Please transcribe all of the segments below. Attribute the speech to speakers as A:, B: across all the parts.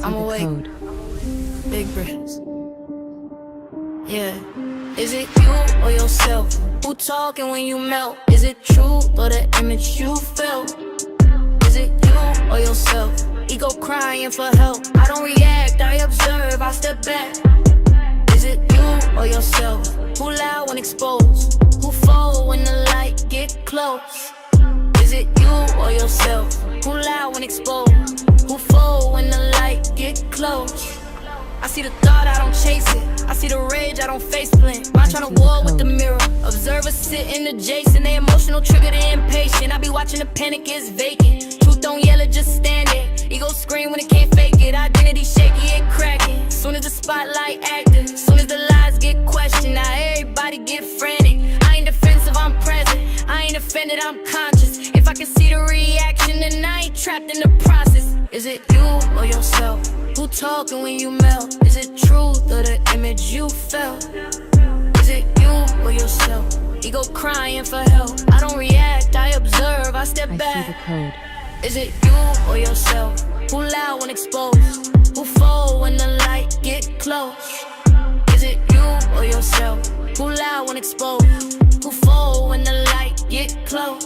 A: I'm awake. Big breaths. Yeah. Is it you or yourself? Who talking when you melt? Is it truth or the image you felt? Is it you or yourself? Ego crying for help. I don't react, I observe, I step back. Is it you or yourself? Who loud when exposed? Who fall when the light get close? Is it you or yourself? Who loud when exposed? Who fall when the light get close? I see the thought, I don't chase it. I see the rage, I don't face plant. Mind trying to war with the mirror. Observers sitting adjacent. They emotional, triggered, and impatient. I be watching the panic is vacant. Truth don't yell it, just stand it. Ego scream when it can't fake it. Identity shaky, it cracking. Soon as the spotlight active, soon as the lies get questioned, now everybody get frantic. I ain't defensive, I'm present. I ain't offended, I'm conscious. If I can see the reaction, then I ain't trapped in the process. Is it you or yourself? Who talking when you melt? Is it truth or the image you felt? Is it you or yourself? Ego crying for help. I don't react, I observe, I step back.
B: I see the code.
A: Is it you or yourself? Who loud when exposed? Who fall when the light get close? Is it you or yourself? Who loud when exposed? Who fall when the light get close?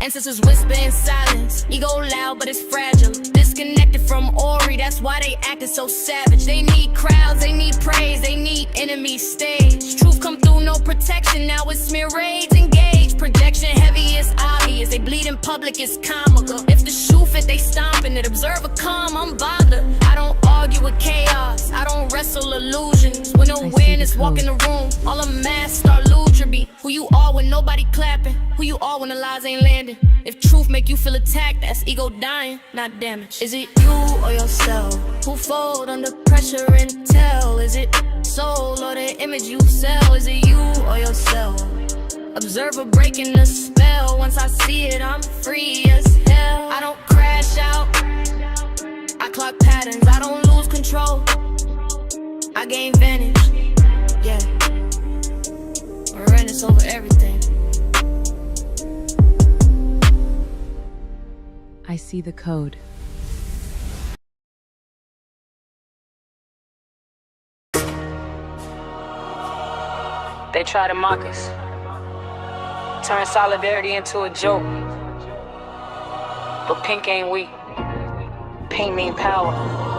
A: Ancestors whisper in silence. Ego loud but it's fragile. Disconnected from Ori, that's why they acting so savage. They need crowds, they need praise, they need enemy stage. Truth come through, no protection, now it's smear raids. Engage, projection heavy, it's obvious. They bleed in public, it's comical. If the shoe fit, they stomping it. Observer calm, I'm bothered. I don't argue with chaos, I don't wrestle illusions. When awareness walk in the room, all the masks start lutreby. Who you are when nobody clapping? Who you are when the lies ain't landing? If truth make you feel attacked, that's ego dying, not damaged. Is it you or yourself? Who fold under pressure and tell? Is it soul or the image you sell? Is it you or yourself? Observer breaking the spell. Once I see it, I'm free as hell. I don't crash out, I clock patterns. I don't lose control, I gain vantage. Yeah, awareness over everything.
B: I see the code.
C: They try to mock us, turn solidarity into a joke. But pink ain't weak. Pink mean power,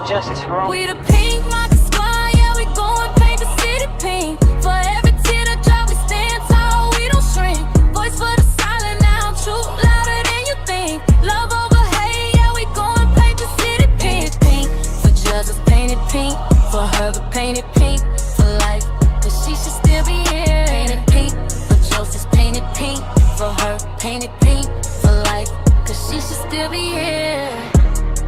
C: justice for all.
D: We the pink monkey squad, yeah, we gon' paint the city pink. For every tear that drop, we stand tall, we don't shrink. Voice for the silent now, truth louder than you think. Love over hate, yeah, we gon' paint the city pink. Pink, for justice painted pink. For her, but painted pink. For life, cause she should still be here. Painted pink, for justice painted pink. For her, painted pink. For life, cause she should still be here.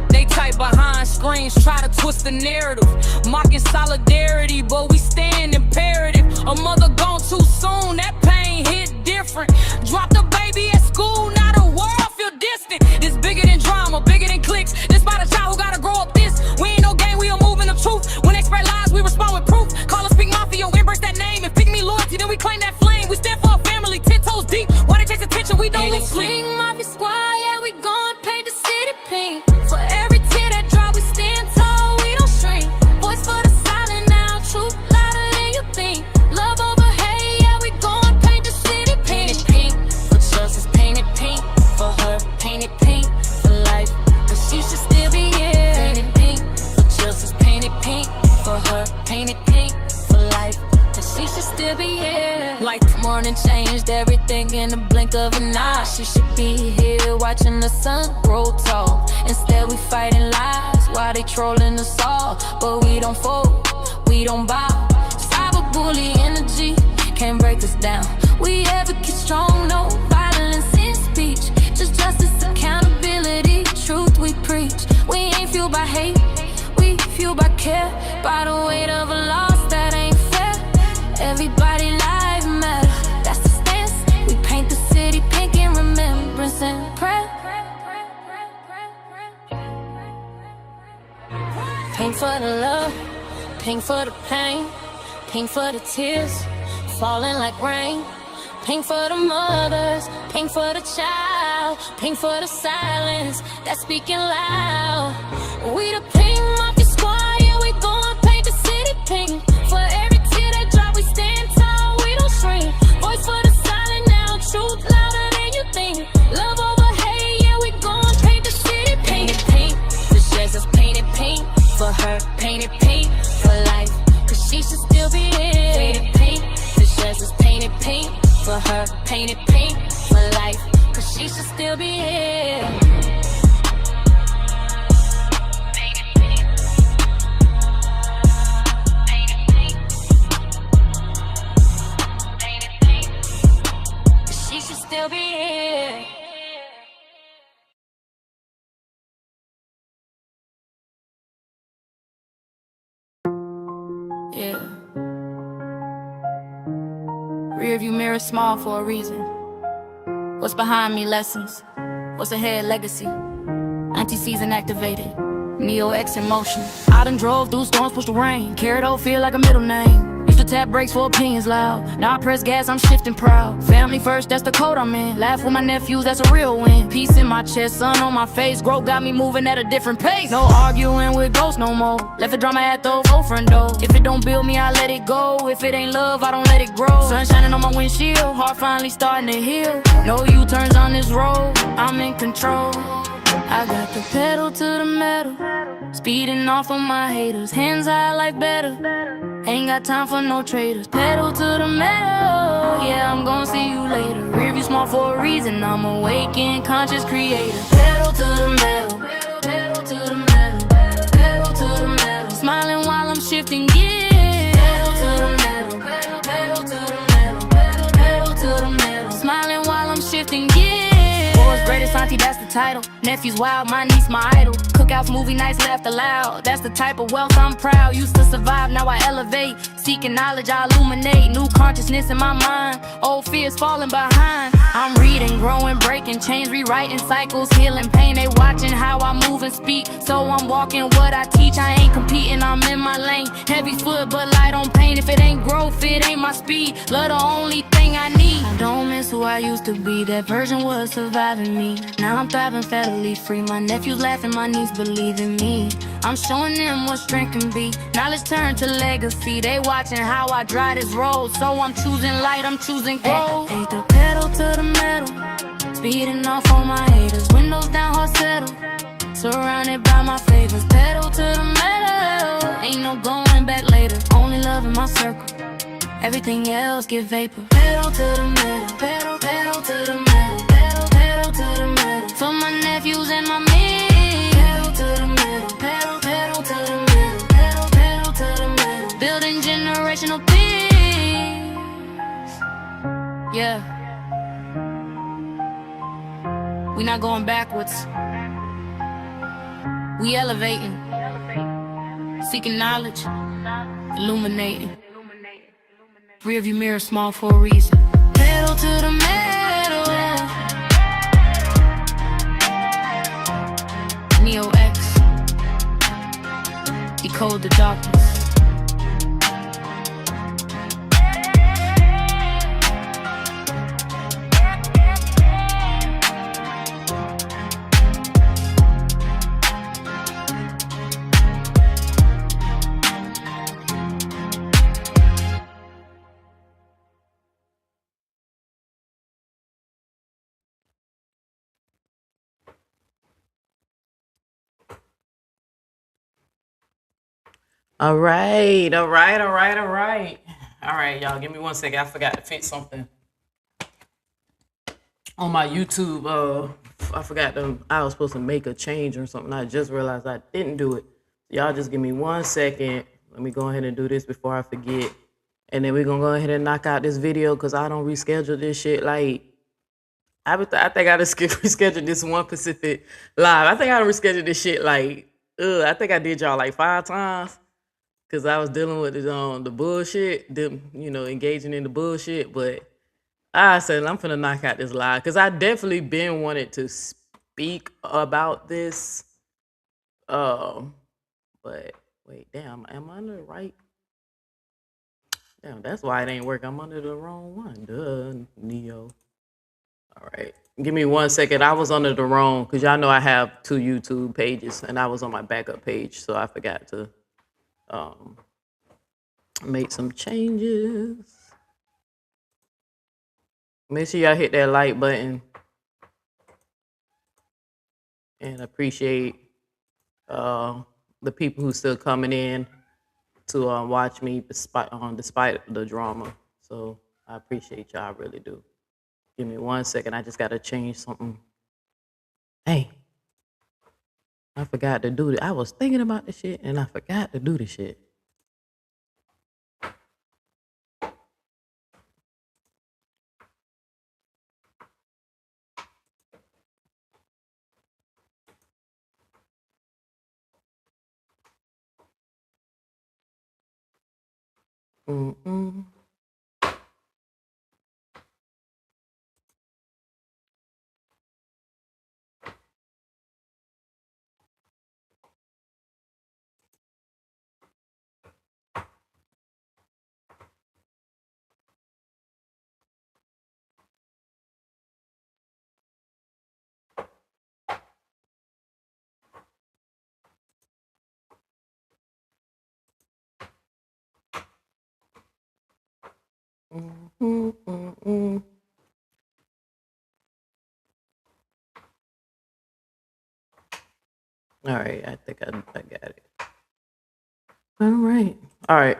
C: They type behind screens, try to twist the narrative. Mocking solidarity, but we stand imperative. A mother gone too soon, that pain hit different. Dropped a baby at school, now the world feel distant. This bigger than drama, bigger than clicks. This by the child who gotta grow up this. We ain't no game, we are moving the truth. When they spread lies, we respond with proof. Call us Pink Mafia, embrace that name. And pick me loyalty, then we claim that flame. We stand for a family, 10 toes deep. Why they chase attention, we don't lose sleep.
D: Pink Mafia squad, yeah, we gon' paint the city pink. For every tear that drop, we stand tall, we don't shrink. Voice for the silent now, truth louder than you think. Love over hate, yeah, we gon' paint the city pink. Painted pink, for justice painted pink. For her, painted pink. For life, cause she should still be here. Painted pink, for justice painted pink. For her, painted pink. For life, cause she should still be here. Like the morning changed everything in the blink of an eye. She should be here watching the sun grow tall. Instead we fighting lies while they trolling us all. But we don't fold, we don't bow. Cyberbully energy can't break us down. We advocate strong, no violence in speech. Just justice, accountability, truth we preach. We ain't fueled by hate, we fueled by care. By the weight of a loss that ain't fair. Everybody life matter, that's the stance. We paint the city pink in remembrance and prayer. Pink for the love, pink for the pain, pink for the tears falling like rain. Pink for the mothers, pink for the child, pink for the silence that's speaking loud. We the pink mafia.
A: Rearview mirror small for a reason. What's behind me, lessons. What's ahead, legacy. Anti-season activated. Neo X in motion. I done drove through storms, pushed the rain. Carried over, feel like a middle name. Used to tap brakes for opinions loud. Now I press gas, I'm shifting proud. Family first, that's the code I'm in. Laugh with my nephews, that's a real win. Peace in my chest, sun on my face. Growth got me moving at a different pace. No arguing with ghosts no more. Left the drama at the forefront door. If it don't build me, I let it go. If it ain't love, I don't let it grow. Sun shining on my windshield, heart finally starting to heal. No U-turns on this road, I'm in control. I got the pedal to the metal, speeding off on my haters, hands high like better. Ain't got time for no traders. Pedal to the metal, yeah, I'm gon' see you later. Rearview small for a reason, I'm awakened, conscious creator. Pedal to the metal, pedal to the metal, pedal to the metal. Smiling while I'm shifting gears. Pedal to the metal, pedal to the metal, pedal to the metal. Smiling while I'm shifting gears. World's greatest auntie, that's the title. Nephew's wild, my niece my idol. Cookouts, movie nights, laughed aloud. That's the type of wealth I'm proud. Used to survive, now I elevate. Seeking knowledge, I illuminate. New consciousness in my mind. Old fears falling behind. I'm reading, growing, breaking chains, rewriting cycles, healing pain. They watching how I move and speak. So I'm walking what I teach. I ain't competing, I'm in my lane. Heavy foot, but light on pain. If it ain't growth, it ain't my speed. Love the only thing I need. I don't miss who I used to be. That version was surviving me. Now I'm thriving, federally free. My nephews laughing, my niece believe in me. I'm showing them what strength can be. Knowledge turned to legacy. They watching how I drive this road. So I'm choosing light, I'm choosing growth. Ain't the pedal to the metal, speeding off on my haters. Windows down, heart settle, surrounded by my favors. Pedal to the metal, ain't no going back later. Only love in my circle, everything else get vapor. Pedal to the metal, pedal, pedal to the metal, pedal, pedal to the metal. For my nephews and my men. Pedal to the metal, pedal, pedal to the metal, pedal, pedal to the metal. Building generational things, yeah. We not going backwards, we elevating, seeking knowledge, illuminating. Rearview mirror small for a reason. Pedal to the metal. Neo X, decode the darkness.
E: All right, all right, all right, all right. All right, y'all, give me 1 second. I forgot to fit something on my YouTube. I was supposed to make a change or something. I just realized I didn't do it. Y'all just give me 1 second. Let me go ahead and do this before I forget. And then we're going to go ahead and knock out this video because I don't reschedule this shit. Like, I think I just rescheduled this one Pacific live. I think I rescheduled this shit like, I think I did y'all like 5 times. Cause I was dealing with the bullshit, them, engaging in the bullshit. But I said I'm finna knock out this live, cause I definitely been wanted to speak about this. But wait, damn, am I under the right? Damn, that's why it ain't work. I'm under the wrong one. Duh, Neo. All right, give me 1 second. I was under the wrong, cause y'all know I have 2 YouTube pages, and I was on my backup page, so I forgot to make some changes. Make sure y'all hit that like button and appreciate the people who still coming in to watch me despite the drama. So I appreciate y'all, I really do. Give me 1 second. I just gotta change something. Hey, I forgot to do it. I was thinking about the shit and I forgot to do the shit. All right, I think I got it. All right. All right.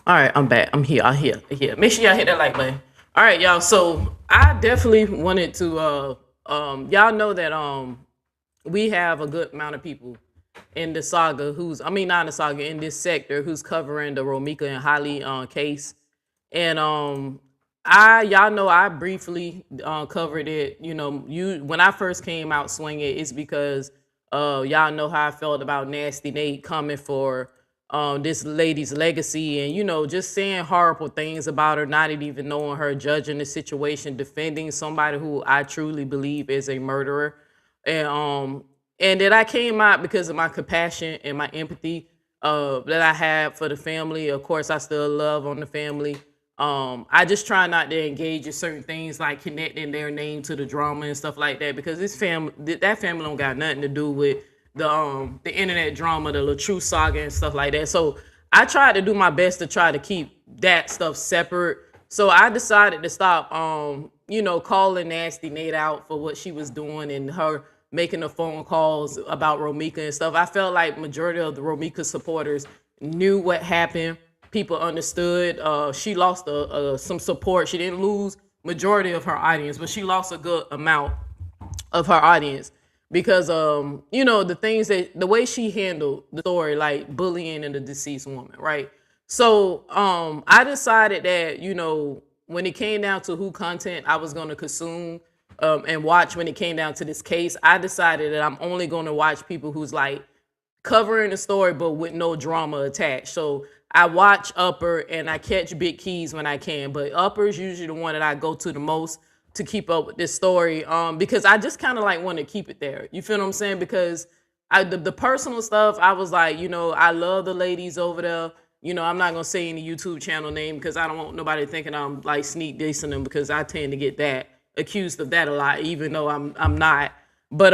E: All right, I'm back. I'm here. I'm here. Here. Make sure y'all hit that like button. All right, y'all. So I definitely wanted to y'all know that we have a good amount of people in the saga not in the saga, in this sector who's covering the Romika and Holly case. And y'all know I briefly covered it. You know, when I first came out swinging, it's because y'all know how I felt about Nasty Nate coming for this lady's legacy, and you know, just saying horrible things about her, not even knowing her, judging the situation, defending somebody who I truly believe is a murderer. And that I came out because of my compassion and my empathy that I have for the family. Of course, I still love on the family. I just try not to engage in certain things like connecting their name to the drama and stuff like that, because that family don't got nothing to do with the internet drama, the LaTrue saga and stuff like that. So I tried to do my best to try to keep that stuff separate. So I decided to stop calling Nasty Nate out for what she was doing and her making the phone calls about Romika and stuff. I felt like majority of the Romika supporters knew what happened. People understood. She lost some support. She didn't lose majority of her audience, but she lost a good amount of her audience because the way she handled the story, like bullying and the deceased woman, right? So I decided that, when it came down to who content I was going to consume and watch when it came down to this case, I decided that I'm only going to watch people who's like covering the story but with no drama attached. So I watch Upper and I catch Big Keys when I can, but Upper is usually the one that I go to the most to keep up with this story, because I just kind of like want to keep it there. You feel what I'm saying? Because the personal stuff, I was like, I love the ladies over there. I'm not gonna say any YouTube channel name because I don't want nobody thinking I'm like sneak dissing them, because I tend to get that accused of that a lot, even though I'm not. But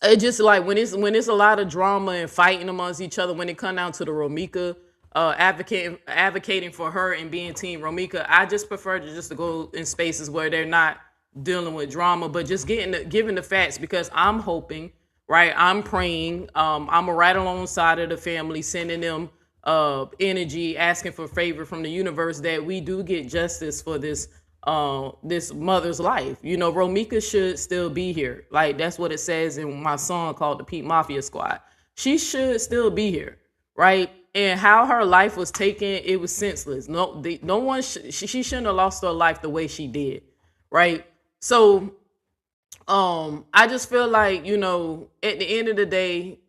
E: it just like when it's a lot of drama and fighting amongst each other, when it come down to the Romika advocating for her and being team Romika, I just prefer to go in spaces where they're not dealing with drama, but just giving the facts, because I'm hoping, right? I'm praying. I'm right alongside of the family, sending them energy, asking for favor from the universe that we do get justice for this mother's life. Romika should still be here. Like, that's what it says in my song called the Pete Mafia Squad. She should still be here, right? And how her life was taken, it was senseless. She shouldn't have lost her life the way she did, right? So I just feel like, at the end of the day,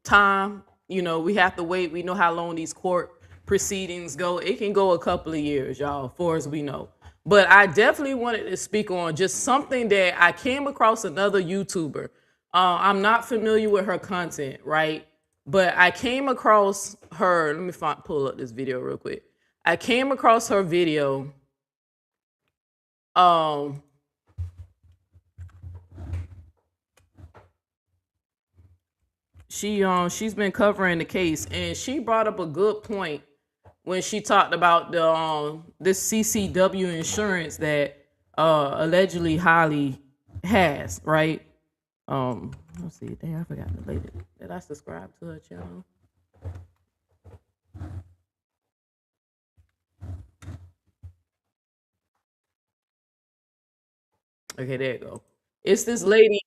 E: time, we have to wait. We know how long these court proceedings go. It can go a couple of years, y'all, far as we know. But I definitely wanted to speak on just something that I came across another YouTuber. I'm not familiar with her content, right? But I came across her. Let me pull up this video real quick. I came across her video. She's been covering the case, and she brought up a good point when she talked about this CCW insurance that allegedly Holly has, right? Let's see. Dang, I forgot the lady. Did I subscribe to her channel? Okay, there you go. It's this lady.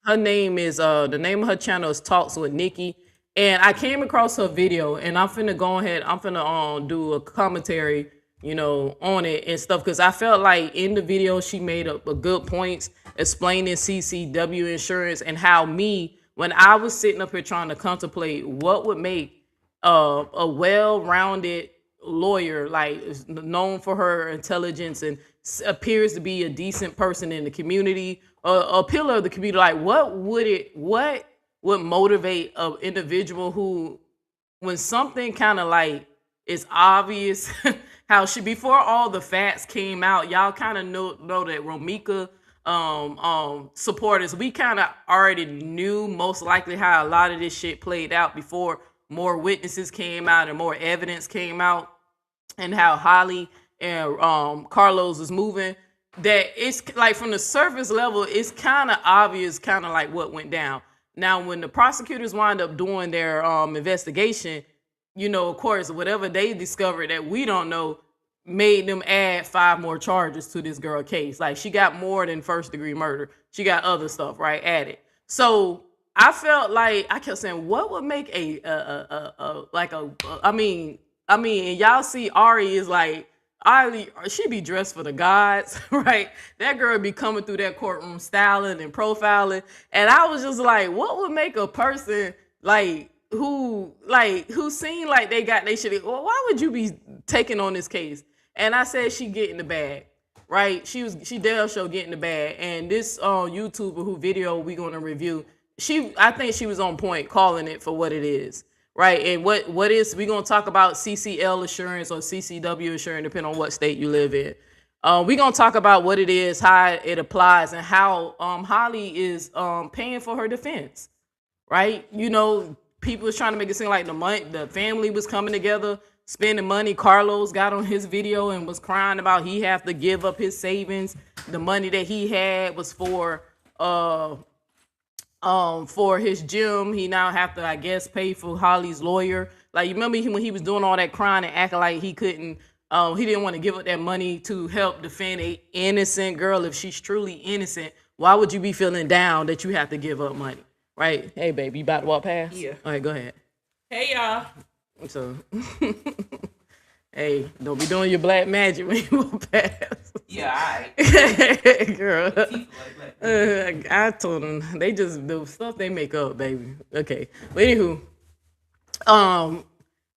E: Her name is the name of her channel is Talks with Nikki. And I came across her video, and I'm finna go ahead. I'm finna do a commentary, on it and stuff, because I felt like in the video she made a good points explaining CCW insurance and how when I was sitting up here trying to contemplate what would make a well-rounded lawyer, like known for her intelligence and appears to be a decent person in the community, a pillar of the community, like what would motivate an individual who, when something kind of like is obvious, before all the facts came out, y'all kind of know that Romika supporters, we kind of already knew most likely how a lot of this shit played out before more witnesses came out and more evidence came out, and how Holly and Carlos was moving. that it's like from the surface level, it's kind of obvious, kind of like what went down. Now, when the prosecutors wind up doing their investigation, of course, whatever they discovered that we don't know made them add 5 more charges to this girl case. Like, she got more than first-degree murder. She got other stuff, right, added. So I felt like I kept saying, what would make I mean, and y'all see Ari is like, she be dressed for the gods, right? That girl be coming through that courtroom styling and profiling. And I was just like, what would make a person who seem like they got they shit? Well, why would you be taking on this case? And I said she get in the bag, right? She damn sure get in the bag. And this YouTuber who video we gonna review, I think she was on point calling it for what it is. Right, and what is we gonna talk about CCL insurance or CCW insurance, depending on what state you live in. We gonna talk about what it is, how it applies, and how Holly is paying for her defense. Right, people was trying to make it seem like the family was coming together, spending money. Carlos got on his video and was crying about he have to give up his savings. The money that he had was for his gym. He now have to, I guess, pay for Holly's lawyer. Like, you remember when he was doing all that crying and acting like he couldn't, he didn't want to give up that money to help defend a innocent girl. If she's truly innocent, why would you be feeling down that you have to give up money? Right? Hey, baby, you about to walk past?
F: Yeah.
E: All right, go ahead.
F: Hey, y'all.
E: So, hey, don't be doing your black magic when you walk past.
F: Yeah, all right.
E: Girl. I told them they just the stuff they make up, baby. Okay, but anywho,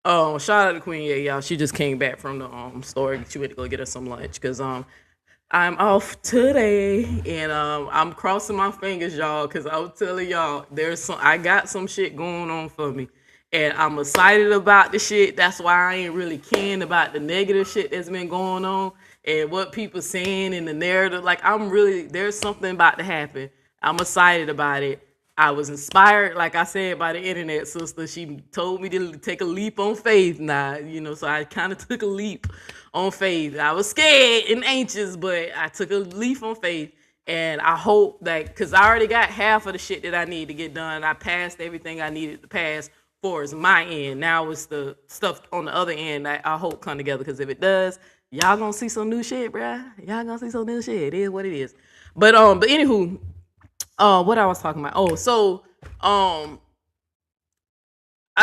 E: shout out to Queen. Yeah, y'all. She just came back from the store. She went to go get us some lunch because I'm off today, and I'm crossing my fingers, y'all, because I was telling y'all I got some shit going on for me. And I'm excited about the shit. That's why I ain't really caring about the negative shit that's been going on and what people saying in the narrative. Like, there's something about to happen. I'm excited about it. I was inspired, like I said, by the internet sister. She told me to take a leap on faith now, so I kind of took a leap on faith. I was scared and anxious, but I took a leap on faith. And I hope that, because I already got half of the shit that I need to get done. I passed everything I needed to pass for is my end. Now it's the stuff on the other end that I hope come together, because if it does, y'all gonna see some new shit, bruh. Y'all gonna see some new shit. It is what it is. But anywho, what I was talking about.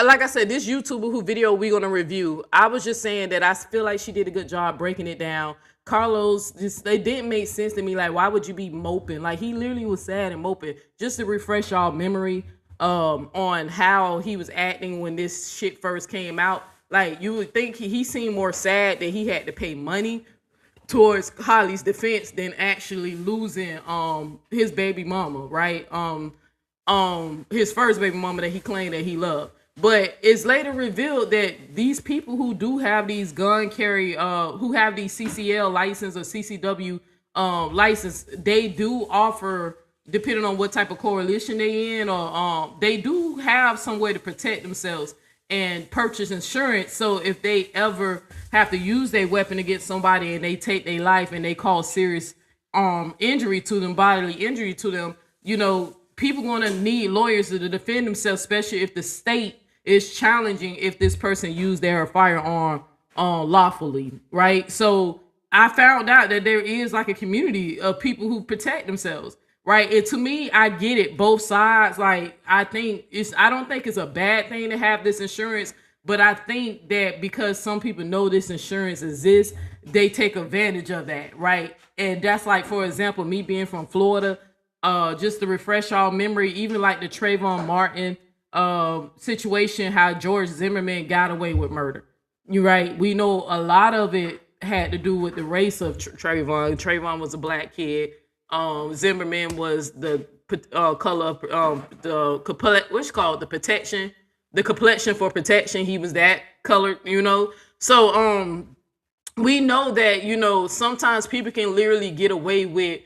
E: Like I said, this YouTuber who video we gonna review, I was just saying that I feel like she did a good job breaking it down. Carlos, they didn't make sense to me. Like, why would you be moping? Like, he literally was sad and moping. Just to refresh y'all memory on how he was acting when this shit first came out. Like, you would think he seemed more sad that he had to pay money towards Holly's defense than actually losing his baby mama, right? His first baby mama that he claimed that he loved. But it's later revealed that these people who do have these who have these CCL license or CCW license, they do offer, depending on what type of coalition they in, or they do have some way to protect themselves and purchase insurance. So if they ever have to use their weapon against somebody and they take their life and they cause serious injury to them, bodily injury to them, people gonna need lawyers to defend themselves, especially if the state is challenging if this person used their firearm lawfully, right? So I found out that there is like a community of people who protect themselves, right? And to me, I get it, both sides. Like, I don't think it's a bad thing to have this insurance, but I think that because some people know this insurance exists, they take advantage of that, right? And that's like, for example, me being from Florida, just to refresh our memory, even like the Trayvon Martin situation, how George Zimmerman got away with murder. You're right. We know a lot of it had to do with the race of Trayvon. Trayvon was a black kid. Zimmerman was the color of what's called the protection, the complexion for protection. He was that color, So we know that sometimes people can literally get away with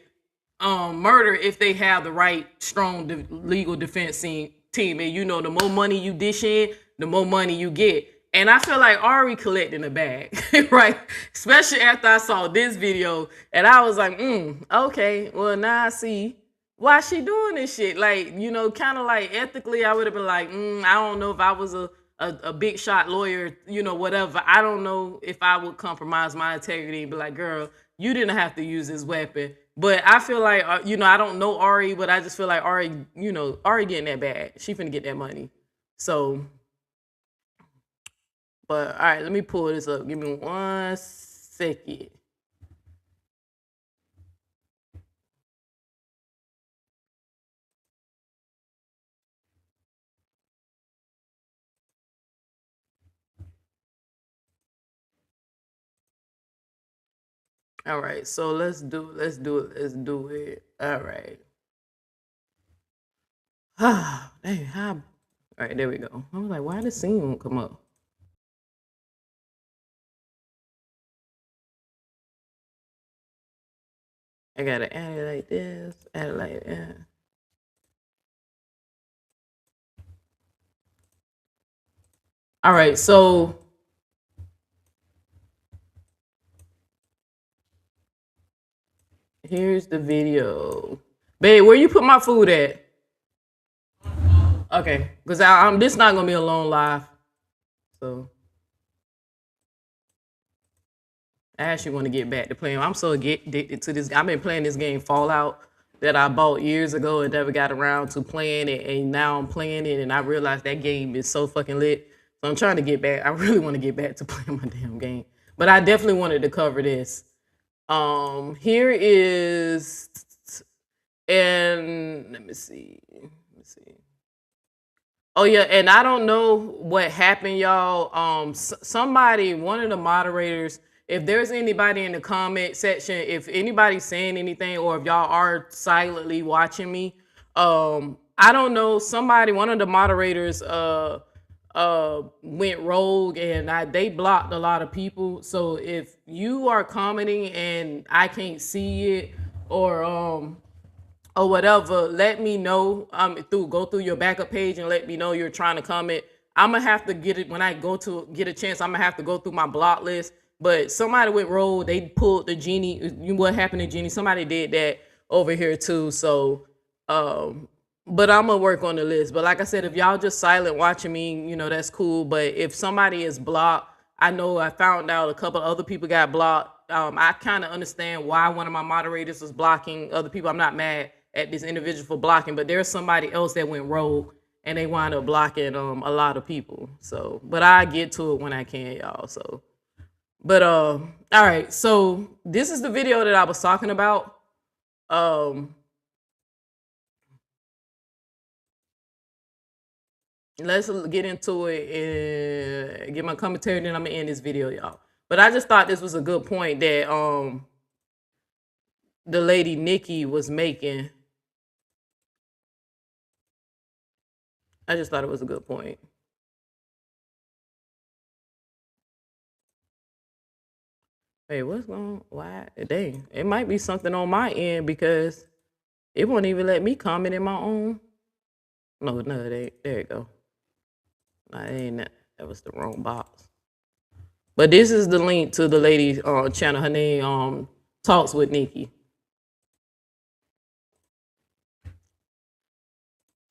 E: murder if they have the right strong legal defense team. And the more money you dish in, the more money you get. And I feel like Ari collecting the bag, right? Especially after I saw this video, and I was like, okay, well now I see why she doing this shit. Like, you know, kind of like ethically, I would have been like, I don't know if I was a big shot lawyer, you know, whatever. I don't know if I would compromise my integrity and be like, girl, you didn't have to use this weapon. But I feel like, you know, I don't know Ari, but I just feel like Ari, you know, Ari getting that bag. She finna get that money. So, but all right, let me pull this up. Give me 1 second. All right, so let's do it. All right. Dang, how? All right, there we go. I was like, why the scene won't come up? I gotta add it like this, add it like that. All right, so here's the video. Babe, where you put my food at? Okay, because I'm this not gonna be a long live. So I actually want to get back to playing. I'm so addicted to this. I've been playing this game Fallout that I bought years ago and never got around to playing it, and now I'm playing it and I realized that game is so fucking lit. So I'm trying to get back. I really want to get back to playing my damn game. But I definitely wanted to cover this. Here is, and let me see. Oh yeah, and I don't know what happened, y'all. Somebody, one of the moderators, if there's anybody in the comment section, if anybody's saying anything, or if y'all are silently watching me, I don't know. Somebody, one of the moderators, went rogue and they blocked a lot of people. So if you are commenting and I can't see it, or whatever, let me know. Go through your backup page and let me know you're trying to comment. I'm gonna have to get it when I go to get a chance. I'm gonna have to go through my block list. But somebody went rogue. They pulled the genie. What happened to Genie? Somebody did that over here too. So, but I'm gonna work on the list. But like I said, if y'all just silent watching me, you know, that's cool. But if somebody is blocked, I know I found out a couple of other people got blocked. I kind of understand why one of my moderators was blocking other people. I'm not mad at this individual for blocking, but there's somebody else that went rogue and they wind up blocking a lot of people. So, but I get to it when I can, y'all. So, but all right. So this is the video that I was talking about. Let's get into it and get my commentary, then I'm gonna end this video, y'all. But I just thought this was a good point that the lady Nikki was making. I just thought it was a good point. Hey, what's going on? Why? Dang, it might be something on my end because it won't even let me comment in my own. No, it ain't. There you go. No, it ain't that. That was the wrong box. But this is the link to the lady's channel. Her name Talks with Nikki.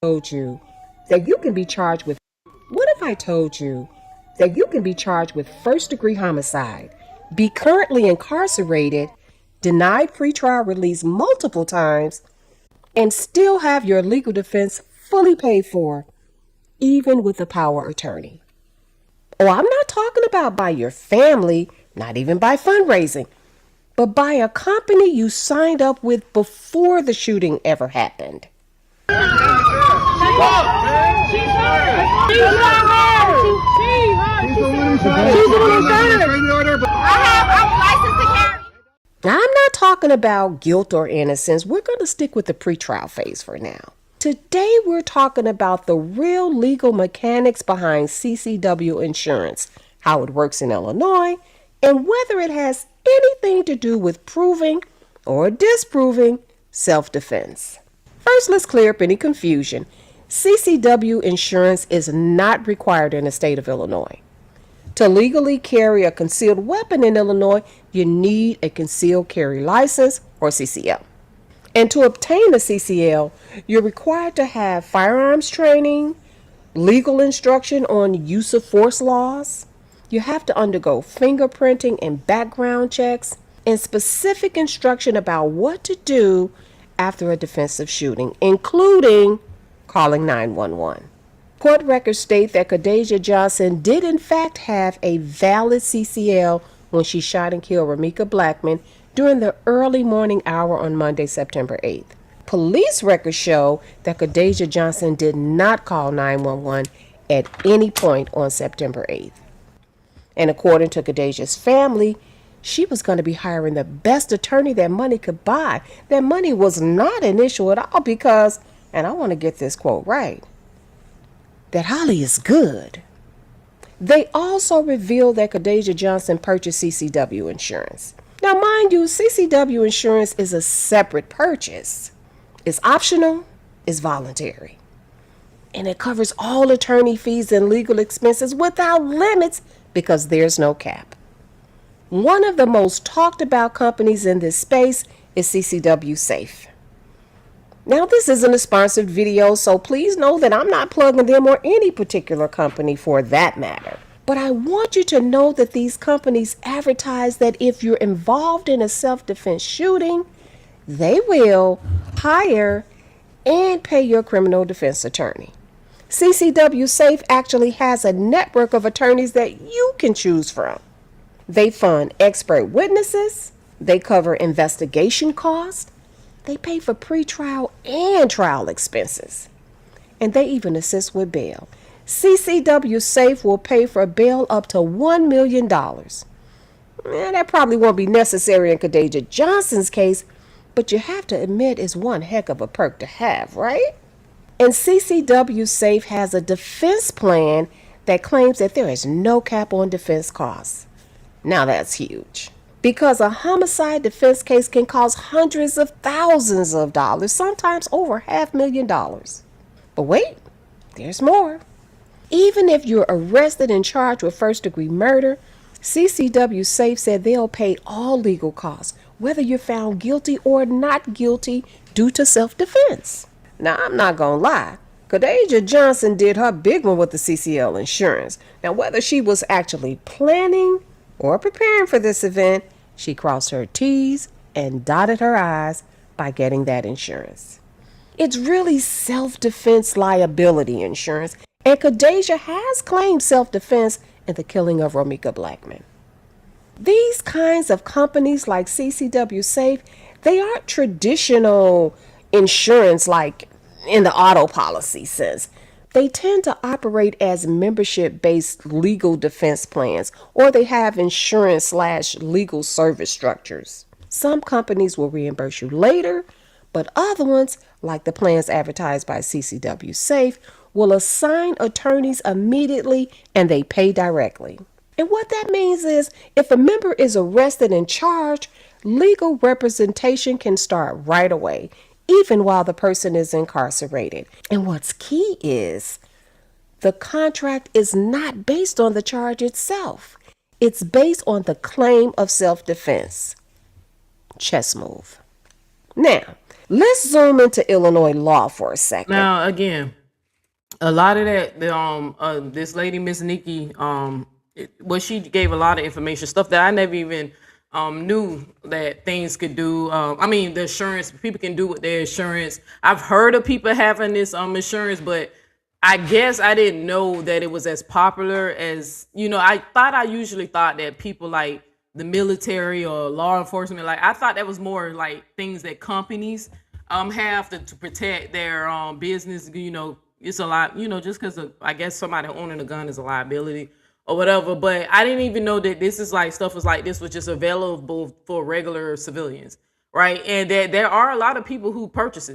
G: Told you that you can be charged with. What if I told you that you can be charged with first-degree homicide, be currently incarcerated, denied pretrial release multiple times, and still have your legal defense fully paid for, even with a power attorney? Oh, I'm not talking about by your family, not even by fundraising, but by a company you signed up with before the shooting ever happened. Now, I'm not talking about guilt or innocence. We're going to stick with the pretrial phase for now. Today, we're talking about the real legal mechanics behind CCW insurance, how it works in Illinois, and whether it has anything to do with proving or disproving self-defense. First, let's clear up any confusion. CCW insurance is not required in the state of Illinois. To legally carry a concealed weapon in Illinois, you need a concealed carry license or CCL. And to obtain a CCL, you're required to have firearms training, legal instruction on use of force laws. You have to undergo fingerprinting and background checks, and specific instruction about what to do after a defensive shooting, including calling 911. Court records state that Kadasia Johnson did in fact have a valid CCL when she shot and killed Ramika Blackman during the early morning hour on Monday, September 8th. Police records show that Kadasia Johnson did not call 911 at any point on September 8th. And according to Kadasia's family, she was going to be hiring the best attorney that money could buy. That money was not an issue at all because, and I want to get this quote right, that Holly is good. They also revealed that Kadasia Johnson purchased CCW insurance. Now, mind you, CCW insurance is a separate purchase. It's optional, it's voluntary, and it covers all attorney fees and legal expenses without limits because there's no cap. One of the most talked about companies in this space is CCW Safe. Now, this isn't a sponsored video, so please know that I'm not plugging them or any particular company for that matter. But I want you to know that these companies advertise that if you're involved in a self-defense shooting, they will hire and pay your criminal defense attorney. CCW Safe actually has a network of attorneys that you can choose from. They fund expert witnesses, they cover investigation costs, they pay for pretrial and trial expenses, and they even assist with bail. CCW Safe will pay for bail up to $1 million. That probably won't be necessary in Kadasia Johnson's case, but you have to admit it's one heck of a perk to have, right? And CCW Safe has a defense plan that claims that there is no cap on defense costs. Now that's huge, because a homicide defense case can cost hundreds of thousands of dollars, sometimes over $500,000. But wait, there's more. Even if you're arrested and charged with first-degree murder, CCW Safe said they'll pay all legal costs, whether you're found guilty or not guilty due to self-defense. Now, I'm not going to lie. Kadasia Johnson did her big one with the CCL insurance. Now, whether she was actually planning or preparing for this event, she crossed her T's and dotted her I's by getting that insurance. It's really self-defense liability insurance, and Kadasia has claimed self-defense in the killing of Ramika Blackman. These kinds of companies like CCW Safe, they aren't traditional insurance like in the auto policy sense. They tend to operate as membership-based legal defense plans, or they have insurance/legal service structures. Some companies will reimburse you later, but other ones, like the plans advertised by CCW Safe, will assign attorneys immediately and they pay directly. And what that means is if a member is arrested and charged, legal representation can start right away, even while the person is incarcerated. And what's key is the contract is not based on the charge itself. It's based on the claim of self-defense. Chess move. Now, let's zoom into Illinois law for a second.
E: Now, again, a lot of that, this lady, Miss Nikki, she gave a lot of information, stuff that I never even knew that things could do. The insurance, people can do with their insurance. I've heard of people having this insurance, but I guess I didn't know that it was as popular as, I usually thought that people like the military or law enforcement, like I thought that was more like things that companies have to protect their business. It's a lot, just because I guess somebody owning a gun is a liability or whatever. But I didn't even know that this is like stuff was like this was just available for regular civilians, right? And that there are a lot of people who purchase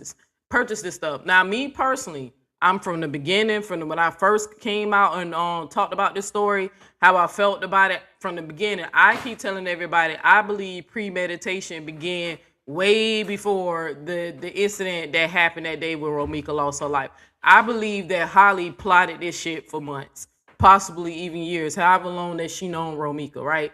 E: this stuff. Now, me personally, I'm from the beginning, when I first came out and talked about this story, how I felt about it from the beginning. I keep telling everybody, I believe premeditation began way before the incident that happened that day when Ramika lost her life. I believe that Holly plotted this shit for months. possibly even years, however long that she known Romika, right?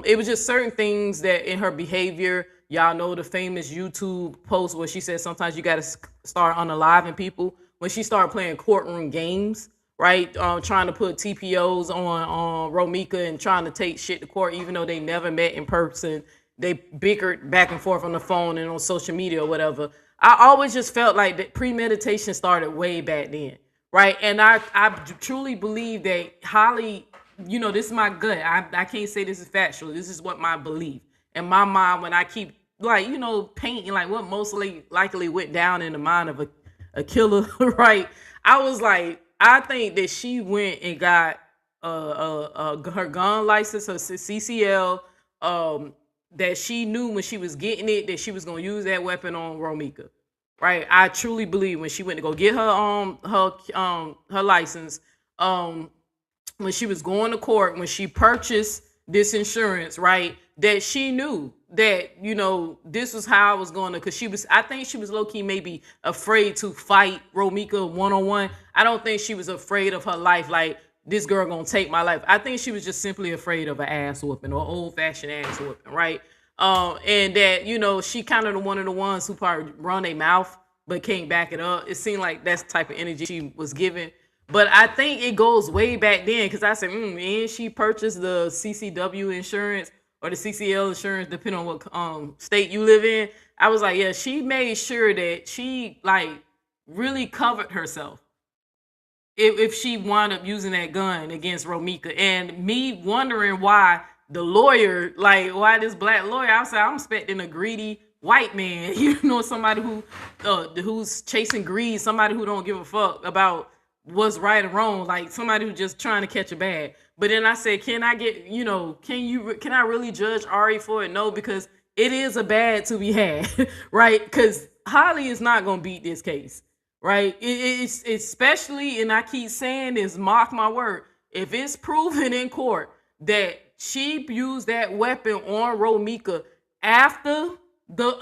E: It was just certain things that in her behavior. Y'all know the famous YouTube post where she said sometimes you got to start unaliving people. When she started playing courtroom games, right? Trying to put TPOs on Romika and trying to take shit to court, even though they never met in person. They bickered back and forth on the phone and on social media or whatever. I always just felt like that premeditation started way back then, right? And I truly believe that Holly, you know, this is my gut. I can't say this is factual. This is what my belief. In my mind, when I keep, like, you know, painting like what mostly likely went down in the mind of a killer, right? I was like, I think that she went and got her gun license, her CCL, that she knew when she was getting it that she was gonna use that weapon on Romika, right? I truly believe when she went to go get her license, when she was going to court, when she purchased this insurance, right, that she knew that, you know, this was how I was going to, because I think she was low-key maybe afraid to fight Romika one-on-one. I don't think she was afraid of her life, like, this girl gonna take my life. I think she was just simply afraid of an ass whooping or old-fashioned ass whooping, right? And that, you know, she kind of one of the ones who probably run their mouth but can't back it up. It seemed like that's the type of energy she was giving. But I think it goes way back then, because I said, and she purchased the CCW insurance or the CCL insurance, depending on what state you live in. I was like, yeah, she made sure that she, like, really covered herself if she wound up using that gun against Romika. And me wondering why the lawyer, like, why this black lawyer, I was like, I'm expecting a greedy white man, you know, somebody who's chasing greed, somebody who don't give a fuck about what's right or wrong, like somebody who's just trying to catch a bag. But then I said, can I get, you know, can I really judge Ari for it? No, because it is a bad to be had, right? Because Holly is not going to beat this case, right? It's especially, and I keep saying this, mark my word, if it's proven in court that she used that weapon on Romika after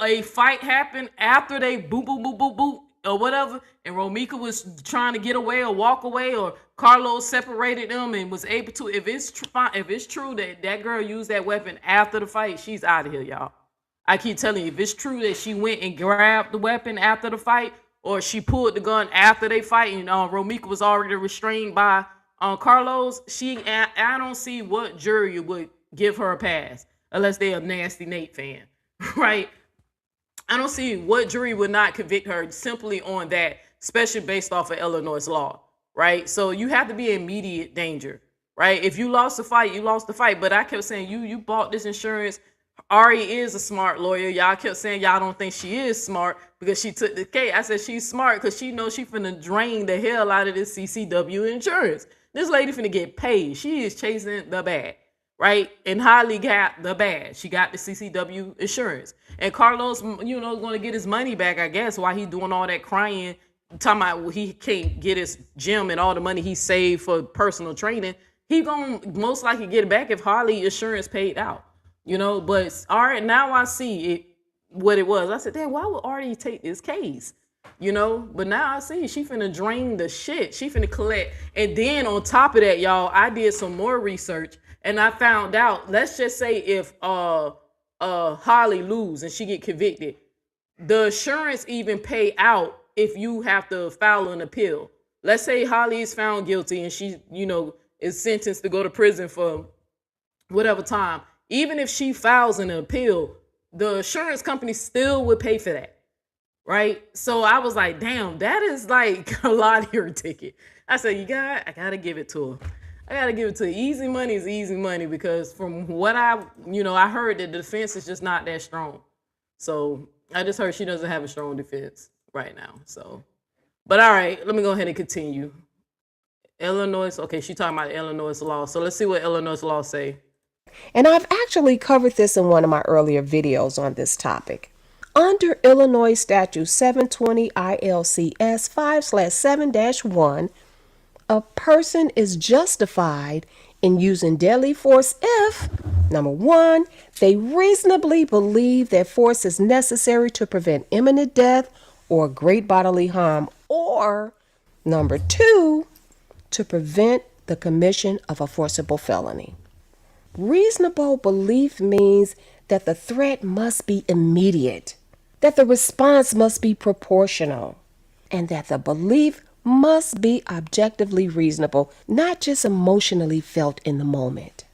E: a fight happened, after they boop, boop, boop, boop, boop, or whatever, and Romika was trying to get away or walk away, or Carlos separated them and was able to, if it's true that that girl used that weapon after the fight, she's out of here, y'all. I keep telling you, if it's true that she went and grabbed the weapon after the fight, or she pulled the gun after they fight, and Romika was already restrained by Carlos, I don't see what jury would give her a pass unless they're a Nasty Nate fan, right? I don't see what jury would not convict her simply on that, especially based off of Illinois law, right? So you have to be in immediate danger, right? If you lost the fight, you lost the fight. But I kept saying, you bought this insurance. Ari is a smart lawyer. Y'all kept saying y'all don't think she is smart because she took the case. I said she's smart because she knows she finna drain the hell out of this CCW insurance. This lady finna get paid. She is chasing the bag, right? And Holly got the bag. She got the CCW insurance. And Carlos, you know, going to get his money back, I guess, while he doing all that crying, talking about he can't get his gym and all the money he saved for personal training. He going to most likely get it back if Holly insurance paid out, you know. But all right, now I see it, what it was. I said, damn, why would Artie take this case? You know, but now I see she finna drain the shit. She finna collect. And then on top of that, y'all, I did some more research and I found out, let's just say if Holly lose and she get convicted, the insurance even pay out if you have to file an appeal. Let's say Holly is found guilty and she, you know, is sentenced to go to prison for whatever time. Even if she files an appeal, the insurance company still would pay for that, right? So I was like, damn, that is like a lottery ticket. I said, I gotta give it to her. I gotta give it to her. Easy money is easy money, because from what I heard that the defense is just not that strong. So I just heard she doesn't have a strong defense right now. So, but all right, let me go ahead and continue. Illinois, okay, she talking about Illinois law. So let's see what Illinois law say.
G: And I've actually covered this in one of my earlier videos on this topic. Under Illinois Statute 720 ILCS 5/7-1, a person is justified in using deadly force if, number one, they reasonably believe that force is necessary to prevent imminent death or great bodily harm, or number two, to prevent the commission of a forcible felony. Reasonable belief means that the threat must be immediate, that the response must be proportional, and that the belief must be objectively reasonable, not just emotionally felt in the moment.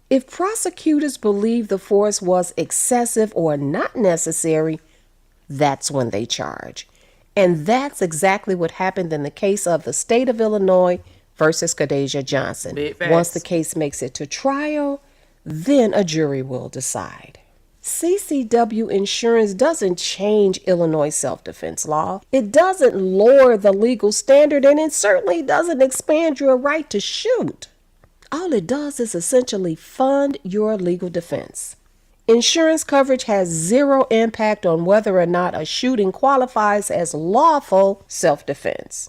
G: If prosecutors believe the force was excessive or not necessary, that's when they charge. And that's exactly what happened in the case of the state of Illinois versus Khadijah Johnson.
E: Big facts.
G: Once the case makes it to trial, then a jury will decide. CCW insurance doesn't change Illinois self-defense law. It doesn't lower the legal standard, and it certainly doesn't expand your right to shoot. All it does is essentially fund your legal defense. Insurance coverage has zero impact on whether or not a shooting qualifies as lawful self-defense.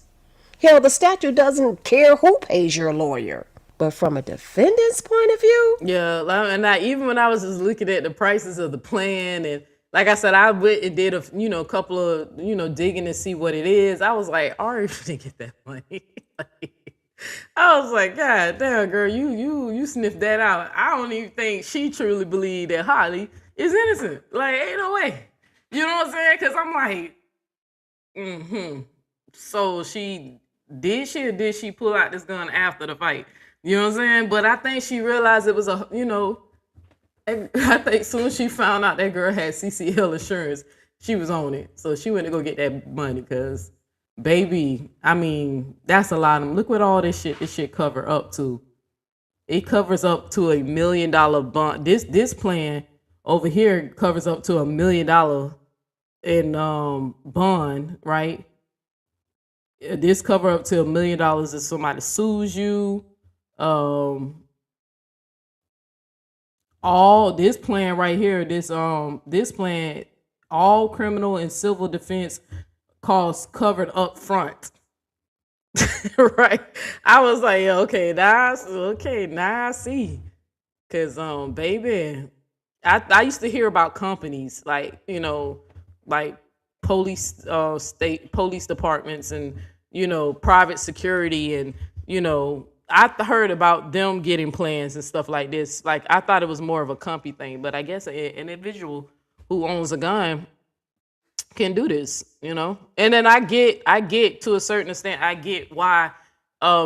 G: Hell, the statute doesn't care who pays your lawyer. But from a defendant's point of view,
E: Yeah, and even when I was just looking at the prices of the plan, and like I said, I went and did a couple of digging to see what it is. I was like, Ari didn't get that money. I was like, God damn, girl, you sniffed that out. I don't even think she truly believed that Holly is innocent. Like, ain't no way. You know what I'm saying? Because I'm like, So did she pull out this gun after the fight? You know what I'm saying? But I think she realized it was I think as soon as she found out that girl had CCL insurance, she was on it. So she went to go get that money because, baby, I mean, that's a lot of them. Look what all this shit cover up to. It covers up to $1 million bond. This plan over here covers up to $1 million in bond, right? This cover up to $1 million if somebody sues you. All this plan right here, this plan, all criminal and civil defense costs covered up front. Right? I was like, okay, now I see. Cause baby, I used to hear about companies like, like police state police departments and private security, and I heard about them getting plans and stuff like this. Like, I thought it was more of a company thing, but I guess an individual who owns a gun can do this, And then I get to a certain extent, I get why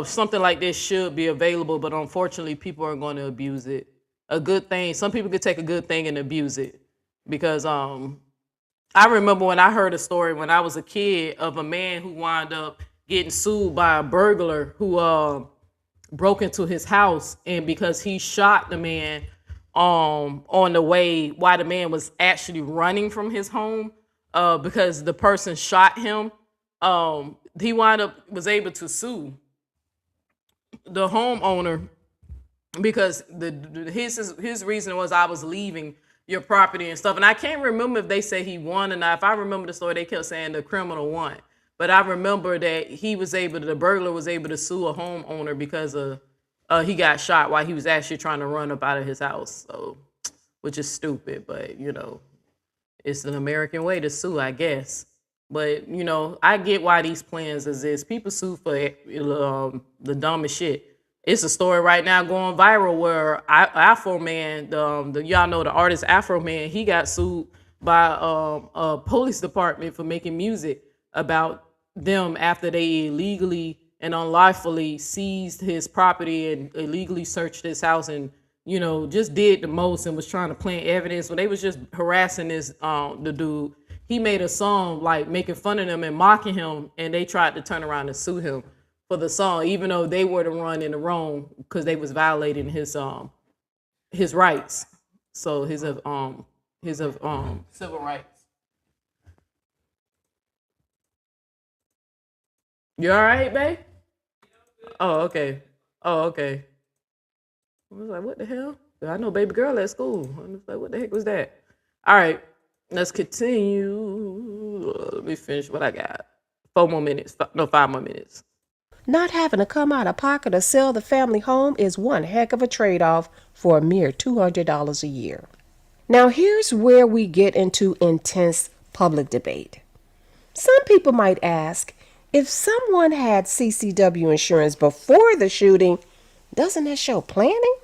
E: something like this should be available, but unfortunately people are going to abuse it. A good thing, some people could take a good thing and abuse it, because I remember when I heard a story when I was a kid of a man who wound up getting sued by a burglar who broke into his house, and because he shot the man on the way while the man was actually running from his home, because the person shot him, he was able to sue the homeowner because his reason was, I was leaving your property and stuff. And I can't remember if they say he won or not. If I remember the story, they kept saying the criminal won. But I remember that the burglar was able to sue a homeowner because he got shot while he was actually trying to run up out of his house. So, which is stupid, but it's an American way to sue, I guess. But I get why these plans exist. People sue for the dumbest shit. It's a story right now going viral where Afro Man, y'all know the artist Afro Man, he got sued by a police department for making music about them after they illegally and unlawfully seized his property and illegally searched his house, and just did the most and was trying to plant evidence. When they was just harassing the dude, he made a song like making fun of them and mocking him, and they tried to turn around and sue him for the song, even though they were the one in the wrong because they was violating his rights. So his civil rights. You all right, babe? Oh, okay. I was like, what the hell? I know baby girl at school. I was like, what the heck was that? All right, let's continue. Let me finish what I got. 5 more minutes.
G: not having to come out of pocket to sell the family home is one heck of a trade-off for a mere $200 a year. Now here's where we get into intense public debate. Some people might ask, if someone had CCW insurance before the shooting, Doesn't that show planning?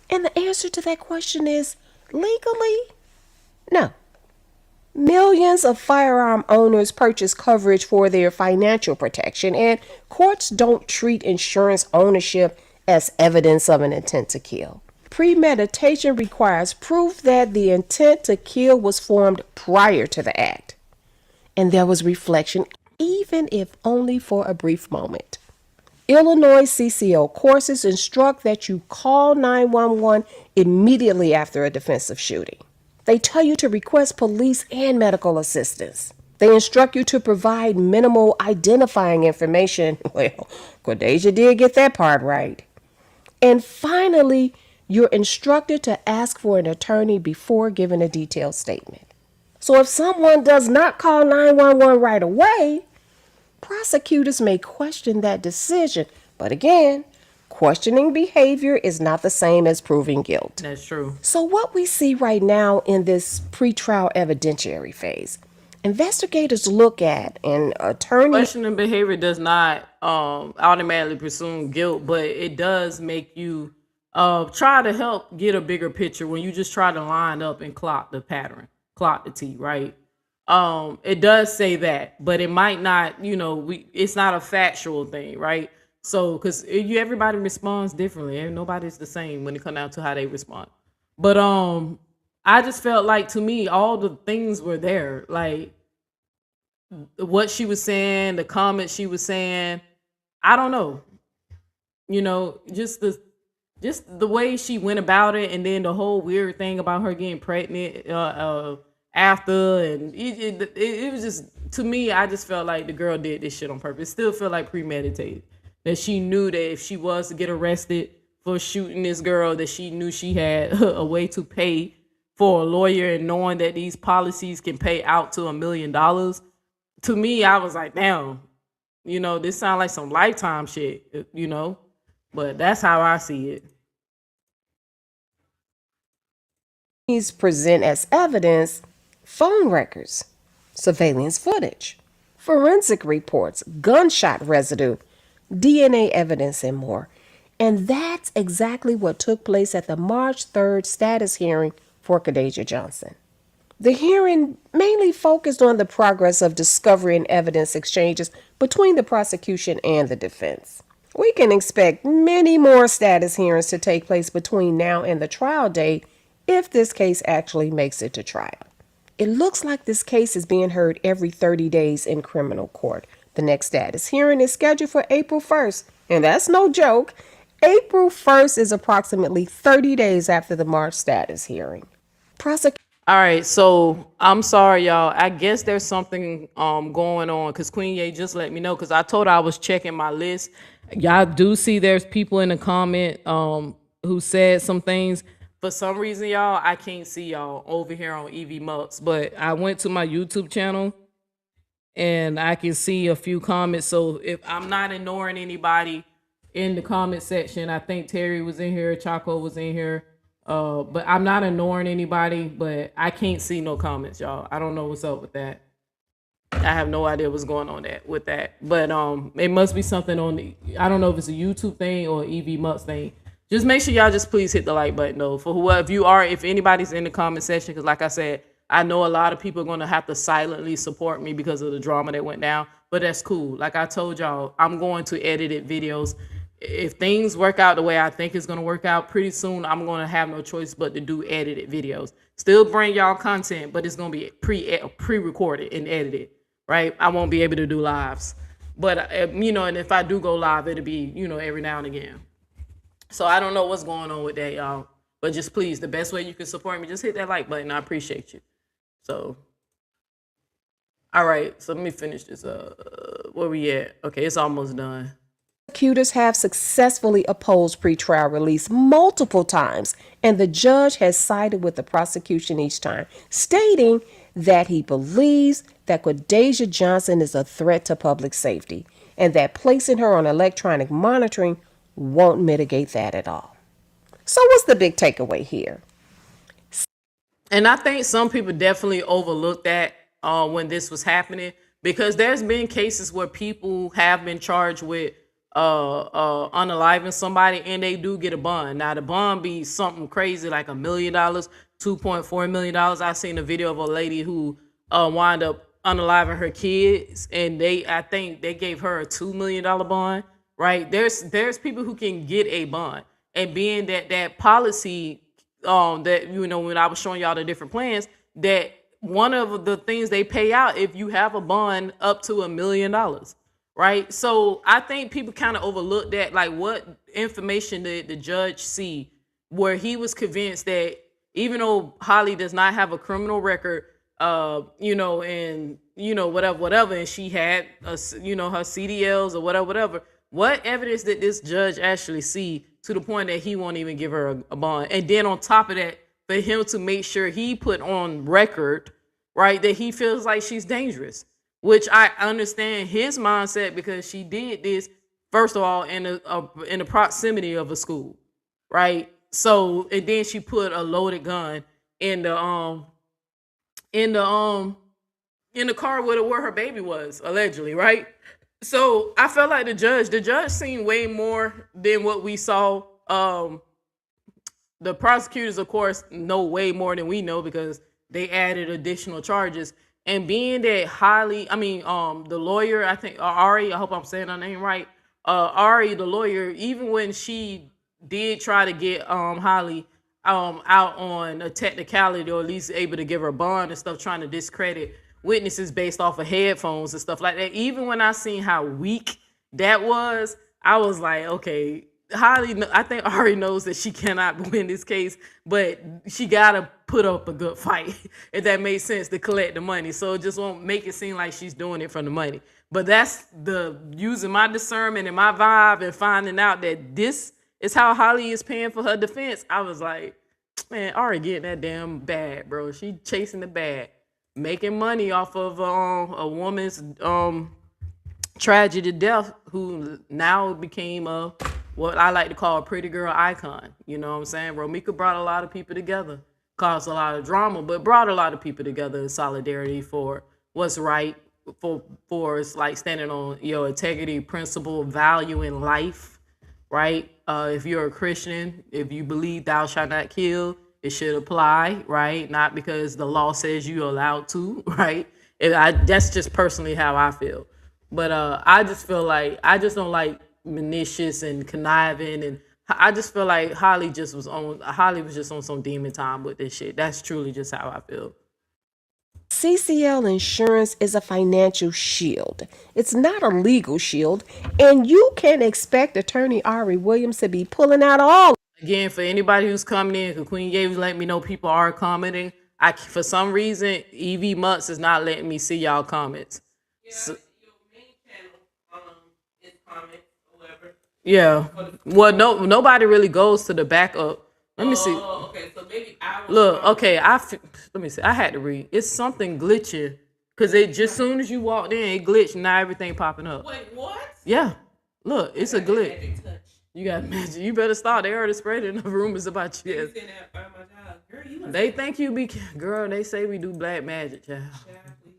G: And the answer to that question is legally, no. Millions of firearm owners purchase coverage for their financial protection, and courts don't treat insurance ownership as evidence of an intent to kill. Premeditation requires proof that the intent to kill was formed prior to the act, and there was reflection, even if only for a brief moment. Illinois CCO courses instruct that you call 911 immediately after a defensive shooting. They tell you to request police and medical assistance. They instruct you to provide minimal identifying information. Well, Cordasia did get that part right. And finally, you're instructed to ask for an attorney before giving a detailed statement. So if someone does not call 911 right away, prosecutors may question that decision. But again, questioning behavior is not the same as proving guilt.
E: That's true.
G: So what we see right now in this pretrial evidentiary phase, investigators look at an attorney.
E: Questioning behavior does not automatically presume guilt, but it does make you try to help get a bigger picture when you just try to line up and clock the pattern, clock the T, right? It does say that, but it might not, it's not a factual thing, right? So, because everybody responds differently, and nobody's the same when it comes down to how they respond. But I just felt like, to me, all the things were there, like what she was saying, the comments she was saying. I don't know, just the way she went about it, and then the whole weird thing about her getting pregnant after, and it was just, to me, I just felt like the girl did this shit on purpose. It still felt like premeditated. That she knew that if she was to get arrested for shooting this girl, that she knew she had a way to pay for a lawyer, and knowing that these policies can pay out to $1 million. To me, I was like, damn, this sounds like some Lifetime shit, but that's how I see it.
G: These present as evidence phone records, surveillance footage, forensic reports, gunshot residue, DNA evidence, and more. And that's exactly what took place at the March 3rd status hearing for Cordasia Johnson. The hearing mainly focused on the progress of discovery and evidence exchanges between the prosecution and the defense. We can expect many more status hearings to take place between now and the trial date if this case actually makes it to trial. It looks like this case is being heard every 30 days in criminal court. The next status hearing is scheduled for April 1st, and that's no joke. April 1st is approximately 30 days after the March status hearing.
E: All right, so I'm sorry, y'all. I guess there's something going on, because Queen Ye just let me know, because I told her I was checking my list. Y'all do see there's people in the comment who said some things. For some reason, y'all, I can't see y'all over here on EV Mux, but I went to my YouTube channel and I can see a few comments. So if I'm not ignoring anybody in the comment section, I think Terry was in here, Chaco was in here, but I'm not ignoring anybody, but I can't see no comments, y'all. I don't know what's up with that. I have no idea what's going on with that, but it must be something on the, I don't know if it's a YouTube thing or EV Mux thing. Just make sure y'all just please hit the like button though. For whoever you are, if anybody's in the comment section, because like I said, I know a lot of people are going to have to silently support me because of the drama that went down, but that's cool. Like I told y'all, I'm going to edited videos. If things work out the way I think it's going to work out, pretty soon I'm going to have no choice but to do edited videos. Still bring y'all content, but it's going to be pre-recorded and edited, right? I won't be able to do lives. But, and if I do go live, it'll be, every now and again. So I don't know what's going on with that, y'all. But just please, the best way you can support me, just hit that like button. I appreciate you. So, all right. So let me finish this. Where we at? Okay, it's almost done.
G: Prosecutors have successfully opposed pretrial release multiple times, and the judge has sided with the prosecution each time, stating that he believes that Cordasia Johnson is a threat to public safety, and that placing her on electronic monitoring won't mitigate that at all. So what's the big takeaway here?
E: And I think some people definitely overlooked that when this was happening, because there's been cases where people have been charged with unaliving somebody, and they do get a bond. Now the bond be something crazy like $1 million, $2.4 million. I seen a video of a lady who wound up unaliving her kids, and I think they gave her a $2 million bond. Right? There's people who can get a bond, and being that policy, that when I was showing y'all the different plans, that one of the things they pay out if you have a bond up to $1 million. Right? So I think people kind of overlook that. Like, what information did the judge see where he was convinced that even though Holly does not have a criminal record, and whatever, and she had her CDLs or whatever. What evidence did this judge actually see to the point that he won't even give her a bond? And then on top of that, for him to make sure he put on record, right, that he feels like she's dangerous, which I understand his mindset, because she did this, first of all, in the proximity of a school, right? So, and then she put a loaded gun in the in the in the car where her baby was, allegedly, right? So I felt like the judge seen way more than what we saw. The prosecutors, of course, know way more than we know, because they added additional charges. And being that the lawyer, I think Ari, I hope I'm saying her name right. Ari, the lawyer, even when she did try to get Holly out on a technicality, or at least able to give her a bond and stuff, trying to discredit witnesses based off of headphones and stuff like that. Even when I seen how weak that was, I was like, okay, Holly, I think Ari knows that she cannot win this case, but she gotta put up a good fight, if that makes sense, to collect the money. So it just won't make it seem like she's doing it for the money. But that's the using my discernment and my vibe and finding out that this is how Holly is paying for her defense. I was like, man, Ari getting that damn bag, bro. She chasing the bag, making money off of a woman's tragedy death, who now became what I like to call a pretty girl icon. You know what I'm saying? Romika brought a lot of people together, caused a lot of drama, but brought a lot of people together in solidarity for what's right, for it's like standing on your integrity, principle, value in life, right? If you're a Christian, if you believe thou shalt not kill, it should apply, right? Not because the law says you're allowed to, right? That's just personally how I feel. But I just feel like I just don't like malicious and conniving, and I just feel like Holly was just on some demon time with this shit. That's truly just how I feel.
G: CCL insurance is a financial shield. It's not a legal shield, and you can expect attorney Ari Williams to be pulling out all.
E: Again, for anybody who's coming in, because Queen Gables let me know people are commenting. For some reason, EV Mutts is not letting me see y'all comments. So,
F: Your main channel is comments or whatever.
E: yeah. Well, nobody really goes to the backup. Let me see.
F: Oh, okay. So maybe I was
E: Look,
F: wrong.
E: okay. Let me see. I had to read. It's something glitching, because it just soon as you walked in, it glitched. And now everything popping up.
F: Wait, what?
E: Yeah. Look, it's a glitch.
F: Magic touch.
E: You got magic. You better start. They already spreading the rumors about you.
F: You saying that by my job. Girl, you
E: They think you be girl. They say we do black magic, child.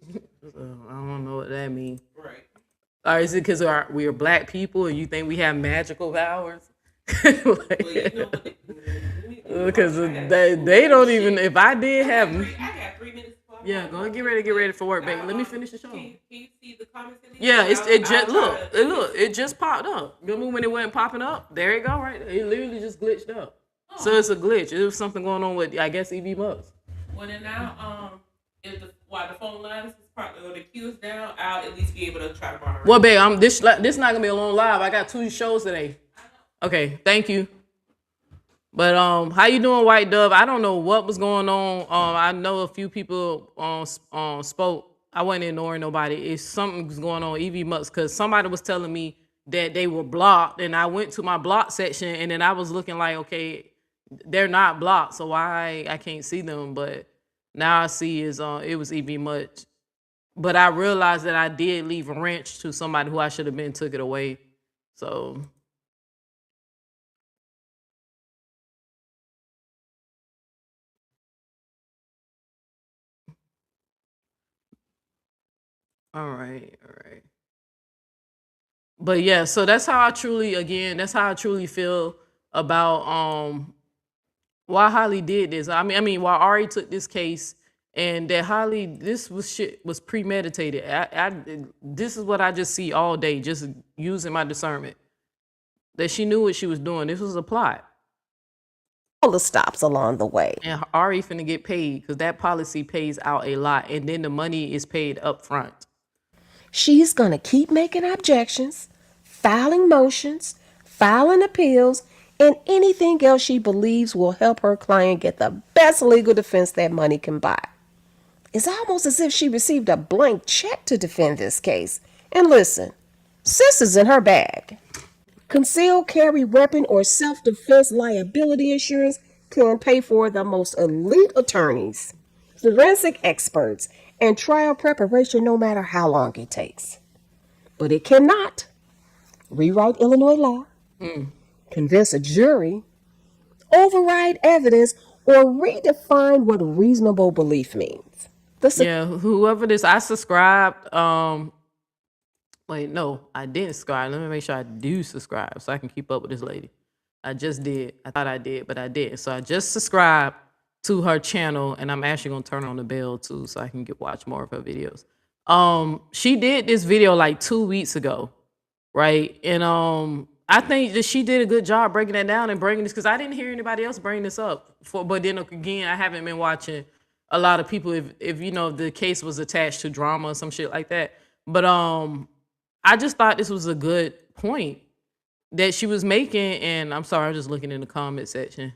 F: please.
E: I don't know what that means.
F: Right.
E: Or is it because we are black people and you think we have magical powers?
F: Well, you know what
E: Because they don't even. If I did have,
F: I got 3 minutes.
E: yeah, go and get ready for work, baby. Let me finish the show.
F: Can you see the comments?
E: Yeah, it just it just popped up. Remember when it wasn't popping up? There you go, right? It literally just glitched up. So it's a glitch. It was something going on with, I guess, EV Bucks.
F: Well, then now, if the phone lines is probably, or the queue is down, I'll at least be able to try to moderate.
E: Well, babe, this not gonna be a long live. I got 2 shows today. Okay, thank you. But how you doing, White Dove? I don't know what was going on. I know a few people spoke. I wasn't ignoring nobody. It's something's going on, EV Mux, because somebody was telling me that they were blocked, and I went to my block section, and then I was looking like, okay, they're not blocked, so why I can't see them? But now I see it was EV Much. But I realized that I did leave a wrench to somebody who I should have been took it away. So all right. But yeah, so that's how I truly, again, that's how I truly feel about why Holly did this. I mean, why Ari took this case, and that Holly, this was premeditated. This is what I just see all day, just using my discernment. That she knew what she was doing. This was a plot.
G: All the stops along the way.
E: And Ari finna get paid because that policy pays out a lot, and then the money is paid up front.
G: She's going to keep making objections, filing motions, filing appeals, and anything else she believes will help her client get the best legal defense that money can buy. It's almost as if she received a blank check to defend this case. And listen, sis is in her bag. Concealed carry weapon or self-defense liability insurance can pay for the most elite attorneys, forensic experts, and trial preparation no matter how long it takes. But it cannot rewrite Illinois law, convince a jury, override evidence, or redefine what reasonable belief means.
E: Yeah, whoever this, I subscribed. Wait, no, I didn't subscribe. Let me make sure I do subscribe so I can keep up with this lady. I just did. I thought I did, but I didn't. So I just subscribed to her channel, and I'm actually gonna turn on the bell too so I can watch more of her videos. She did this video like 2 weeks ago, right? And I think that she did a good job breaking that down and bringing this, because I didn't hear anybody else bring this up. But then again, I haven't been watching a lot of people if you know the case was attached to drama or some shit like that. But I just thought this was a good point that she was making, and I'm sorry, I'm just looking in the comment section.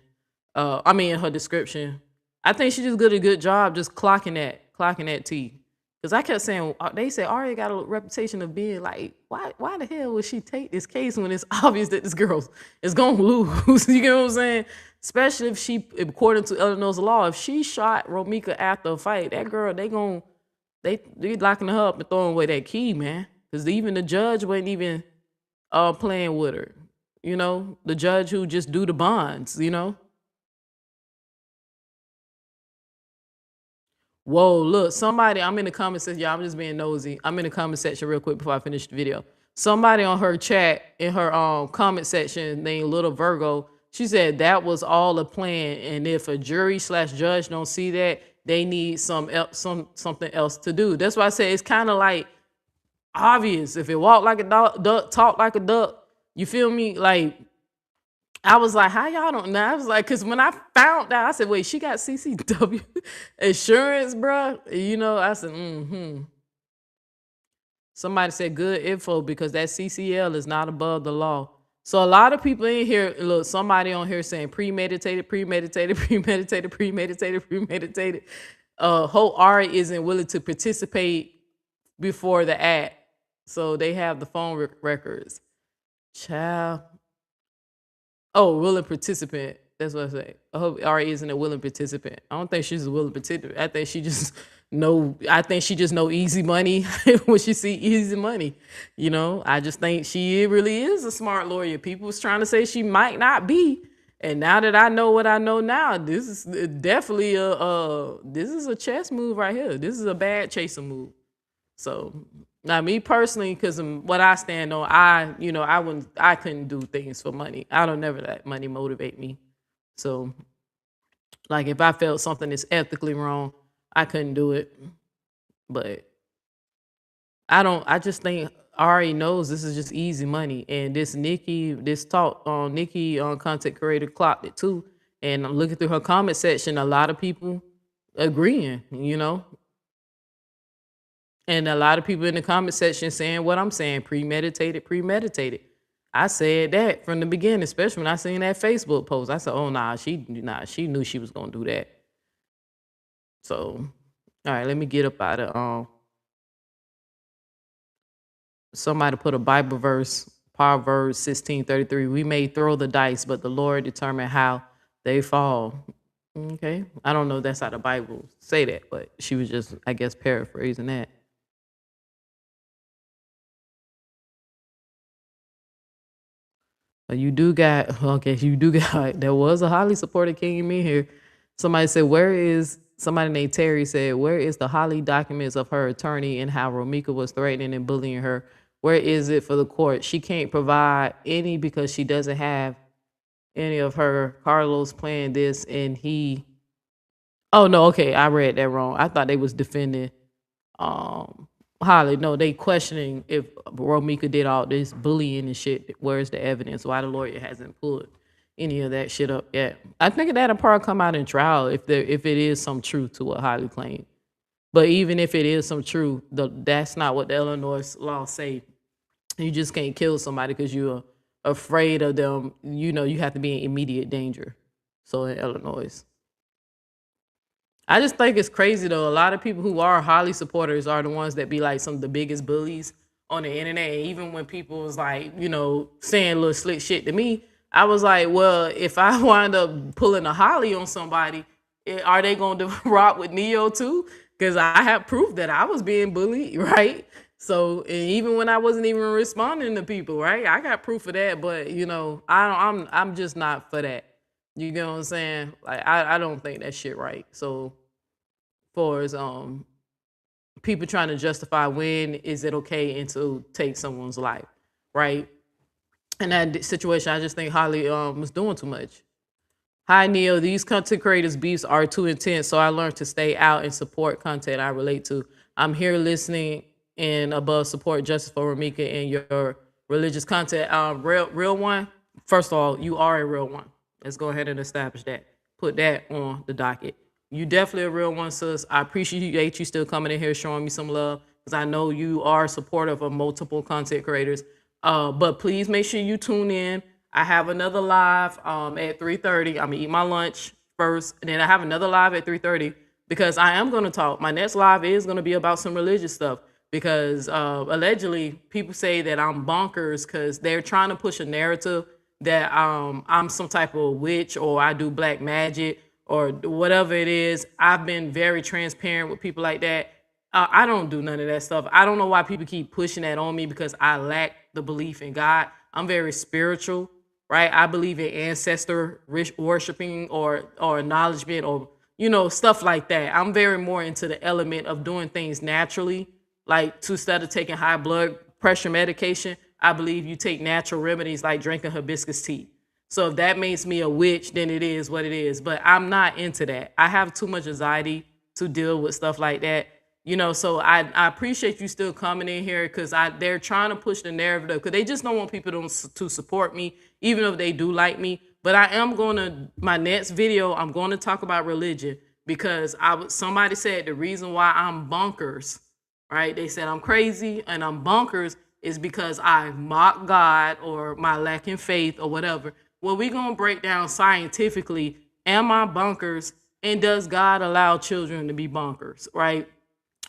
E: I mean, in her description. I think she just did a good job just clocking that T. Because I kept saying, they said Ari got a reputation of being like, why the hell would she take this case when it's obvious that this girl is going to lose? You know what I'm saying? Especially if she, according to Illinois law, if she shot Romika after a fight, that girl, they locking her up and throwing away that key, man. Because even the judge wasn't even playing with her. You know, the judge who just do the bonds, you know? Whoa, look, somebody, I'm in the comment section. Y'all, I'm just being nosy. I'm in the comment section real quick before I finish the video. Somebody on her chat, in her comment section named Little Virgo, she said that was all a plan. And if a jury/judge don't see that, they need something else to do. That's why I say it's kind of like obvious. If it walk like a duck, talk like a duck, you feel me? Like, I was like, how y'all don't know? I was like, because when I found out, I said, wait, she got CCW insurance, bro? You know, I said, Somebody said good info because that CCL is not above the law. So a lot of people in here, look, somebody on here saying premeditated. Hope Ari isn't willing to participate before the act. So they have the phone records. Child. Oh, willing participant. That's what I say. I hope Ari isn't a willing participant. I don't think she's a willing participant. I think she just know easy money when she see easy money. You know, I just think she really is a smart lawyer. People was trying to say she might not be. And now that I know what I know now, this is definitely this is a chess move right here. This is a bad chaser move. So now me personally, because what I stand on, I couldn't do things for money. I don't never let money motivate me. So like if I felt something is ethically wrong, I couldn't do it. But I just think Ari knows this is just easy money. And Nikki content creator clocked it too. And I'm looking through her comment section, a lot of people agreeing, you know. And a lot of people in the comment section saying what I'm saying, premeditated. I said that from the beginning, especially when I seen that Facebook post. I said, oh, she knew she was going to do that. So, all right, let me get up out of, somebody put a Bible verse, Proverbs 16:33. We may throw the dice, but the Lord determine how they fall. Okay. I don't know if that's how the Bible say that, but she was just, I guess, paraphrasing that. You do got, there was a Holly supporter came in here. Somebody said, somebody named Terry said, where is the Holly documents of her attorney and how Romika was threatening and bullying her Where is it for the court? She can't provide any because she doesn't have any of her Carlos playing this, and he. Oh no, okay, I read that wrong. I thought they was defending Holly. No, they questioning if Romika did all this bullying and shit. Where's the evidence? Why the lawyer hasn't pulled any of that shit up yet? I think that'll probably come out in trial if it is some truth to what Holly claimed. But even if it is some truth, that's not what the Illinois law say. You just can't kill somebody because you're afraid of them. You know, you have to be in immediate danger. So in Illinois. I just think it's crazy though. A lot of people who are Holly supporters are the ones that be like some of the biggest bullies on the internet. And even when people was like, you know, saying little slick shit to me, I was like, well, if I wind up pulling a Holly on somebody, are they going to rock with Neo too? Because I have proof that I was being bullied, right? So and even when I wasn't even responding to people, right? I got proof of that, but you know, I'm just not for that. You get what I'm saying? Like I don't think that shit right. So for as people trying to justify when is it okay and to take someone's life, right? In that situation, I just think Holly was doing too much. Hi Neil, these content creators beefs are too intense, so I learned to stay out and support content I relate to. I'm here listening and above support justice for Romika and your religious content. Real one, first of all, you are a real one. Let's go ahead and establish that. Put that on the docket. You definitely a real one, sis. I appreciate you still coming in here showing me some love because I know you are supportive of multiple content creators. But please make sure you tune in. I have another live at 3:30. I'm gonna eat my lunch first, and then I have another live at 3:30 because I am gonna talk. My next live is gonna be about some religious stuff because allegedly people say that I'm bonkers because they're trying to push a narrative that I'm some type of witch or I do black magic or whatever it is. I've been very transparent with people like that. I don't do none of that stuff. I don't know why people keep pushing that on me because I lack the belief in God. I'm very spiritual, right? I believe in ancestor worshiping or acknowledgement or, you know, stuff like that. I'm very more into the element of doing things naturally, like instead of taking high blood pressure medication, I believe you take natural remedies like drinking hibiscus tea. So if that makes me a witch, then it is what it is. But I'm not into that. I have too much anxiety to deal with stuff like that. You know, so I appreciate you still coming in here because they're trying to push the narrative because they just don't want people to support me, even if they do like me. But I am going to, my next video, I'm going to talk about religion because somebody said the reason why I'm bonkers, right? They said I'm crazy and I'm bonkers is because I mock God or my lack in faith or whatever. Well, we're going to break down scientifically, am I bonkers and does God allow children to be bonkers, right?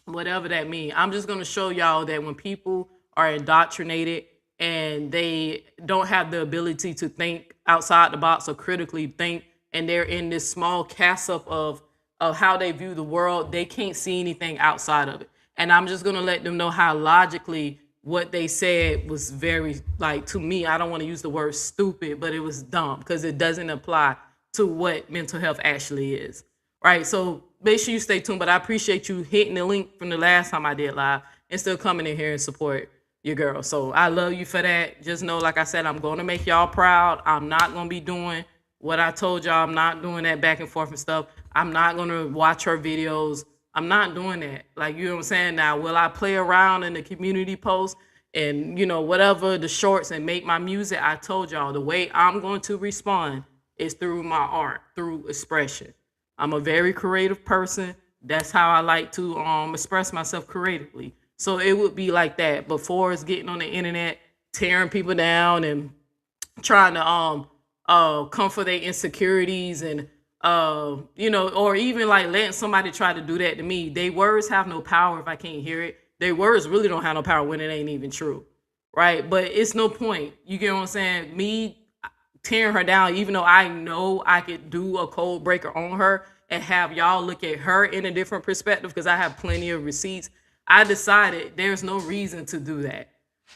E: Whatever that means. I'm just going to show y'all that when people are indoctrinated and they don't have the ability to think outside the box or critically think, and they're in this small cast-up of how they view the world, they can't see anything outside of it. And I'm just going to let them know how logically what they said was very, like, to me, I don't want to use the word stupid, but it was dumb because it doesn't apply to what mental health actually is, right? So make sure you stay tuned, but I appreciate you hitting the link from the last time I did live and still coming in here and support your girl. So I love you for that. Just know, like I said, I'm going to make y'all proud. I'm not going to be doing what I told y'all. I'm not doing that back and forth and stuff. I'm not going to watch her videos. I'm not doing that. Like, you know what I'm saying? Now, will I play around in the community post and, you know, whatever, the shorts and make my music? I told y'all the way I'm going to respond is through my art, through expression. I'm a very creative person. That's how I like to express myself creatively. So it would be like that. Before it's getting on the internet, tearing people down and trying to come for their insecurities and you know, or even like letting somebody try to do that to me. Their words have no power if I can't hear it. Their words really don't have no power when it ain't even true, right? But it's no point. You get what I'm saying? Me tearing her down, even though I know I could do a code breaker on her and have y'all look at her in a different perspective because I have plenty of receipts. I decided there's no reason to do that.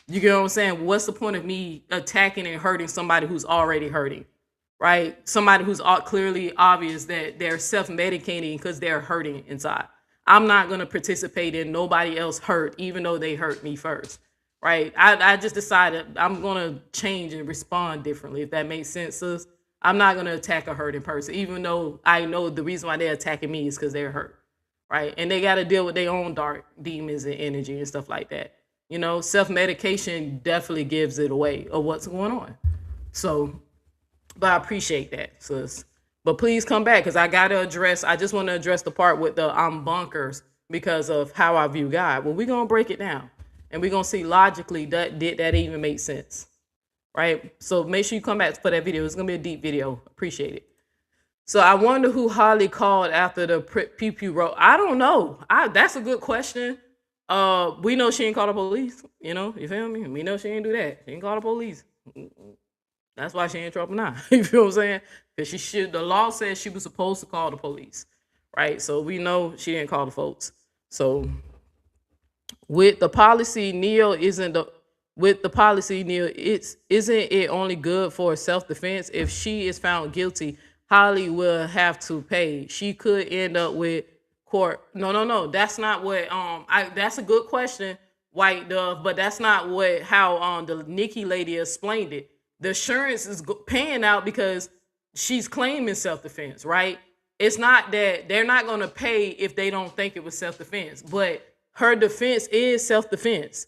E: You get what I'm saying? What's the point of me attacking and hurting somebody who's already hurting, right? Somebody who's clearly obvious that they're self-medicating because they're hurting inside. I'm not going to participate in nobody else hurt, even though they hurt me first, right? I just decided I'm gonna change and respond differently, if that makes sense, sis. I'm not gonna attack a hurting person, even though I know the reason why they're attacking me is because they're hurt, right? And they got to deal with their own dark demons and energy and stuff like that. You know, self-medication definitely gives it away of what's going on. So, but I appreciate that, sis. But please come back, because I just want to address the part with the I'm bunkers because of how I view God. Well, we're going to break it down, and we're going to see logically did that even make sense, right? So make sure you come back for that video. It's going to be a deep video. Appreciate it. So I wonder who Holly called after the pew pew roll. I don't know. That's a good question. We know she ain't call the police. You know, you feel me? We know she ain't do that. She ain't call the police. That's why she ain't in trouble now. You feel what I'm saying? Because the law says she was supposed to call the police, right? So we know she didn't call the folks. So with the policy, Neil, isn't it only good for self-defense? If she is found guilty, Holly will have to pay. She could end up with court. No. That's not what. That's a good question, White Dove, but that's not how the Nikki lady explained it. The insurance is paying out because she's claiming self-defense, right? It's not that they're not going to pay if they don't think it was self-defense, but her defense is self-defense,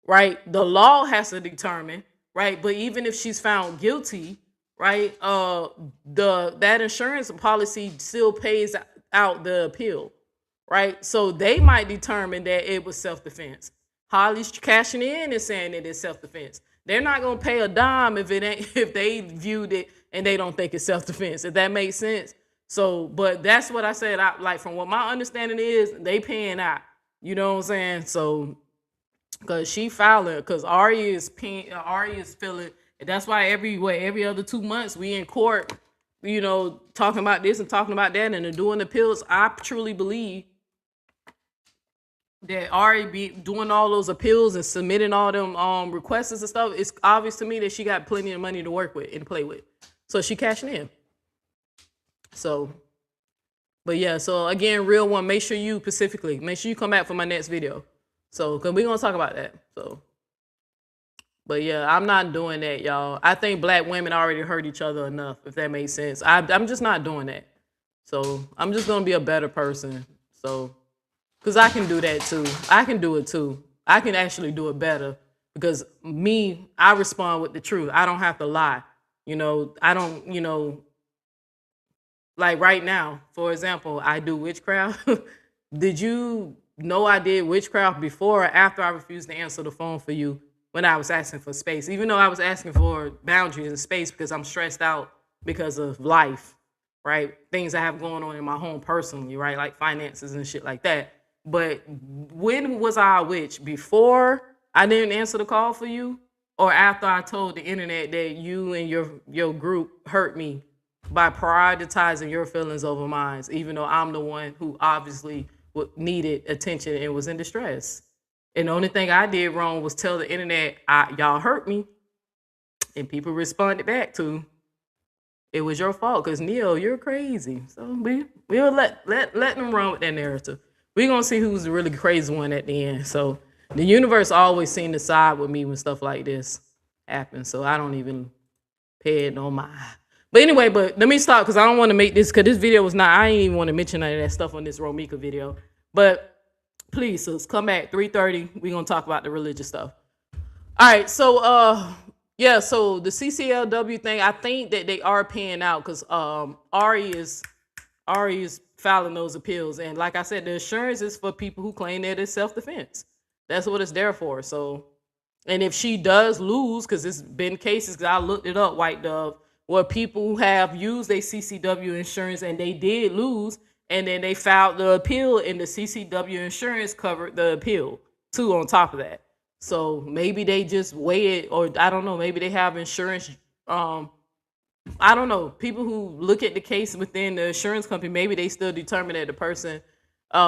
E: right? The law has to determine, right? But even if she's found guilty, right, that insurance policy still pays out the appeal, right? So they might determine that it was self-defense. Holly's cashing in and saying it is self-defense. They're not gonna pay a dime if they viewed it and they don't think it's self-defense. If that makes sense. So, but that's what I said. Like from what my understanding is, they paying out. You know what I'm saying? So, because she filing, because Ari is feeling. That's why every other 2 months we in court, you know, talking about this and talking about that and doing appeals. I truly believe that Ari be doing all those appeals and submitting all them requests and stuff. It's obvious to me that she got plenty of money to work with and play with, so she cashing in. So, but yeah, so again, real one, make sure you come back for my next video. So, cause we're gonna talk about that. So, but yeah, I'm not doing that, y'all. I think black women already hurt each other enough, if that makes sense. I'm just not doing that. So I'm just gonna be a better person. So, cause I can do that too. I can do it too. I can actually do it better because I respond with the truth. I don't have to lie. You know, I don't, you know, like right now, for example, I do witchcraft. Did you know I did witchcraft before or after I refused to answer the phone for you when I was asking for space? Even though I was asking for boundaries and space because I'm stressed out because of life, right? Things I have going on in my home personally, right? Like finances and shit like that. But when was I a witch? Before I didn't answer the call for you, or after I told the internet that you and your group hurt me by prioritizing your feelings over mine, even though I'm the one who obviously needed attention and was in distress? And the only thing I did wrong was tell the internet, y'all hurt me. And people responded back to, it was your fault because Neil, you're crazy. So we'll let them run with that narrative. We're going to see who's the really crazy one at the end. So the universe always seemed to side with me when stuff like this happens. So I don't even pay it no mind. But anyway, but let me stop because I don't want to make this, because this video was not, I ain't even want to mention any of that stuff on this Romika video. But please, sis, come back 3:30. We're going to talk about the religious stuff. All right, so yeah, so the CCLW thing, I think that they are paying out because Ari is filing those appeals. And like I said, the insurance is for people who claim that it's self-defense. That's what it's there for. So, and if she does lose, because there's been cases, because I looked it up, White Dove, where people have used their CCW insurance and they did lose, and then they filed the appeal and the CCW insurance covered the appeal too on top of that. So maybe they just weigh it, or I don't know, maybe they have insurance. I don't know. People who look at the case within the insurance company, maybe they still determine that the person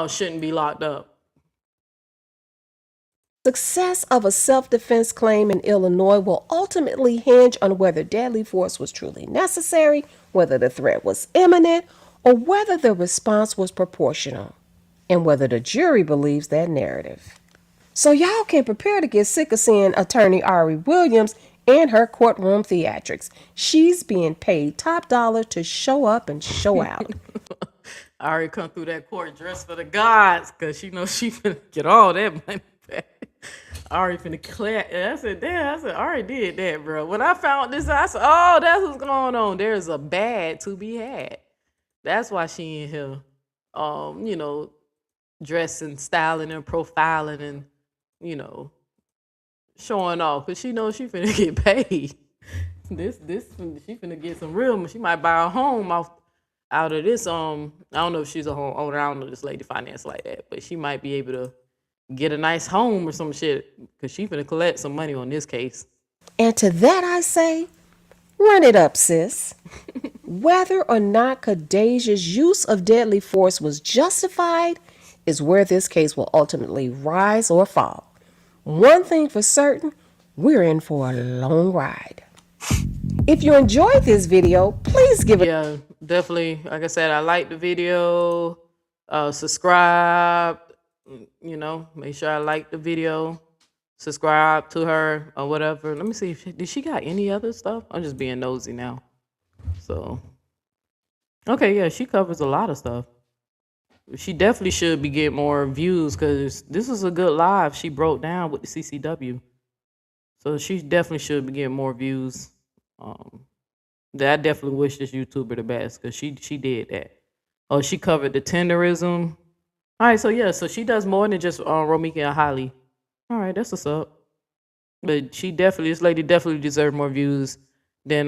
E: shouldn't be locked up.
G: Success of a self-defense claim in Illinois will ultimately hinge on whether deadly force was truly necessary, whether the threat was imminent, or whether the response was proportional, and whether the jury believes that narrative. So y'all can prepare to get sick of seeing attorney Ari Williams and her courtroom theatrics. She's being paid top dollar to show up and show out.
E: I already come through that court dressed for the gods because she knows she finna get all that money back. I already finna clap. And I said, damn, I already did that, bro. When I found this, I said, oh, that's what's going on. There's a bad to be had. That's why she in here, you know, dressing, styling, and profiling and, you know, showing off. Because she knows she finna get paid. She finna get some real, she might buy a home out of this. I don't know if she's a homeowner. I don't know this lady finance like that, but she might be able to get a nice home or some shit because she finna collect some money on this case.
G: And to that I say, run it up, sis. Whether or not Khadijah's use of deadly force was justified is where this case will ultimately rise or fall. One thing for certain, we're in for a long ride. If you enjoyed this video, please give it.
E: Yeah, definitely. Like I said, I like the video. Subscribe. You know, make sure I like the video. Subscribe to her or whatever. Let me see. Did she got any other stuff? I'm just being nosy now. So, okay, yeah, she covers a lot of stuff. She definitely should be getting more views because this is a good live she broke down with the CCW. So she definitely should be getting more views. I definitely wish this YouTuber the best because she did that. Oh, she covered the tenderism. All right, so yeah, so she does more than just Romika and Holly. All right, that's what's up. But this lady definitely deserves more views than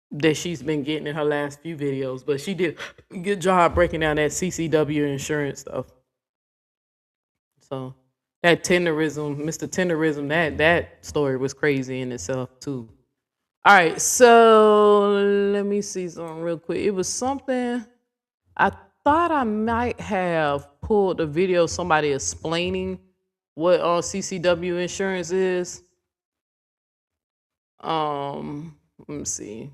E: that she's been getting in her last few videos. But she did a good job breaking down that CCW insurance stuff. So that tenderism, Mr. Tenderism, that story was crazy in itself too. All right, so let me see something real quick. It was something I thought I might have pulled a video of somebody explaining what CCW insurance is. Let me see.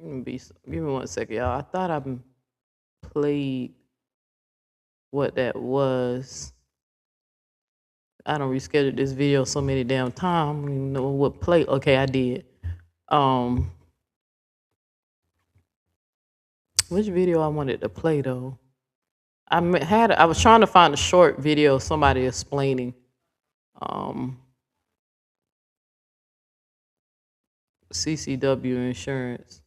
E: Give me 1 second, y'all. I thought I played what that was. I don't reschedule this video so many damn times. I don't even know what play. Okay, I did. Which video I wanted to play though? I was trying to find a short video of somebody explaining CCW insurance.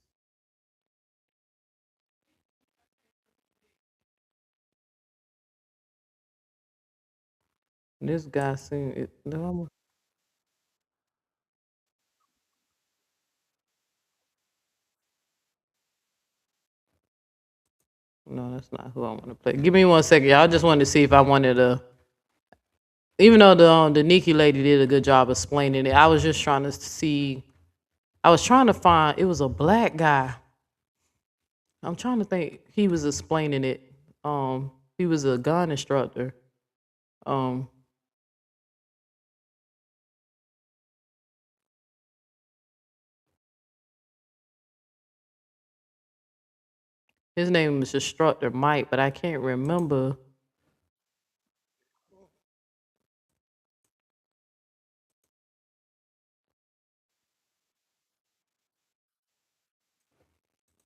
E: This guy seemed it. No, that's not who I want to play. Give me 1 second, y'all. I just wanted to see if I wanted to. Even though the Nikki lady did a good job explaining it, I was just trying to see. I was trying to find. It was a black guy. I'm trying to think. He was explaining it. He was a gun instructor. His name was Instructor Mike, but I can't remember.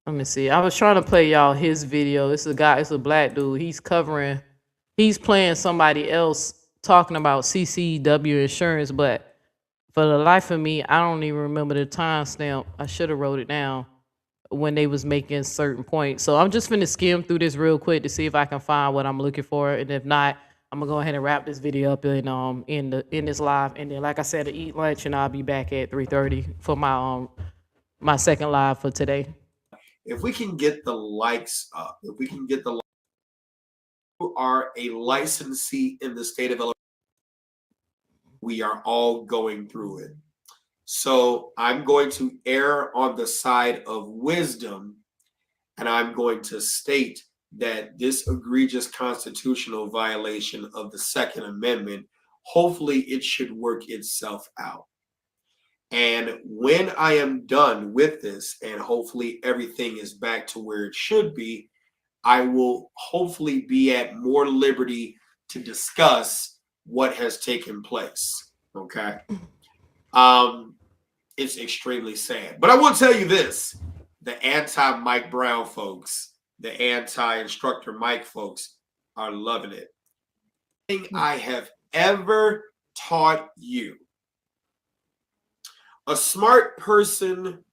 E: Let me see. I was trying to play y'all his video. It's a black dude. He's playing somebody else talking about CCW insurance, but for the life of me, I don't even remember the timestamp. I should have wrote it down when they was making certain points. So I'm just finna skim through this real quick to see if I can find what I'm looking for, and if not, I'm gonna go ahead and wrap this video up in this live, and then like I said, to eat lunch, and I'll be back at 3:30 for my second live for today.
H: If we can get the likes up, if we can get the you are a licensee in the state of Illinois, we are all going through it. So I'm going to err on the side of wisdom, and I'm going to state that this egregious constitutional violation of the Second Amendment, hopefully it should work itself out. And when I am done with this, and hopefully everything is back to where it should be, I will hopefully be at more liberty to discuss what has taken place. Okay. It's extremely sad. But I will tell you this: the anti-Mike Brown folks, the anti-instructor Mike folks are loving it. Thing I have ever taught you. A smart person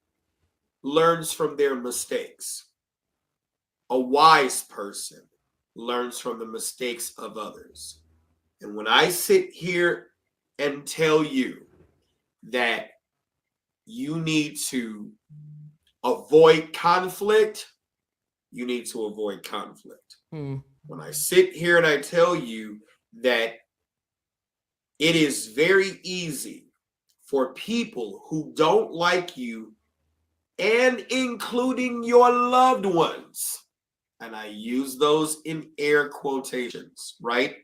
H: learns from their mistakes. A wise person learns from the mistakes of others. And when I sit here and tell you that you need to avoid conflict, you need to avoid conflict. When I sit here and I tell you that it is very easy for people who don't like you, and including your loved ones, and I use those in air quotations, right,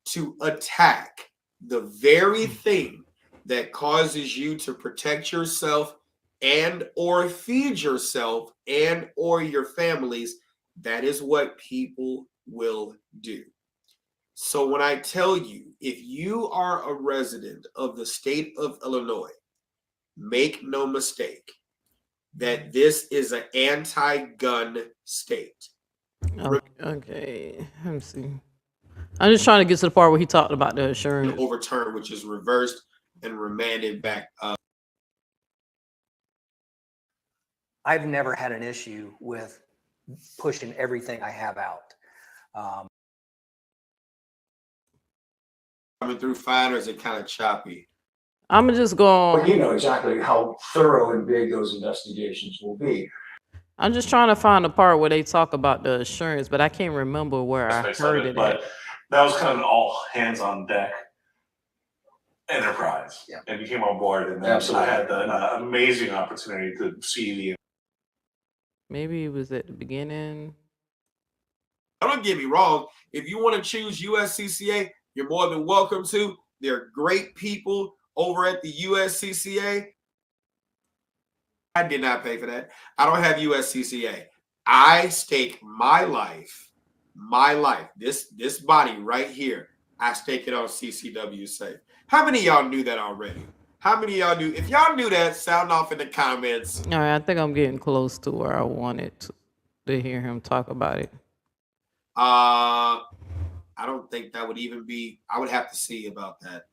H: to attack the very thing that causes you to protect yourself and or feed yourself and or your families. That is what people will do. So when I tell you, if you are a resident of the state of Illinois, make no mistake that this is an anti-gun state.
E: Okay, let me see. I'm just trying to get to the part where he talked about the insurance.
H: Overturned, which is reversed and remanded back up.
I: I've never had an issue with pushing everything I have out.
H: Coming through fine, or is it kind of choppy?
E: I'm just going.
J: Well, you know exactly how thorough and big those investigations will be.
E: I'm just trying to find the part where they talk about the assurance, but I can't remember where I heard it.
K: But that was kind of an all hands on deck enterprise. Yeah. And you came on board, and then I had the amazing opportunity to see the.
E: Maybe it was at the beginning.
H: Don't get me wrong. If you want to choose USCCA, you're more than welcome to. They're great people over at the USCCA. I did not pay for that. I don't have USCCA. I stake my life, this body right here, I stake it on CCW Safe. How many of y'all knew that already? How many of y'all knew? If y'all knew that, sound off in the comments.
E: All right, I think I'm getting close to where I wanted to hear him talk about it.
H: I don't think that would even be, I would have to see about that.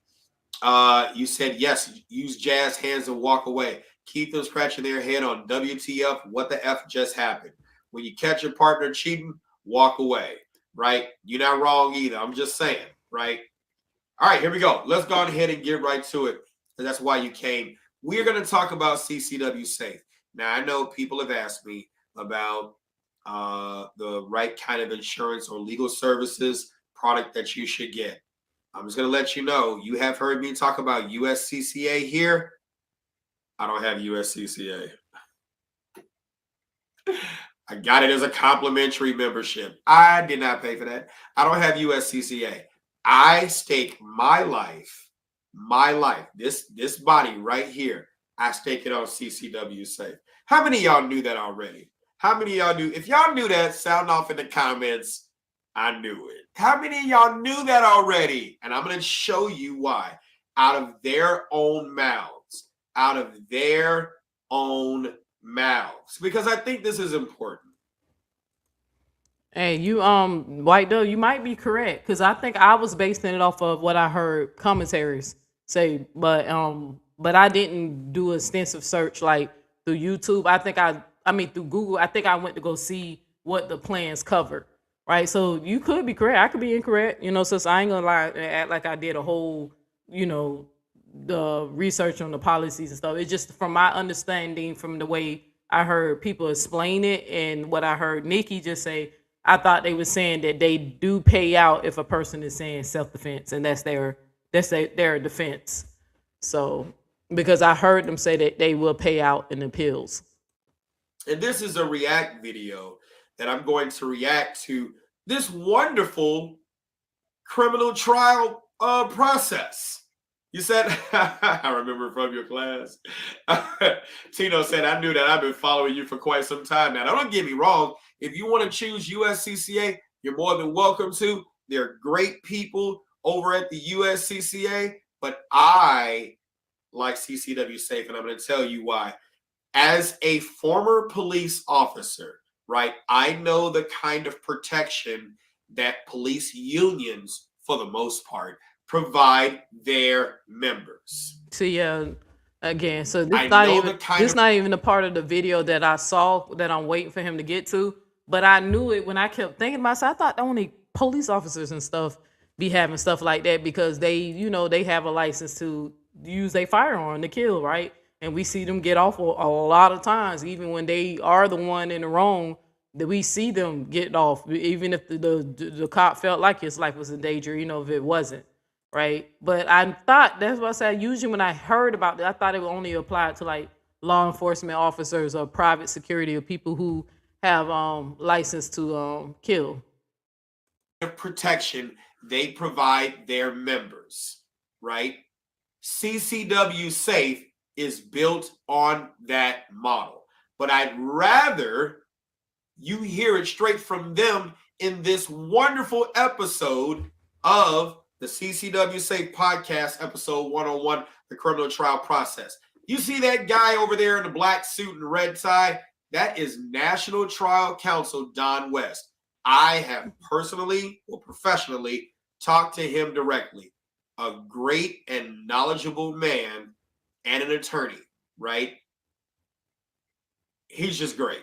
H: You said, yes, use jazz hands and walk away. Keep them scratching their head on WTF, what the F just happened. When you catch your partner cheating, walk away, right? You're not wrong either. I'm just saying, right? All right, here we go. Let's go ahead and get right to it. That's why you came. We're going to talk about CCW Safe. Now, I know people have asked me about the right kind of insurance or legal services product that you should get. I'm just going to let you know, you have heard me talk about USCCA here. I don't have USCCA. I got it as a complimentary membership. I did not pay for that. I don't have USCCA. I stake my life, this body right here, I stake it on CCW Safe. How many of y'all knew that already? How many of y'all knew? If y'all knew that, sound off in the comments. I knew it. How many of y'all knew that already? And I'm going to show you why. Out of their own mouths. Out of their own mouths. Because I think this is important.
E: Hey, you White Dove, you might be correct, because I think I was basing it off of what I heard commentaries say, but I didn't do extensive search like through YouTube. I mean through Google. I think I went to go see what the plans covered. Right. So you could be correct. I could be incorrect, since I ain't gonna lie and act like I did a whole, the research on the policies and stuff. It's just from my understanding, from the way I heard people explain it and what I heard Nikki just say, I thought they were saying that they do pay out if a person is saying self-defense, and that's their defense. So because I heard them say that they will pay out in appeals.
H: And this is a react video that I'm going to react to this wonderful criminal trial process. You said, I remember from your class. Tino said, I knew that. I've been following you for quite some time now. Now, don't get me wrong. If you want to choose USCCA, you're more than welcome to. They're great people over at the USCCA, but I like CCW Safe, and I'm going to tell you why. As a former police officer, right, I know the kind of protection that police unions, for the most part, provide their members.
E: See, yeah, again, so
H: I know the kind
E: this
H: of-
E: not even a part of the video that I saw that I'm waiting for him to get to. But I knew it when I kept thinking about it. I thought only police officers and stuff be having stuff like that because they, you know, they have a license to use a firearm to kill, right? And we see them get off a lot of times, even when they are the one in the wrong. That we see them get off, even if the cop felt like his life was in danger, you know, if it wasn't. Right. But I thought that's what I said. Usually when I heard about it, I thought it would only apply to like law enforcement officers or private security or people who have license to kill.
H: Protection they provide their members, right? CCW Safe is built on that model. But I'd rather you hear it straight from them in this wonderful episode of the CCW Safe Podcast, episode 101, the criminal trial process. You see that guy over there in the black suit and red tie? That is National Trial Counsel Don West. I have personally or professionally talked to him directly. A great and knowledgeable man and an attorney, right? He's just great.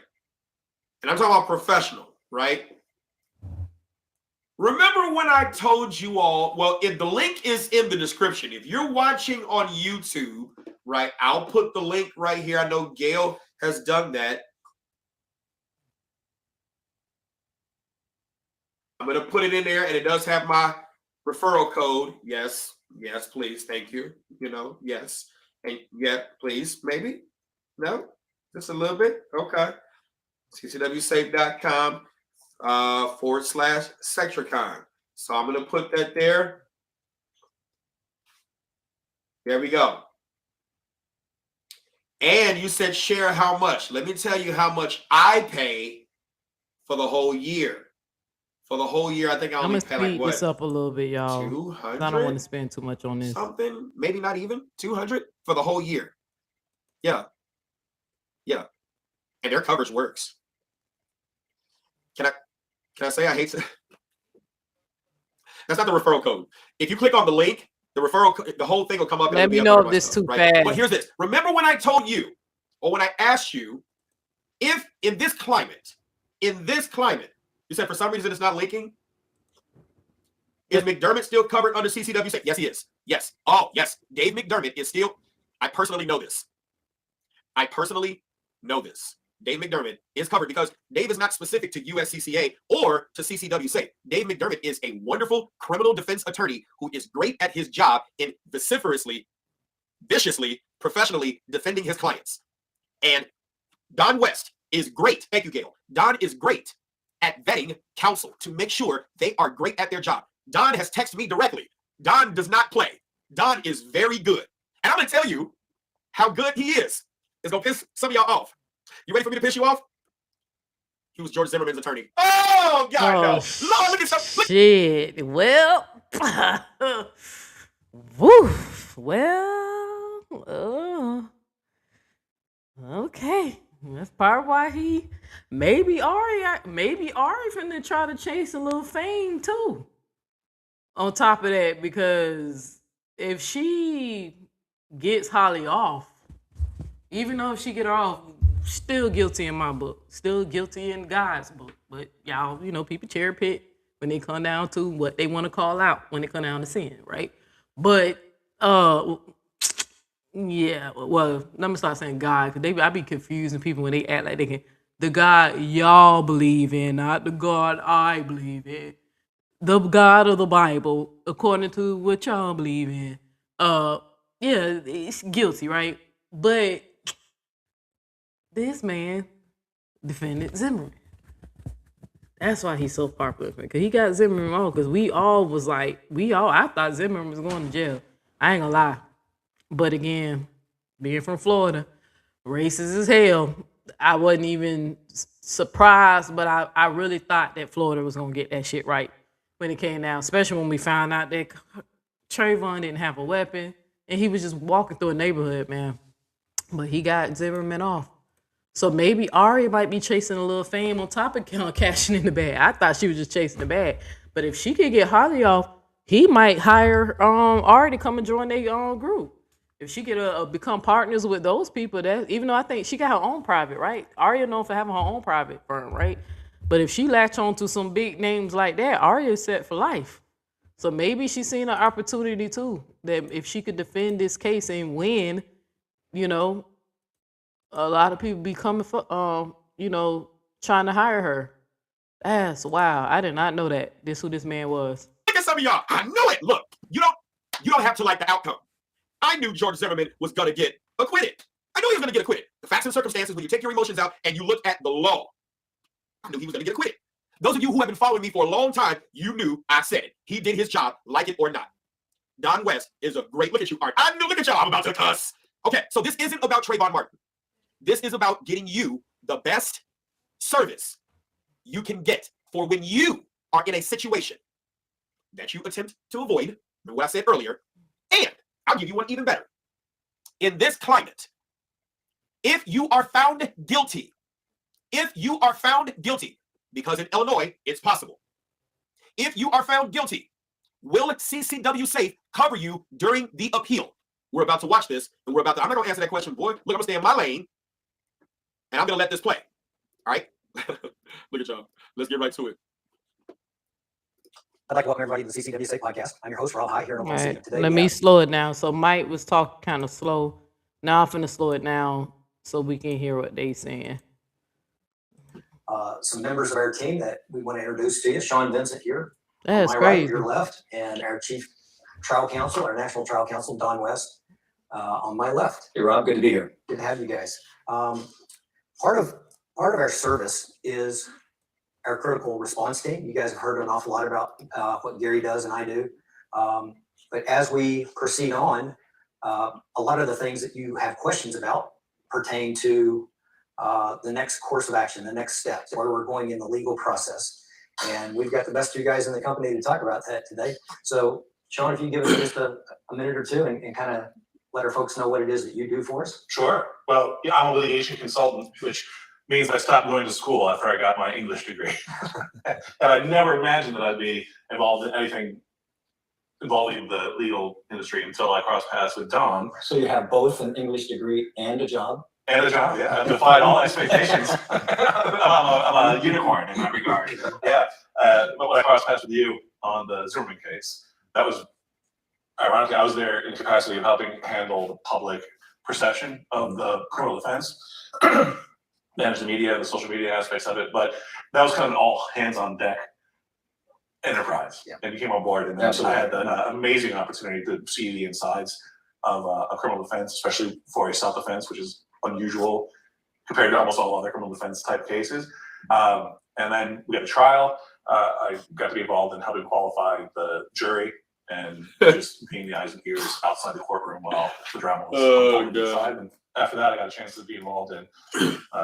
H: And I'm talking about professional, right? Remember when I told you all, well, if the link is in the description. If you're watching on YouTube, right, I'll put the link right here. I know Gail has done that. I'm going to put it in there, and it does have my referral code. Yes, yes, please. Thank you. You know, yes. And yeah, please, maybe. No? Just a little bit? Okay. CCWSafe.com /Sextricon. So I'm going to put that there. There we go. And you said share how much. Let me tell you how much I pay for the whole year. For the whole year, I think I
E: I'm
H: only
E: gonna
H: pay like
E: speed
H: what?
E: this up a little bit, y'all.
H: 200?
E: I don't want to spend too much on this.
H: Something, maybe not even 200 for the whole year. Yeah. Yeah. And their coverage works. Can I say I hate to? That's not the referral code. If you click on the link, the referral, the whole thing will come up.
E: Let me know if this too fast.
H: But here's this. Remember when I told you, or when I asked you, if in this climate, you said for some reason it's not linking. Is McDermott still covered under CCW Safe? Yes, he is. Yes. Oh, yes. Dave McDermott is still. I personally know this. Dave McDermott is covered because Dave is not specific to USCCA or to CCW Safe. Dave McDermott is a wonderful criminal defense attorney who is great at his job in vociferously, viciously, professionally defending his clients. And Don West is great. Thank you, Gail. Don is great at vetting counsel to make sure they are great at their job. Don has texted me directly. Don does not play. Don is very good. And I'm going to tell you how good he is. It's going to piss some of y'all off. You ready for me to piss you off? He was George Zimmerman's attorney. Oh, God, no. Lord, look at some.
E: Shit. Well, woo. Well, okay. That's part why he maybe Ari finna try to chase a little fame too. On top of that, because if she gets Holly off, even though if she get her off, still guilty in my book, still guilty in God's book. But y'all, you know, people cherry pick when they come down to what they want to call out when they come down to sin, right? But yeah, well, let me start saying God, because I be confusing people when they act like they can. The God y'all believe in, not the God I believe in. The God of the Bible, according to what y'all believe in. Yeah, it's guilty, right? But this man defended Zimmerman. That's why he's so popular, because he got Zimmerman on. Because we all was like, I thought Zimmerman was going to jail. I ain't gonna lie. But again, being from Florida, racist as hell, I wasn't even surprised, but I really thought that Florida was gonna get that shit right when it came down, especially when we found out that Trayvon didn't have a weapon and he was just walking through a neighborhood, man. But he got Zimmerman off. So maybe Ari might be chasing a little fame on top of cashing in the bag. I thought she was just chasing the bag. But if she could get Holly off, he might hire Ari to come and join their group. If she could become partners with those people, that even though I think she got her own private, right? Arya known for having her own private firm, right? But if she latch on to some big names like that, Arya is set for life. So maybe she's seen an opportunity too, that if she could defend this case and win, you know, a lot of people be coming for, you know, trying to hire her. That's wow. I did not know that. This who this man was.
H: Look at some of y'all. I knew it. Look, you don't have to like the outcome. I knew George Zimmerman was going to get acquitted. I knew he was going to get acquitted. The facts and circumstances, when you take your emotions out and you look at the law, I knew he was going to get acquitted. Those of you who have been following me for a long time, you knew I said it. He did his job, like it or not. Don West is a great, look at you, Art. I knew, look at y'all, I'm about to cuss. Okay, so this isn't about Trayvon Martin. This is about getting you the best service you can get for when you are in a situation that you attempt to avoid, remember what I said earlier, and I'll give you one even better. In this climate, if you are found guilty, because in Illinois, it's possible. If you are found guilty, will CCW Safe cover you during the appeal? We're about to watch this, and I'm not going to answer that question, boy. Look, I'm going to stay in my lane, and I'm going to let this play. All right? Look at y'all. Let's get right to it.
I: I'd like to welcome everybody to the CCW Safe Podcast. I'm your host, Raul High, here in Oklahoma City. Today,
E: let me slow it down. So Mike was talking kind of slow. Now I'm finna slow it down so we can hear what they saying.
I: Some members of our team that we want to introduce to you. Sean Vincent here.
E: That's
I: on my
E: crazy.
I: right, your left, and our chief trial counsel, our national trial counsel, Don West, on my left.
J: Hey, Rob, good to be here.
I: Good to have you guys. Part of our service is our critical response team. You guys have heard an awful lot about what Gary does and I do. But as we proceed on, a lot of the things that you have questions about pertain to the next course of action, the next steps, where we're going in the legal process. And we've got the best two guys in the company to talk about that today. So, Sean, if you give us just a minute or two and kind of let our folks know what it is that you do for us.
K: Sure. Well, yeah, I'm a litigation consultant, which means I stopped going to school after I got my English degree. And I never imagined that I'd be involved in anything involving the legal industry until I crossed paths with Don.
J: So you have both an English degree and a job?
K: And a job, yeah. I've defied all expectations. I'm a unicorn in that regard. Yeah. But when I crossed paths with you on the Zimmerman case, that was, ironically, I was there in the capacity of helping handle the public perception of the criminal defense, manage the media, the social media aspects of it. But that was kind of an all hands on deck enterprise. Yeah. And you came on board, and then I had an amazing opportunity to see the insides of a criminal defense, especially for a self-defense, which is unusual compared to almost all other criminal defense type cases. And then we had a trial. I got to be involved in helping qualify the jury and just being the eyes and ears outside the courtroom while the drama was unfolding inside. And after that, I got a chance to be involved in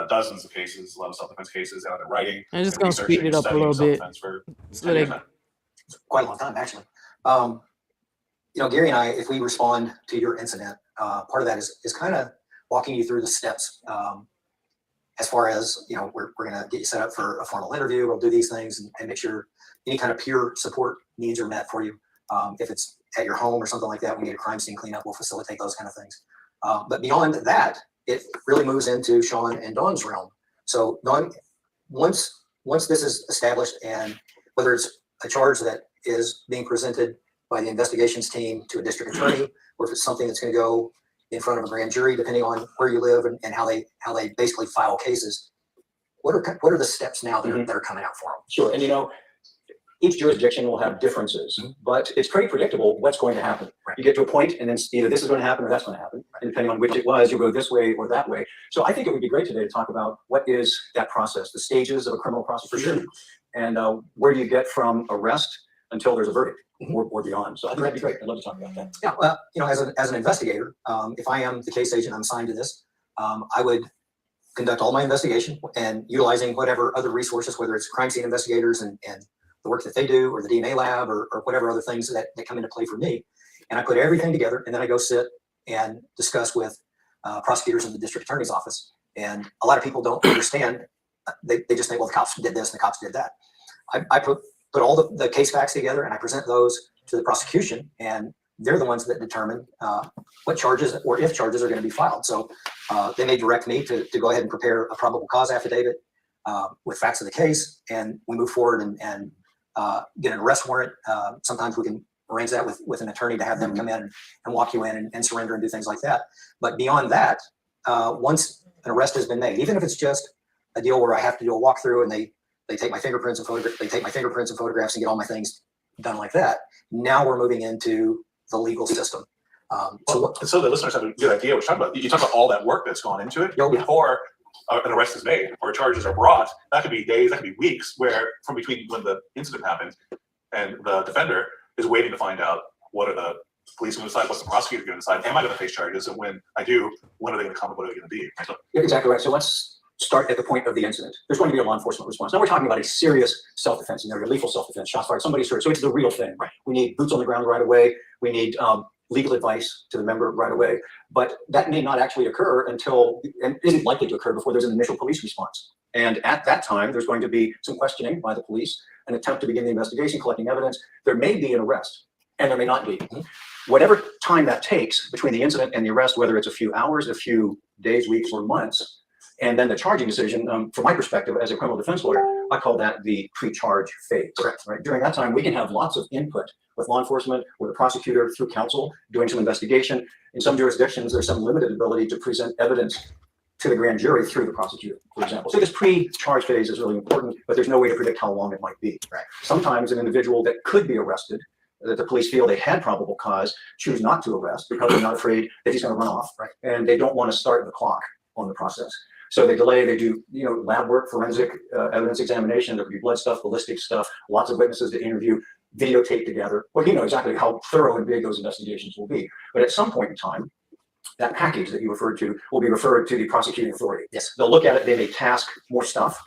K: dozens of cases, a lot of self-defense cases, and writing.
E: I'm just going to speed it up a little bit.
K: For
I: quite a long time, actually. You know, Gary and I, if we respond to your incident, part of that is kind of walking you through the steps. As far as, you know, we're going to get you set up for a formal interview. We'll do these things and make sure any kind of peer support needs are met for you. If it's at your home or something like that, we need a crime scene cleanup, we'll facilitate those kind of things. But beyond that, it really moves into Sean and Dawn's realm. So Dawn, once this is established, and whether it's a charge that is being presented by the investigations team to a district attorney, or if it's something that's going to go in front of a grand jury, depending on where you live and how they basically file cases, what are the steps now that are coming out for them?
J: Sure, and you know, each jurisdiction will have differences, but it's pretty predictable what's going to happen. Right. You get to a point, and then either this is going to happen or that's going to happen. And depending on which it was, you'll go this way or that way. So I think it would be great today to talk about what is that process, the stages of a criminal prosecution, and where do you get from arrest until there's a verdict or beyond. So I think that'd be great. I'd love to talk about that. Yeah, well, as an investigator, if I am the case agent, I'm assigned to this, I would conduct all my investigation and utilizing whatever other resources, whether it's crime scene investigators and the work that they do, or the DNA lab, or whatever other things that come into play for me. And I put everything together, and then I go sit and discuss with prosecutors in the district attorney's office. And a lot of people don't understand. They just think, well, the cops did this and the cops did that. I put all the case facts together, and I present those to the prosecution, and they're the ones that determine what charges or if charges are going to be filed. So they may direct me to go ahead and prepare a probable cause affidavit with facts of the case, and we move forward and get an arrest warrant. Sometimes we can arrange that with an attorney to have them come in and walk you in and surrender and do things like that. But beyond that, once an arrest has been made, even if it's just a deal where I have to do a walkthrough and they take my fingerprints and photographs and get all my things done like that, now we're moving into the legal system.
K: So the listeners have a good idea what you're talking about. You talk about all that work that's gone into it before an arrest is made or charges are brought. That could be days, that could be weeks, where from between when the incident happened and the defender is waiting to find out what are the police going to decide, what's the prosecutor going to decide, am I going to face charges, and when I do, when are they going to come, what are they going to be? So,
J: yeah, exactly right. So let's start at the point of the incident. There's going to be a law enforcement response. Now we're talking about a serious self-defense scenario, lethal self-defense, shots fired, somebody's hurt. So it's the real thing. Right. We need boots on the ground right away. We need legal advice to the member right away. But that may not actually occur and isn't likely to occur before there's an initial police response. And at that time, there's going to be some questioning by the police, an attempt to begin the investigation, collecting evidence. There may be an arrest, and there may not be. Whatever time that takes between the incident and the arrest, whether it's a few hours, a few days, weeks, or months, and then the charging decision, from my perspective as a criminal defense lawyer, I call that the pre-charge phase. Correct. Right? During that time, we can have lots of input with law enforcement or the prosecutor through counsel doing some investigation. In some jurisdictions, there's some limited ability to present evidence to the grand jury through the prosecutor, for example. So this pre-charge phase is really important, but there's no way to predict how long it might be. Right. Sometimes an individual that could be arrested, that the police feel they had probable cause, choose not to arrest because they're not afraid that he's going to run off, right? And they don't want to start the clock on the process. So they delay, they do, lab work, forensic evidence examination. There could be blood stuff, ballistic stuff, lots of witnesses to interview, videotape together. Well, you know exactly how thorough and big those investigations will be. But at some point in time, that package that you referred to will be referred to the prosecuting authority. Yes. They'll look at it, they may task more stuff,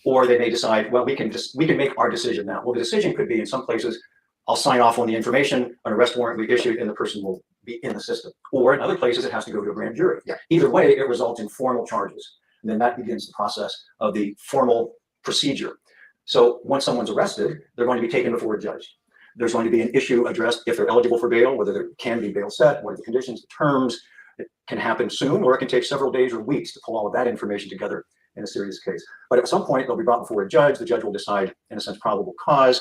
J: or they may decide, well, we can make our decision now. Well, the decision could be in some places, I'll sign off on the information, an arrest warrant will be issued, and the person will be in the system. Or in other places, it has to go to a grand jury. Yeah. Either way, it results in formal charges. And then that begins the process of the formal procedure. So once someone's arrested, they're going to be taken before a judge. There's going to be an issue addressed if they're eligible for bail, whether there can be bail set, what are the conditions, the terms. It can happen soon, or it can take several days or weeks to pull all of that information together in a serious case. But at some point, they'll be brought before a judge. The judge will decide, in a sense, probable cause.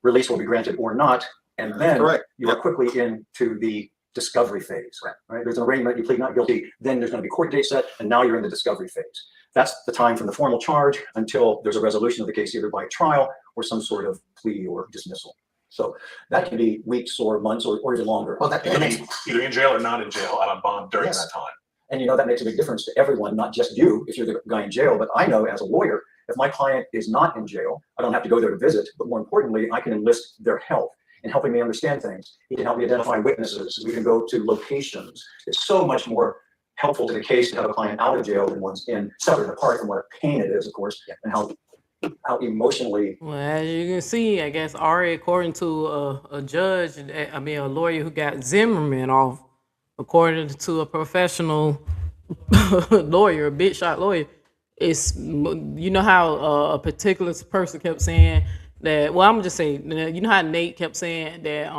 J: Release will be granted or not. And then you are quickly into the discovery phase, right? There's an arraignment, you plead not guilty, then there's going to be court date set, and now you're in the discovery phase. That's the time from the formal charge until there's a resolution of the case, either by trial or some sort of plea or dismissal. So that can be weeks or months or even longer.
K: Well, that can be either in jail or not in jail, out on bond during that time.
J: And that makes a big difference to everyone, not just you if you're the guy in jail, but I know as a lawyer, if my client is not in jail, I don't have to go there to visit, but more importantly, I can enlist their help in helping me understand things. He can help me identify witnesses. We can go to locations. It's so much more helpful to the case to have a client out of jail than one's in, separate apart from what a pain it is, of course, and how emotionally.
E: Well, as you can see, I guess Ari, according to a lawyer who got Zimmerman off, according to a professional lawyer, a big shot lawyer, it's, how a particular person kept saying that, well, I'm just saying, how Nate kept saying that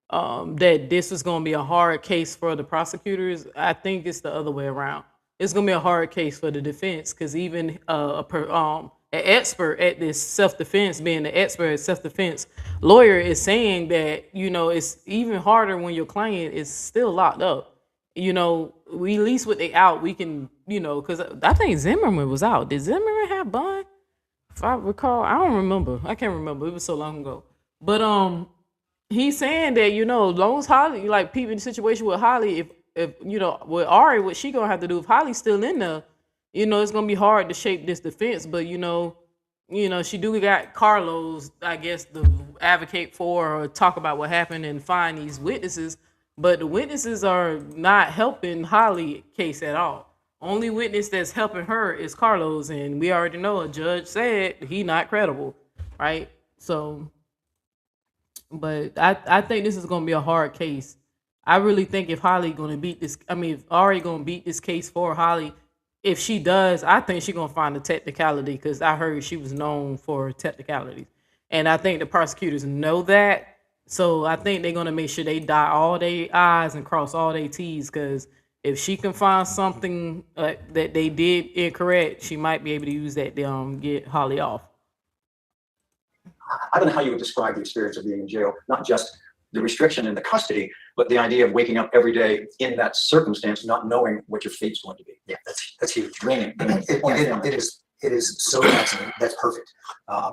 E: that this was going to be a hard case for the prosecutors. I think it's the other way around. It's going to be a hard case for the defense, because even an expert at this self-defense, being the expert at self-defense lawyer, is saying that, it's even harder when your client is still locked up. We at least with they out, we can, because I think Zimmerman was out. Did Zimmerman have bond? If I recall, I don't remember. I can't remember. It was so long ago. But he's saying that, long as Holly, like people in the situation with Holly, if with Ari, what she gonna have to do if Holly's still in there, it's gonna be hard to shape this defense. But you know, she do got Carlos, I guess, to advocate for or talk about what happened and find these witnesses. But the witnesses are not helping Holly case at all. Only witness that's helping her is Carlos, and we already know a judge said he not credible, right? So, but I think this is gonna be a hard case. I really think if Holly gonna beat this, I mean, if Ari gonna beat this case for Holly, if she does, I think she gonna find a technicality because I heard she was known for technicalities, and I think the prosecutors know that. So I think they're gonna make sure they dot all their I's and cross all their T's because if she can find something that they did incorrect, she might be able to use that to get Holly off.
J: I don't know how you would describe the experience of being in jail, not just the restriction in the custody, but the idea of waking up every day in that circumstance, not knowing what your fate's going to be.
I: Yeah, that's huge.
J: Draining.
I: It is so excellent. That's perfect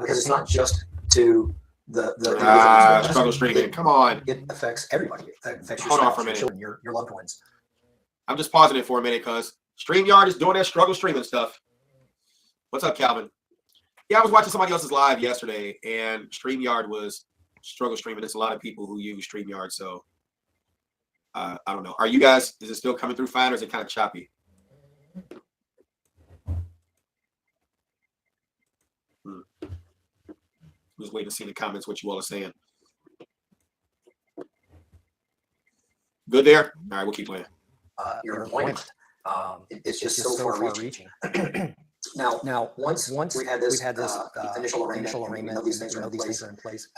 I: because it's not just to the
H: struggle streaming. Come on.
I: It affects everybody. It affects your
H: Hold on
I: spouse,
H: for a minute.
I: your children, your loved ones.
H: I'm just pausing it for a minute because StreamYard is doing that struggle streaming stuff. What's up, Calvin? Yeah, I was watching somebody else's live yesterday, and StreamYard was struggle streaming. There's a lot of people who use StreamYard, so I don't know. Are you guys? Is it still coming through fine, or is it kind of choppy? Just waiting to see in the comments what you all are saying. Good there. All right, we'll keep playing.
I: Your employment. It's just so far-reaching. Now, once we've had this initial arraignment, we know these things are in place.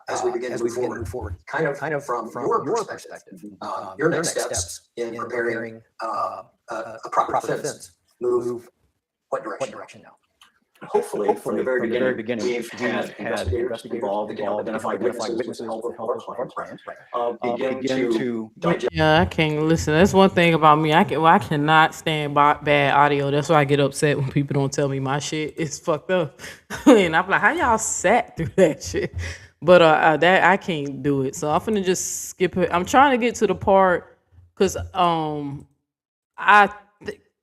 I: As we begin to move forward, kind of from your perspective, your next steps in preparing a proper defense move what direction now?
J: Hopefully, from the very beginning, we've had investigators involved, identified witnesses, help our clients, begin to digest.
E: Yeah, I can't listen. That's one thing about me. I cannot stand bad audio. That's why I get upset when people don't tell me my shit is fucked up. And I'm like, how y'all sat through that shit? But that I can't do it. So I'm finna just skip it. I'm trying to get to the part because I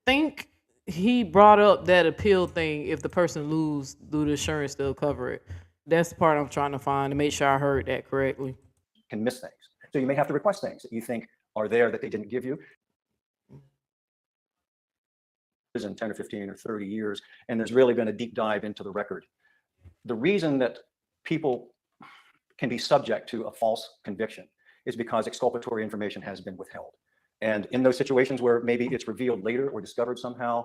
E: think he brought up that appeal thing. If the person lose, do the insurance still cover it? That's the part I'm trying to find to make sure I heard that correctly.
J: Can miss things. So you may have to request things that you think are there that they didn't give you. In 10 or 15 or 30 years, and there's really been a deep dive into the record. The reason that people can be subject to a false conviction is because exculpatory information has been withheld. And in those situations where maybe it's revealed later or discovered somehow,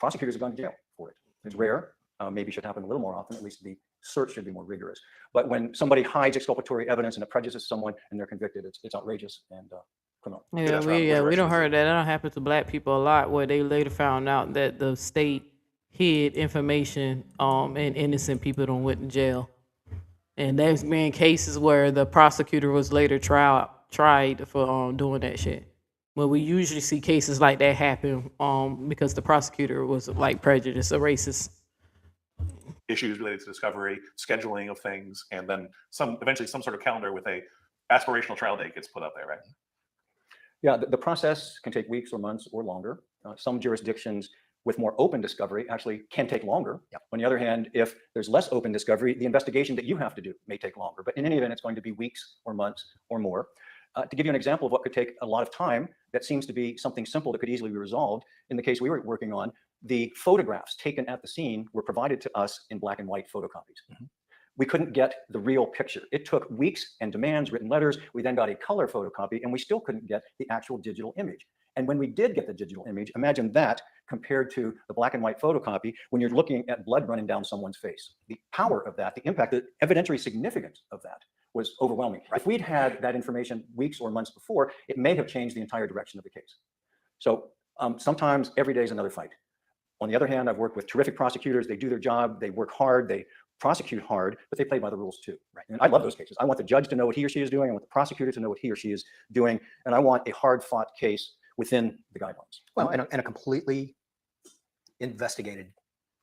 J: prosecutors have gone to jail for it. It's rare. Maybe should happen a little more often. At least the search should be more rigorous. But when somebody hides exculpatory evidence and it prejudices someone and they're convicted, it's outrageous and criminal.
E: Yeah, we don't heard that. That don't happen to black people a lot, where they later found out that the state hid information, and innocent people don't went to jail. And there's been cases where the prosecutor was later tried for doing that shit. But we usually see cases like that happen because the prosecutor was like prejudiced, a racist.
K: Issues related to discovery, scheduling of things, and then eventually some sort of calendar with a aspirational trial date gets put up there, right?
J: Yeah, the process can take weeks or months or longer. Some jurisdictions with more open discovery actually can take longer. Yep. On the other hand, if there's less open discovery, the investigation that you have to do may take longer. But in any event, it's going to be weeks or months or more. To give you an example of what could take a lot of time, that seems to be something simple that could easily be resolved. In the case we were working on, the photographs taken at the scene were provided to us in black and white photocopies. Mm-hmm. We couldn't get the real picture. It took weeks and demands, written letters. We then got a color photocopy, and we still couldn't get the actual digital image. And when we did get the digital image, imagine that compared to the black and white photocopy when you're looking at blood running down someone's face. The power of that, the impact, the evidentiary significance of that was overwhelming. If we'd had that information weeks or months before, it may have changed the entire direction of the case. So sometimes every day is another fight. On the other hand, I've worked with terrific prosecutors. They do their job, they work hard, they prosecute hard, but they play by the rules too. Right? And I love those cases. I want the judge to know what he or she is doing. I want the prosecutor to know what he or she is doing. And I want a hard-fought case within the guidelines.
I: Well, and a completely investigated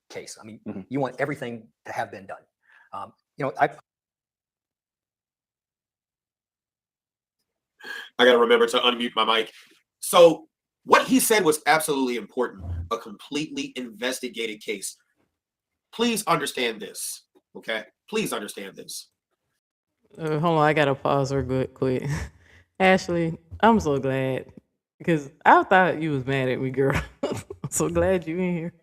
I: case. I mean, mm-hmm. You want everything to have been done.
H: I got to remember to unmute my mic. So what he said was absolutely important. A completely investigated case. Please understand this. Okay? Please understand this.
E: Hold on, I gotta pause her good quick. Ashley, I'm so glad because I thought you was mad at me, girl. I'm so glad you in here.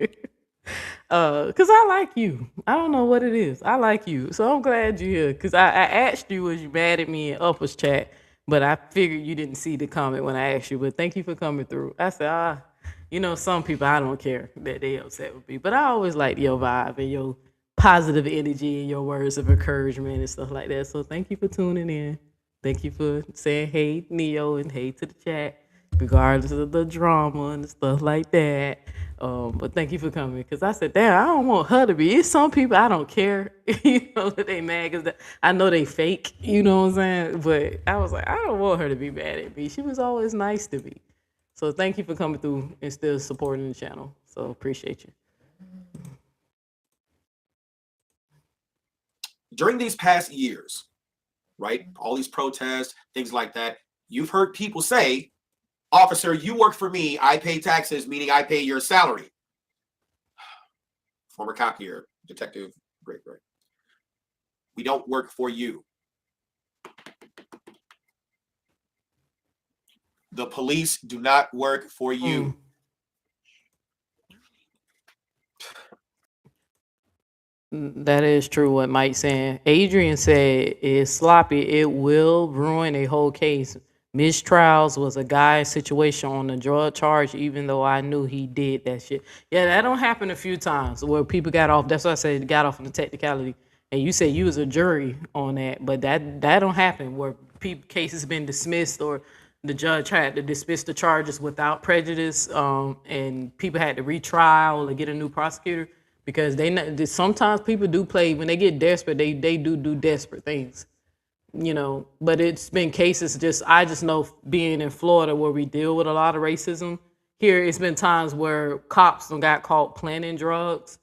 E: Cause I like you. I don't know what it is. I like you, so I'm glad you're here. Cause I asked you, was you mad at me in Upper's chat? But I figured you didn't see the comment when I asked you. But thank you for coming through. I said, some people I don't care that they upset with me, but I always like your vibe and your positive energy and your words of encouragement and stuff like that. So thank you for tuning in. Thank you for saying hey, Neo, and hey to the chat, regardless of the drama and stuff like that. But thank you for coming because I said, damn, I don't want her to be. It's some people I don't care, that they mad because I know they fake, you know what I'm saying? But I was like, I don't want her to be mad at me. She was always nice to me. So thank you for coming through and still supporting the channel. So appreciate you.
H: During these past years, right, all these protests, things like that, you've heard people say, officer, you work for me, I pay taxes, meaning I pay your salary. Former cop here, Detective Great. We don't work for you. The police do not work for you.
E: That is true what Mike's saying. Adrian said it's sloppy. It will ruin a whole case. Mistrials was a guy's situation on a drug charge, even though I knew he did that shit. Yeah, that don't happen a few times where people got off. That's why I said got off on the technicality. And you said you was a jury on that, but that don't happen where cases been dismissed or the judge had to dismiss the charges without prejudice, and people had to retrial or get a new prosecutor. Because sometimes people do play when they get desperate. They do desperate things, But it's been cases. I just know being in Florida where we deal with a lot of racism. Here, it's been times where cops got caught planting drugs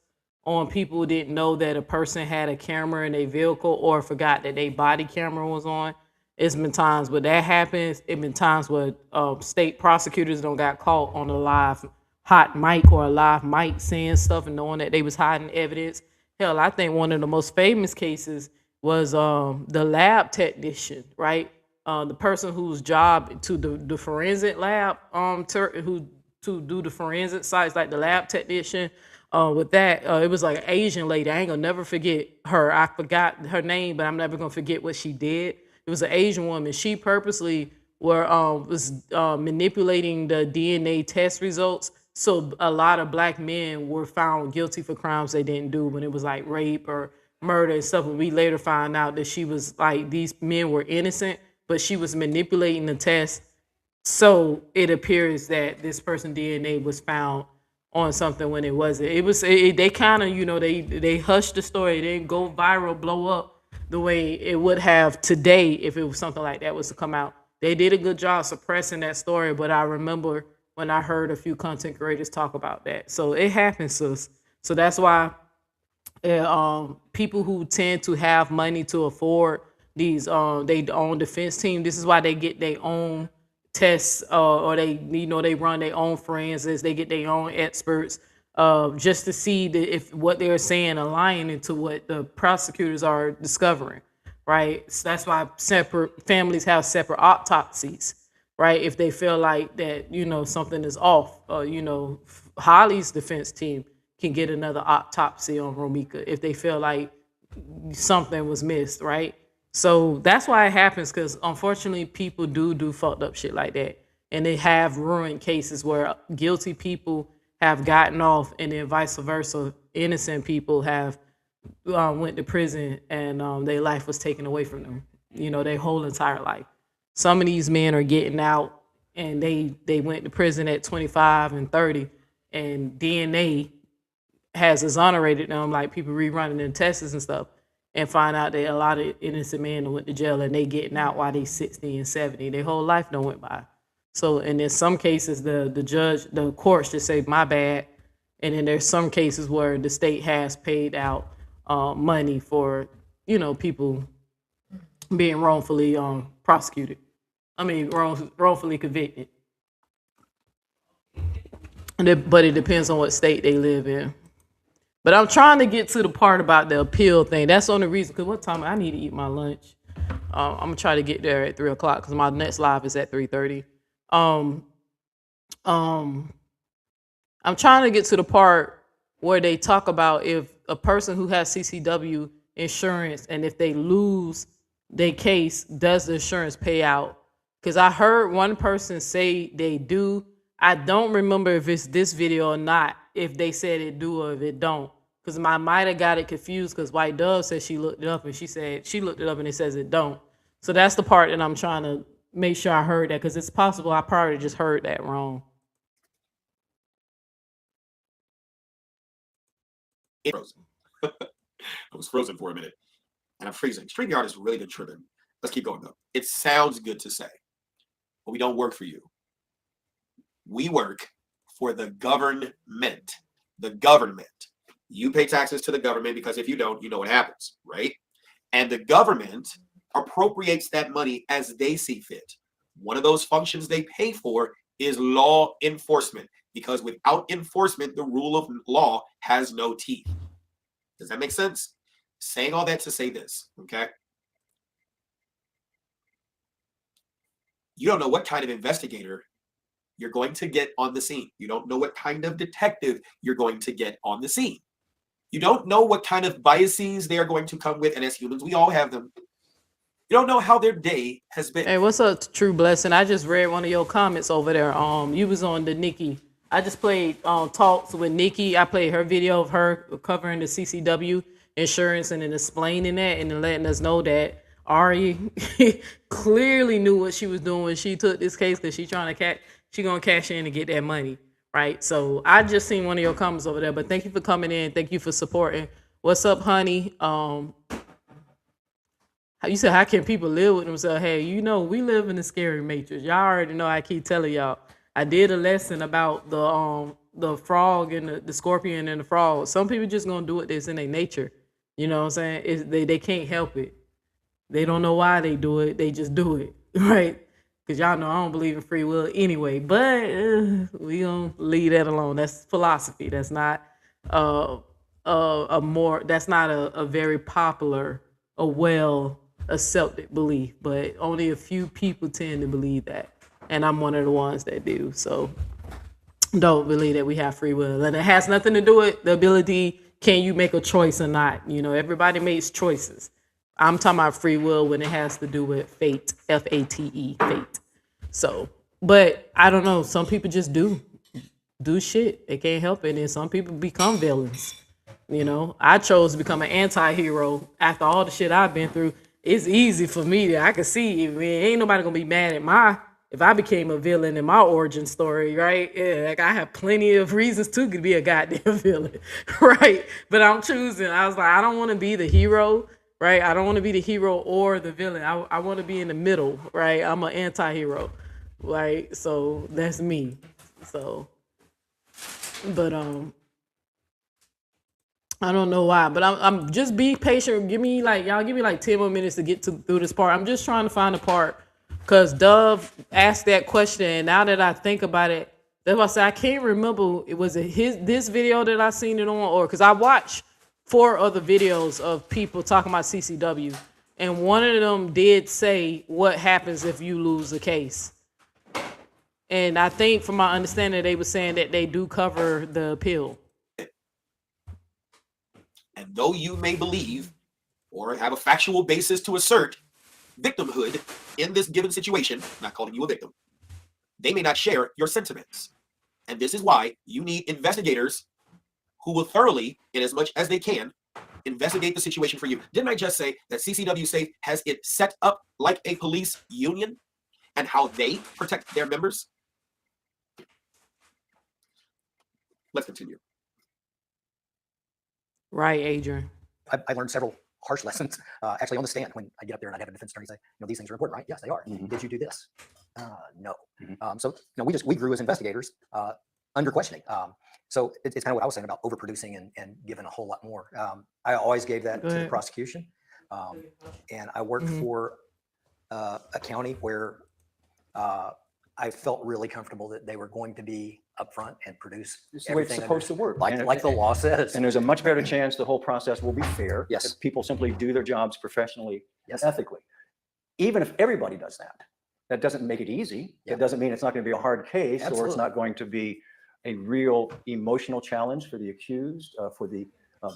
E: on people who didn't know that a person had a camera in their vehicle or forgot that their body camera was on. It's been times where that happens. It's been times where state prosecutors don't got caught on a live hot mic or a live mic saying stuff and knowing that they was hiding evidence. Hell, I think one of the most famous cases was the lab technician, right? The person whose job to the forensic lab, who to do the forensic sites, like the lab technician. With that, it was like an Asian lady. I ain't gonna never forget her. I forgot her name, but I'm never gonna forget what she did. It was an Asian woman. She purposely was manipulating the DNA test results. So a lot of black men were found guilty for crimes they didn't do when it was like rape or murder and stuff. And we later found out that she was like, these men were innocent, but she was manipulating the test. So it appears that this person's DNA was found on something when it wasn't. They kind of, they hushed the story. It didn't go viral, blow up the way it would have today if it was something like that was to come out. They did a good job suppressing that story, but I remember when I heard a few content creators talk about that. So it happens, sis. So that's why people who tend to have money to afford these they own defense team, this is why they get their own tests, or they they run their own forensics, they get their own experts, just to see if what they're saying aligning to what the prosecutors are discovering, right? So that's why separate families have separate autopsies, right? If they feel like that, something is off, Holly's defense team can get another autopsy on Romika if they feel like something was missed, right? So that's why it happens, because unfortunately people do fucked up shit like that. And they have ruined cases where guilty people have gotten off, and then vice versa, innocent people have went to prison and their life was taken away from them, their whole entire life. Some of these men are getting out and they went to prison at 25 and 30, and DNA has exonerated them, like people rerunning their tests and stuff, and find out that a lot of innocent men went to jail and they getting out while they 60 and 70. Their whole life don't went by. So, and in some cases, the courts just say, my bad. And then there's some cases where the state has paid out money for, people being wrongfully prosecuted. Wrongfully convicted. But it depends on what state they live in. But I'm trying to get to the part about the appeal thing. That's the only reason. Because what time I need to eat my lunch. I'm gonna try to get there at 3:00 because my next live is at 3:30. Um, um, I'm trying to get to the part where they talk about if a person who has CCW insurance and if they lose their case, does the insurance pay out? Because I heard one person say they do. I don't remember if it's this video or not, if they said it do or if it don't. Because I might have got it confused because White Dove said she looked it up and she said she looked it up and it says it don't. So that's the part that I'm trying to make sure I heard that because it's possible I probably just heard that wrong.
H: It frozen. I was frozen for a minute, and I'm freezing. StreamYard has really been tripping. Let's keep going though. It sounds good to say, but we don't work for you. We work for the government. The government. You pay taxes to the government because if you don't, you know what happens, right? And the government appropriates that money as they see fit. One of those functions they pay for is law enforcement, because without enforcement, the rule of law has no teeth. Does that make sense? Saying all that to say this, okay? You don't know what kind of investigator you're going to get on the scene. You don't know what kind of detective you're going to get on the scene. You don't know what kind of biases they are going to come with, and as humans, we all have them. You don't know how their day has been.
E: Hey, what's up, True Blessing? I just read one of your comments over there. You was on the Nikki. I just played talks with Nikki. I played her video of her covering the CCW insurance and then explaining that and then letting us know that Ari clearly knew what she was doing when she took this case because she gonna cash in and get that money, right? So I just seen one of your comments over there. But thank you for coming in. Thank you for supporting. What's up, honey? You said, how can people live with themselves? Hey, you know, we live in a scary matrix. Y'all already know I keep telling y'all. I did a lesson about the frog and the scorpion and the frog. Some people just gonna do it. It's in their nature. You know what I'm saying? They can't help it. They don't know why they do it. They just do it, right? Because y'all know I don't believe in free will anyway. But we gonna leave that alone. That's philosophy. That's not that's not a very popular, a well accepted belief. But only a few people tend to believe that. And I'm one of the ones that do. So don't believe that we have free will. And it has nothing to do with the ability, can you make a choice or not? You know, everybody makes choices. I'm talking about free will when it has to do with fate, F-A-T-E, fate. So, but I don't know. Some people just do shit. They can't help it. And some people become villains. You know, I chose to become an anti-hero after all the shit I've been through. It's easy for me. I can see, I mean, ain't nobody gonna be mad at if I became a villain in my origin story, right? Yeah, like I have plenty of reasons to be a goddamn villain, right? But I'm choosing. I was like, I don't want to be the hero, right? I don't want to be the hero or the villain. I want to be in the middle, right? I'm an anti-hero, right? So that's me. So, but I don't know why, but I'm just be patient. Y'all give me like 10 more minutes to get through this part. I'm just trying to find a part. Because Dove asked that question, and now that I think about it, that's why I say I can't remember. Was it this video that I seen it on, or because I watched 4 other videos of people talking about CCW, and one of them did say what happens if you lose a case. And I think, from my understanding, they were saying that they do cover the appeal.
H: And though you may believe or have a factual basis to assert victimhood in this given situation, I'm not calling you a victim, they may not share your sentiments. And this is why you need investigators who will thoroughly, in as much as they can, investigate the situation for you. Didn't I just say that CCW Safe has it set up like a police union and how they protect their members? Let's continue.
E: Right, Adrian.
I: I learned several harsh lessons actually on the stand when I get up there and I'd have a defense attorney say, these things are important, right? Yes, they are. Mm-hmm. Did you do this? No. Mm-hmm. So we grew as investigators under questioning. So it's kind of what I was saying about overproducing and giving a whole lot more. I always gave that to the prosecution, and I worked for a county where I felt really comfortable that they were going to be upfront and produce
J: It's the way it's
I: everything
J: supposed to work.
I: like,
J: And
I: like the law says.
J: And there's a much better chance the whole process will be fair.
I: Yes.
J: If people simply do their jobs professionally
I: Yes.
J: and ethically. Even if everybody does that, that doesn't make it easy.
I: Yeah.
J: It doesn't mean it's not going to be a hard case or
I: Absolutely.
J: it's not going to be a real emotional challenge for the accused, for the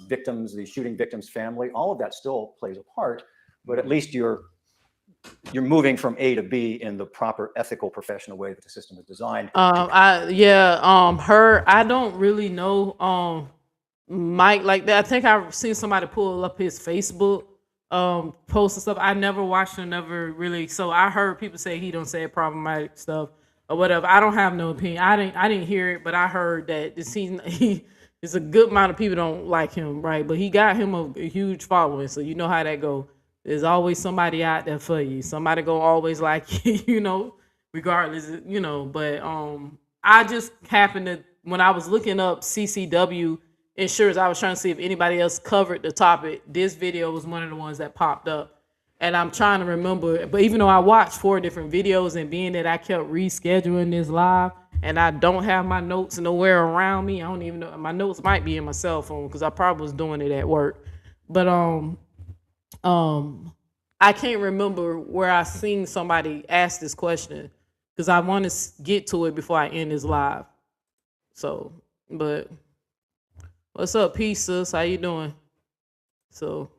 J: victims, the shooting victim's family. All of that still plays a part, but at least you're moving from A to B in the proper ethical professional way that the system is designed.
E: I don't really know Mike like that. I think I've seen somebody pull up his Facebook post and stuff. I never watched him, never really. So I heard people say he don't say problematic stuff or whatever. I don't have no opinion. I didn't hear it, but I heard that there's a good amount of people don't like him, right? But he got him a huge following, so you know how that go. There's always somebody out there for you. Somebody gonna always like you, you know, regardless, you know. But I just happened to, when I was looking up CCW insurance, I was trying to see if anybody else covered the topic. This video was one of the ones that popped up, and I'm trying to remember. But even though I watched 4 different videos, and being that I kept rescheduling this live, and I don't have my notes nowhere around me, I don't even know. My notes might be in my cell phone because I probably was doing it at work. But I can't remember where I seen somebody ask this question because I want to get to it before I end this live. So, but what's up, peace, sis? How you doing? So,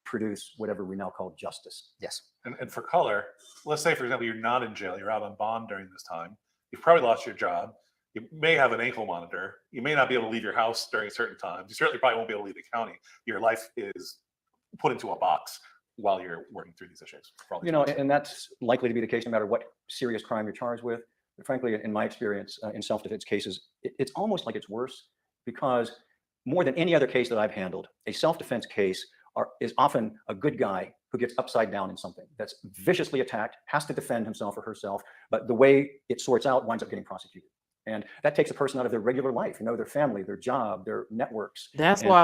J: Produce whatever we now call justice.
I: Yes.
K: And for color, let's say, for example, you're not in jail, you're out on bond during this time. You've probably lost your job. You may have an ankle monitor. You may not be able to leave your house during certain times. You certainly probably won't be able to leave the county. Your life is put into a box while you're working through these issues.
J: You know, and that's likely to be the case no matter what serious crime you're charged with. But frankly, in my experience, in self-defense cases, it's almost like it's worse because more than any other case that I've handled, a self-defense case is often a good guy who gets upside down in something that's viciously attacked, has to defend himself or herself, but the way it sorts out winds up getting prosecuted. And that takes a person out of their regular life, you know, their family, their job, their networks.
E: that's why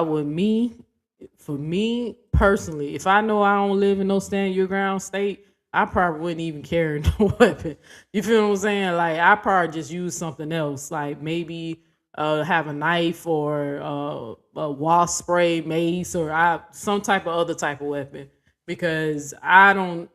E: for me personally, if I know I don't live in no stand your ground state, I probably wouldn't even carry no weapon. You feel what I'm saying? Like, I probably just use something else, like maybe have a knife or a wasp spray, mace, or some type of other type of weapon, because I don't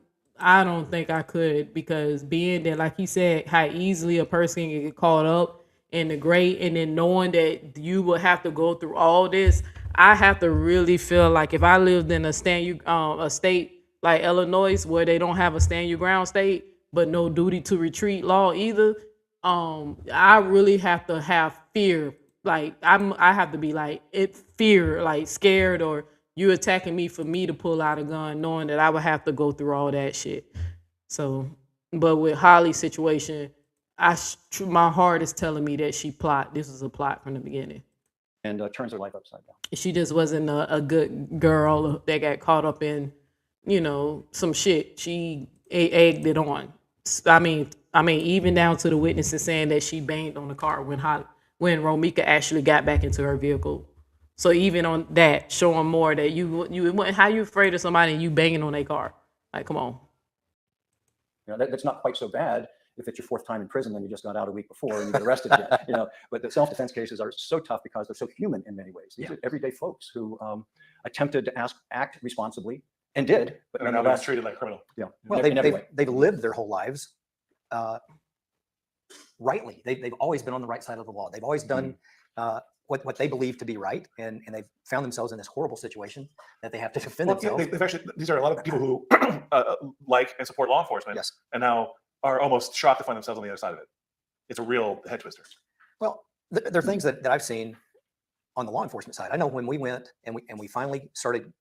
E: think I could, because being that, like he said, how easily a person can get caught up in the gray, and then knowing that you will have to go through all this, I have to really feel like if I lived in a state like Illinois where they don't have a stand your ground state, but no duty to retreat law either, I really have to have fear. Like I have to be like fear, like scared, or you attacking me for me to pull out a gun, knowing that I would have to go through all that shit. So, but with Holly's situation, my heart is telling me that this was a plot from the beginning.
J: And turns her life upside down.
E: She just wasn't a good girl that got caught up in, you know, some shit. She egged it on. I mean, even down to the witnesses saying that she banged on the car when Romika actually got back into her vehicle. So even on that, showing more that how you afraid of somebody and you banging on their car? Like, come on.
J: You know, that's not quite so bad if it's your 4th time in prison and you just got out a week before and you get arrested again. You know, but the self-defense cases are so tough because they're so human in many ways. These are everyday folks who attempted to act responsibly and did, but
K: now they're treated like a criminal.
J: Yeah.
I: Well, they've lived their whole lives rightly. They've always been on the right side of the law. They've always done what they believe to be right, and they've found themselves in this horrible situation that they have to defend themselves.
K: These are a lot of people who like and support law enforcement,
I: Yes.
K: and now are almost shocked to find themselves on the other side of it. It's a real head twister.
I: Well, there are things that I've seen on the law enforcement side. I know when we went and we finally started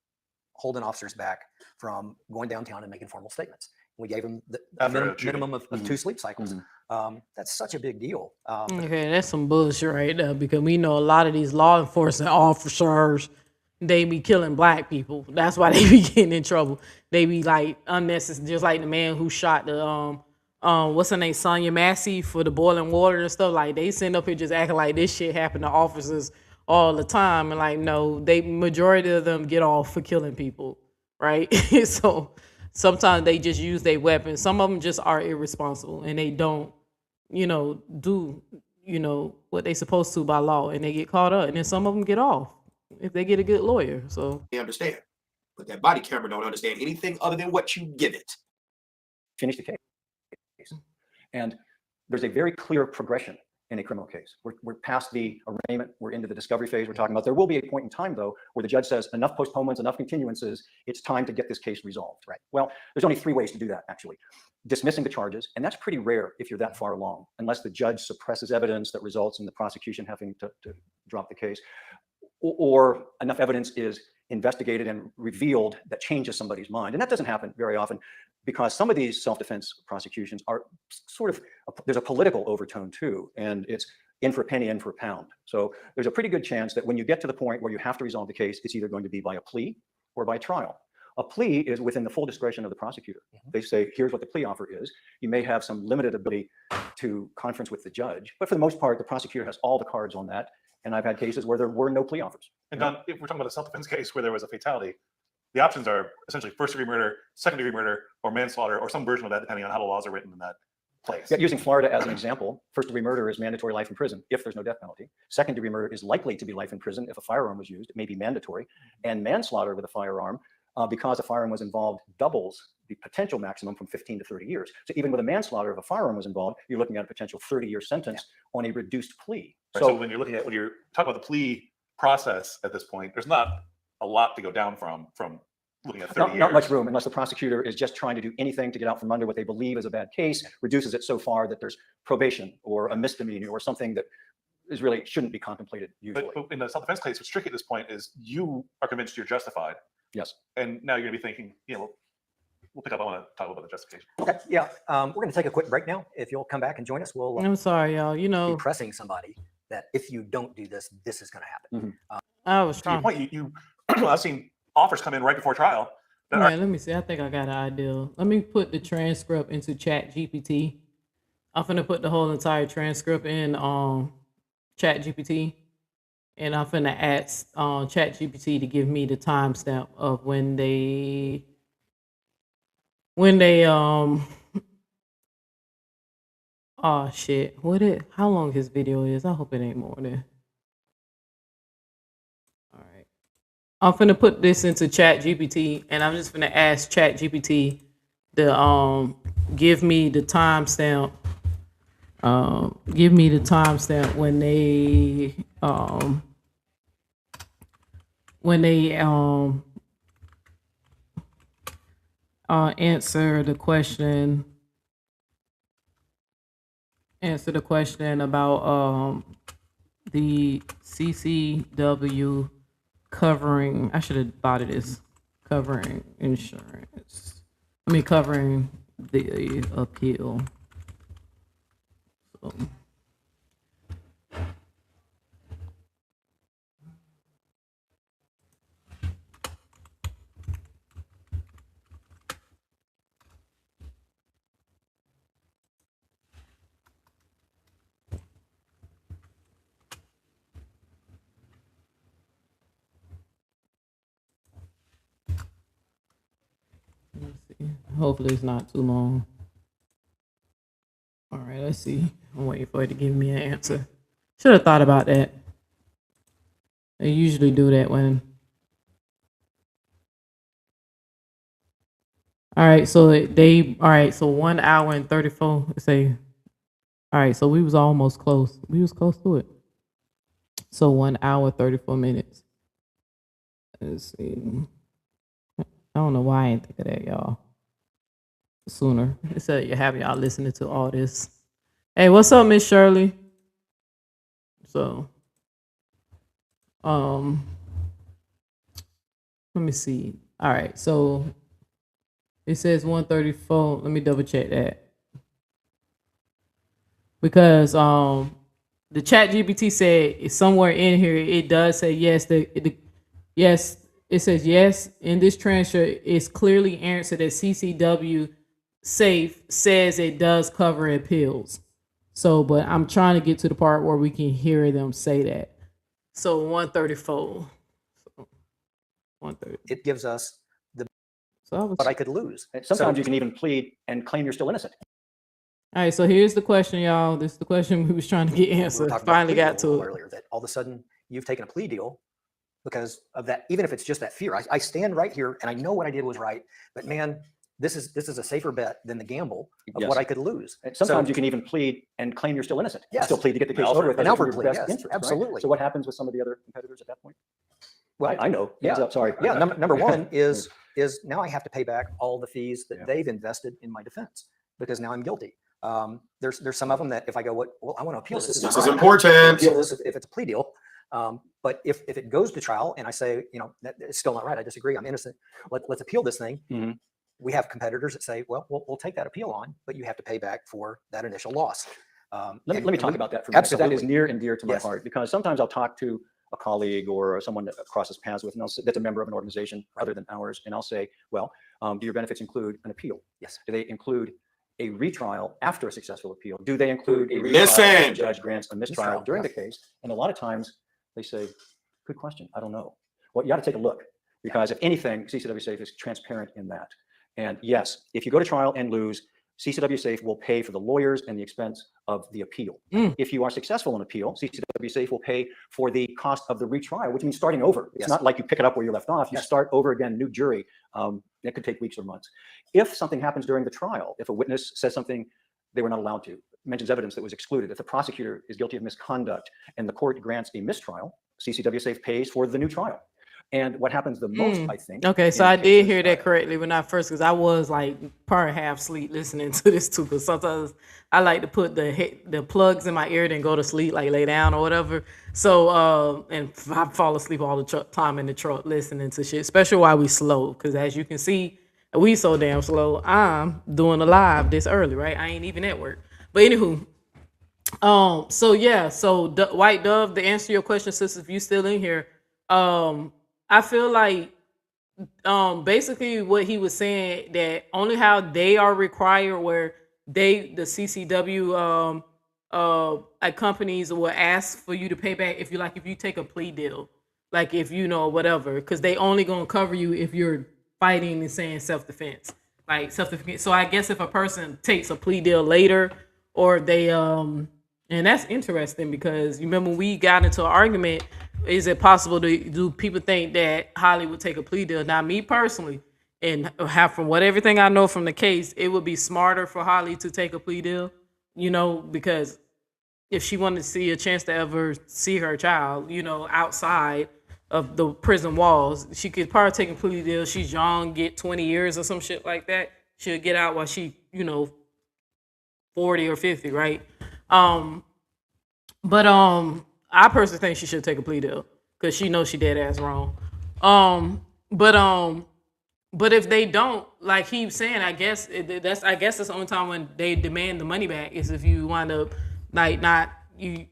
I: holding officers back from going downtown and making formal statements. We gave them the minimum of 2 sleep cycles. That's such a big deal.
E: Okay, that's some bullshit right there, because we know a lot of these law enforcement officers, they be killing black people. That's why they be getting in trouble. They be like unnecessary, just like the man who shot the what's her name, Sonia Massey, for the boiling water and stuff. Like, they send up here just acting like this shit happen to officers all the time, and like, no, majority of them get off for killing people, right? sometimes they just use their weapons. Some of them just are irresponsible and they don't, do, what they supposed to by law, and they get caught up. And then some of them get off if they get a good lawyer. So
H: They understand. But that body camera don't understand anything other than what you give it.
J: Finish the case. And there's a very clear progression in a criminal case. We're past the arraignment. We're into the discovery phase we're talking about. There will be a point in time, though, where the judge says enough postponements, enough continuances, it's time to get this case resolved. Right. Well, there's only 3 ways to do that, actually. Dismissing the charges, and that's pretty rare if you're that far along, unless the judge suppresses evidence that results in the prosecution having to drop the case, or enough evidence is investigated and revealed that changes somebody's mind. And that doesn't happen very often, because some of these self-defense prosecutions are sort of, there's a political overtone too, and it's in for a penny, in for a pound. So there's a pretty good chance that when you get to the point where you have to resolve the case, it's either going to be by a plea or by trial. A plea is within the full discretion of the prosecutor. They say, here's what the plea offer is. You may have some limited ability to conference with the judge, but for the most part, the prosecutor has all the cards on that. And I've had cases where there were no plea offers.
K: And Don, if we're talking about a self-defense case where there was a fatality, the options are essentially first-degree murder, second-degree murder, or manslaughter, or some version of that, depending on how the laws are written in that place.
J: Yeah, using Florida as an example, first-degree murder is mandatory life in prison if there's no death penalty. Second-degree murder is likely to be life in prison if a firearm was used. It may be mandatory. And manslaughter with a firearm, because a firearm was involved, doubles the potential maximum from 15 to 30 years. So even with a manslaughter, if a firearm was involved, you're looking at a potential 30-year sentence on a reduced plea.
K: Right, so when you're talking about the plea process at this point, there's not a lot to go down from looking at 30 years.
J: Not much room, unless the prosecutor is just trying to do anything to get out from under what they believe is a bad case, reduces it so far that there's probation or a misdemeanor or something that is really shouldn't be contemplated usually.
K: But in the self-defense case, what's tricky at this point is you are convinced you're justified.
J: Yes.
K: And now you're going to be thinking, we'll pick up. I want to talk about the justification.
I: Okay, yeah, we're going to take a quick break now. If you'll come back and join us, we'll
E: I'm sorry, y'all.
I: be pressing somebody that if you don't do this, this is going to happen.
E: I was
K: To your
E: trying.
K: point, I've seen offers come in right before trial.
E: All right, let me see. I think I got an idea. Let me put the transcript into Chat GPT. I'm finna put the whole entire transcript in Chat GPT. And I'm finna ask Chat GPT to give me the timestamp of when they oh shit. How long his video is? I hope it ain't more than. All right. I'm finna put this into Chat GPT, and I'm just finna ask Chat GPT to give me the timestamp. Give me the timestamp when they answer the question about the CCW covering. I should have thought of this. Covering insurance. Covering the appeal. So. Let's see. Hopefully it's not too long. All right, let's see. I'm waiting for it to give me an answer. Should have thought about that. They usually do that when. All right, so so 1 hour and 34. Say, all right, so we was almost close. We was close to it. So 1 hour, 34 minutes. Let's see. I don't know why I ain't think of that, y'all. Sooner. Instead of having y'all listening to all this. Hey, what's up, Miss Shirley? So, let me see. All right, so it says 134. Let me double check that. Because the Chat GPT said it's somewhere in here it does say yes. Yes, it says yes. In this transfer, it's clearly answered that CCW safe says it does cover appeals. So, but I'm trying to get to the part where we can hear them say that. So 134. So 130.
I: It gives us
E: So I was.
I: but I could lose.
J: Sometimes
I: So-
J: you can even plead and claim you're still innocent.
E: All right, so here's the question, y'all. This is the question we was trying to get
I: We were
E: answered.
I: talking about
E: Finally
I: plea
E: got
I: deal a
E: to
I: little
E: it.
I: earlier, that all of a sudden you've taken a plea deal because of that. Even if it's just that fear, I stand right here and I know what I did was right, but man, this is a safer bet than the gamble of
J: Yes.
I: what I could lose.
J: Sometimes
I: So-
J: you can even plead and claim you're still innocent. You
I: Yes.
J: still plead to get the case
K: Alfred.
J: over with.
I: An
J: because it's in
I: Alfred
J: your
I: plea,
J: best
I: yes,
J: interest, right?
I: absolutely.
J: So what happens with some of the other competitors at that point?
I: Well,
J: I know.
I: yeah.
J: So- Sorry.
I: Yeah, number one is now I have to pay back all the fees that
J: Yeah.
I: they've invested in my defense because now I'm guilty. There's some of them that if I go, well, I want to appeal this.
H: This is
I: fine.
H: important.
I: Appeal this if it's a plea deal. But if it goes to trial and I say, that it's still not right, I disagree, I'm innocent. Let's appeal this thing.
J: Mhm.
I: We have competitors that say, well, we'll take that appeal on, but you have to pay back for that initial loss.
J: Let me talk about that for a minute, because that is
I: Absolutely.
J: near and dear to my
I: Yes.
J: heart. Because sometimes I'll talk to a colleague or someone that crosses paths with, and that's a member of an organization other than ours, and I'll say, well, do your benefits include an appeal?
I: Yes.
J: Do they include a retrial after a successful appeal? Do they include a retrial
H: Listen.
J: if the judge grants a mistrial
I: Mistrial,
J: during
I: yeah.
J: the case? And a lot of times they say, good question, I don't know. Well, you got to take a look, because if anything, CCW Safe is transparent in that. And yes, if you go to trial and lose, CCW Safe will pay for the lawyers and the expense of the appeal. If you are successful in appeal, CCW Safe will pay for the cost of the retrial, which means starting over. It's
I: Yes.
J: not like you pick it up where you left off. You
I: Yes.
J: start over again, new jury. It could take weeks or months. If something happens during the trial, if a witness says something they were not allowed to, mentions evidence that was excluded, if the prosecutor is guilty of misconduct and the court grants a mistrial, CCW Safe pays for the new trial. And what happens the most, I think.
E: Okay, so
J: in
E: I did
J: cases-
E: hear that correctly when I first, because I was like part half sleep listening to this too. Because sometimes I like to put the plugs in my ear and go to sleep, like lay down or whatever. So and I fall asleep all the time in the truck listening to shit, especially while we slow. Because as you can see, we so damn slow. I'm doing a live this early, right? I ain't even at work. But anywho, so yeah, so White Dove, to answer your question, sis, if you still in here, I feel like basically what he was saying, that only how they are required, where the CCW companies will ask for you to pay back if you take a plea deal, like if whatever, because they only gonna cover you if you're fighting and saying self-defense, like self-defense. So I guess if a person takes a plea deal later, or they and that's interesting, because you remember we got into an argument. Is it possible do people think that Holly would take a plea deal? Now, me personally, and from everything I know from the case, it would be smarter for Holly to take a plea deal, because if she wanted to see a chance to ever see her child, outside of the prison walls, she could probably take a plea deal. She's young, get 20 years or some shit like that. She'll get out while she, 40 or 50, right? But I personally think she should take a plea deal, because she knows she dead ass wrong. But if they don't, like he was saying, I guess that's the only time when they demand the money back, is if you wind up like not you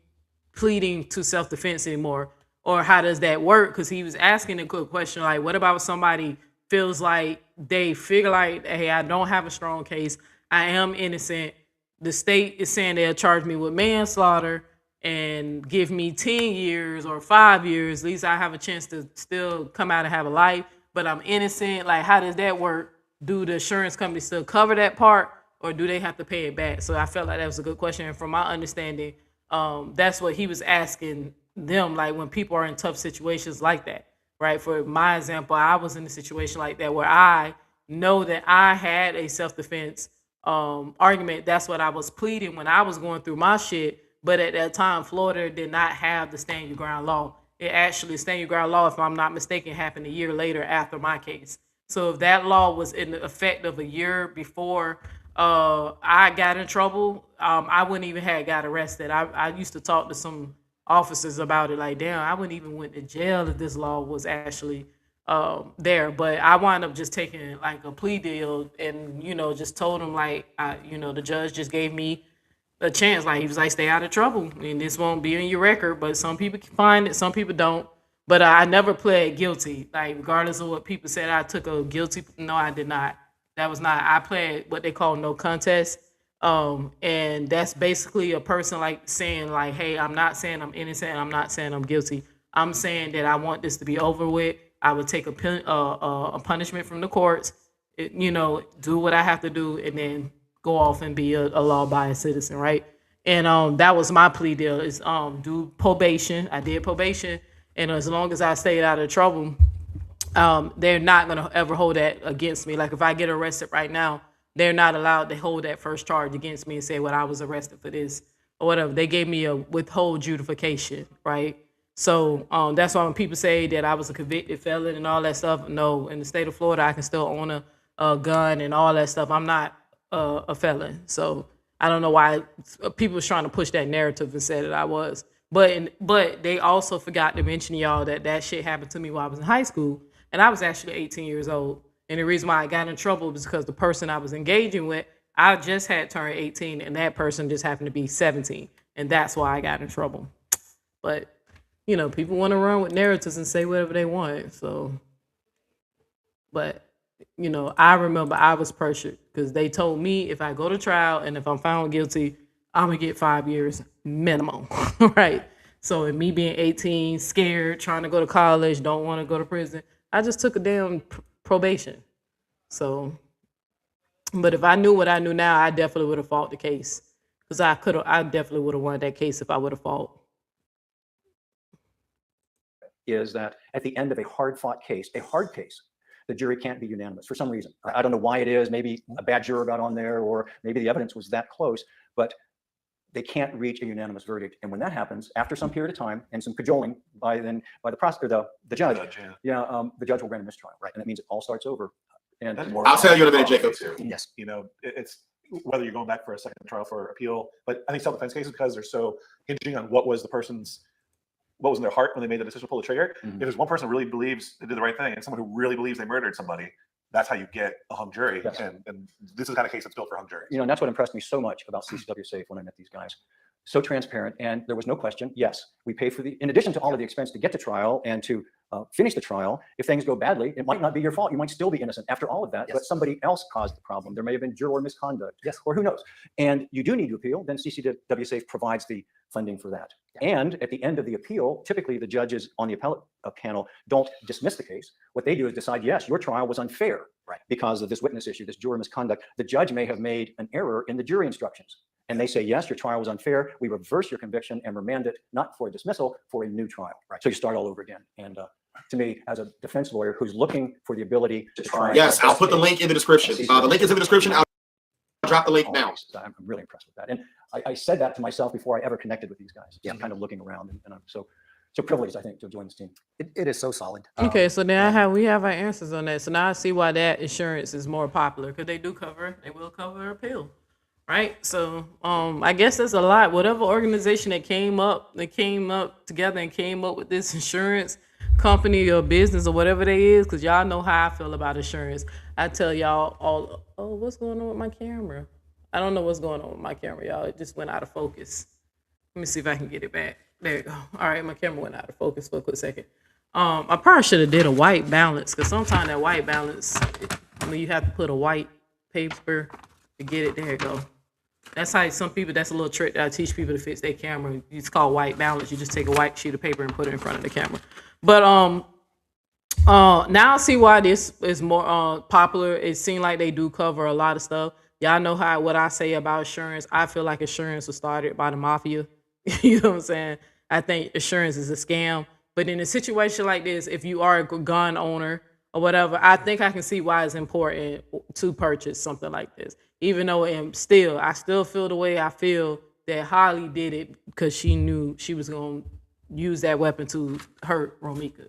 E: pleading to self-defense anymore. Or how does that work? Because he was asking a good question, like, what about somebody feels like they figure like, hey, I don't have a strong case, I am innocent, the state is saying they'll charge me with manslaughter and give me 10 years or 5 years, at least I have a chance to still come out and have a life, but I'm innocent. Like, how does that work? Do the insurance company still cover that part, or do they have to pay it back? So I felt like that was a good question. And from my understanding, that's what he was asking them, like when people are in tough situations like that, right? For my example, I was in a situation like that where I know that I had a self-defense argument. That's what I was pleading when I was going through my shit. But at that time, Florida did not have the stand your ground law. It actually, stand your ground law, if I'm not mistaken, happened a year later after my case. So if that law was in effect of a year before I got in trouble, I wouldn't even have got arrested. I used to talk to some officers about it, like, damn, I wouldn't even went to jail if this law was actually there. But I wound up just taking like a plea deal and, just told him like, the judge just gave me a chance. Like, he was like, stay out of trouble and this won't be in your record. But some people can find it, some people don't. But I never pled guilty. Like, regardless of what people said, I took a guilty. No, I did not. That was not, I pled what they call no contest. And that's basically a person like saying like, hey, I'm not saying I'm innocent, I'm not saying I'm guilty. I'm saying that I want this to be over with. I would take a punishment from the courts, do what I have to do, and then go off and be a law-abiding citizen, right? And that was my plea deal is do probation. I did probation, and as long as I stayed out of trouble, they're not gonna ever hold that against me. Like if I get arrested right now, they're not allowed to hold that first charge against me and say, well, I was arrested for this or whatever. They gave me a withhold adjudication, right? So that's why when people say that I was a convicted felon and all that stuff, no, in the state of Florida, I can still own a gun and all that stuff. I'm not a felon. So I don't know why people was trying to push that narrative and said that I was. But they also forgot to mention, y'all, that shit happened to me while I was in high school. And I was actually 18 years old. And the reason why I got in trouble was because the person I was engaging with, I just had turned 18, and that person just happened to be 17. And that's why I got in trouble. But, people want to run with narratives and say whatever they want. So, but, I remember I was pressured because they told me if I go to trial and if I'm found guilty, I'm going to get 5 years minimum, right? So, in me being 18, scared, trying to go to college, don't want to go to prison, I just took a damn probation. So, but if I knew what I knew now, I definitely would have fought the case because I definitely would have won that case if I would have fought.
J: Is that at the end of a hard-fought case, the jury can't be unanimous for some reason. I don't know why it is. Maybe a bad juror got on there, or maybe the evidence was that close, but they can't reach a unanimous verdict. And when that happens, after some period of time and some cajoling by the prosecutor, the judge, the judge will grant a mistrial, right? And that means it all starts over. And
H: I'll tell you in a minute, Jacob.
J: Yes.
K: It's whether you're going back for a second trial for appeal, but I think self-defense cases, because they're so hinging on what was in their heart when they made the decision to pull the trigger. If there's one person who really believes they did the right thing and someone who really believes they murdered somebody, that's how you get a hung jury.
J: Yes.
K: And this is the kind of case that's built for hung juries.
J: And that's what impressed me so much about CCW Safe when I met these guys. So transparent, and there was no question. Yes, we pay for in addition to all of the expense to get to trial and to finish the trial. If things go badly, it might not be your fault. You might still be innocent after all of that, but somebody else caused the problem. There may have been juror misconduct, or who knows. And you do need to appeal. Then CCW Safe provides the funding for that. And at the end of the appeal, typically the judges on the appellate panel don't dismiss the case. What they do is decide, yes, your trial was unfair because of this witness issue, this juror misconduct. The judge may have made an error in the jury instructions. And they say, yes, your trial was unfair. We reverse your conviction and remand it, not for a dismissal, for a new trial. So you start all over again. And to me, as a defense lawyer who's looking for the ability to try.
H: Yes, I'll put the link in the description. The link is in the description. I'll drop the link now.
J: I'm really impressed with that. And I said that to myself before I ever connected with these guys. I'm kind of looking around, and I'm so privileged, I think, to join this team.
I: It is so solid.
E: Okay, so now we have our answers on that. So now I see why that insurance is more popular, because they will cover appeal. Right. So I guess that's a lot. Whatever organization that came up together and came up with this insurance company or business or whatever they is, because y'all know how I feel about insurance. I tell y'all all, what's going on with my camera? I don't know what's going on with my camera, y'all. It just went out of focus. Let me see if I can get it back. There you go. All right, my camera went out of focus for a quick second. I probably should have did a white balance, because sometimes that white balance, you have to put a white paper to get it. There you go. That's how that's a little trick that I teach people to fix their camera. It's called white balance. You just take a white sheet of paper and put it in front of the camera. But now I see why this is more popular. It seems like they do cover a lot of stuff. Y'all know what I say about insurance. I feel like insurance was started by the mafia. You know what I'm saying? I think insurance is a scam. But in a situation like this, if you are a gun owner or whatever, I think I can see why it's important to purchase something like this. Even though I still feel the way I feel that Holly did it because she knew she was going to use that weapon to hurt Romika.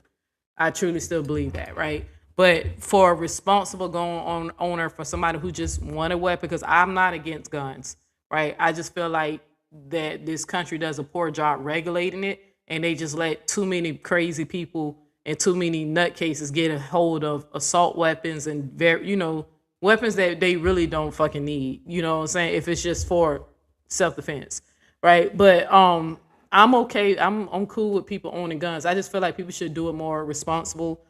E: I truly still believe that, right? But for a responsible gun owner, for somebody who just want a weapon, because I'm not against guns, right? I just feel like that this country does a poor job regulating it, and they just let too many crazy people and too many nutcases get a hold of assault weapons and weapons that they really don't fucking need. You know what I'm saying? If it's just for self-defense, right? But I'm okay. I'm cool with people owning guns. I just feel like people should do it more responsible.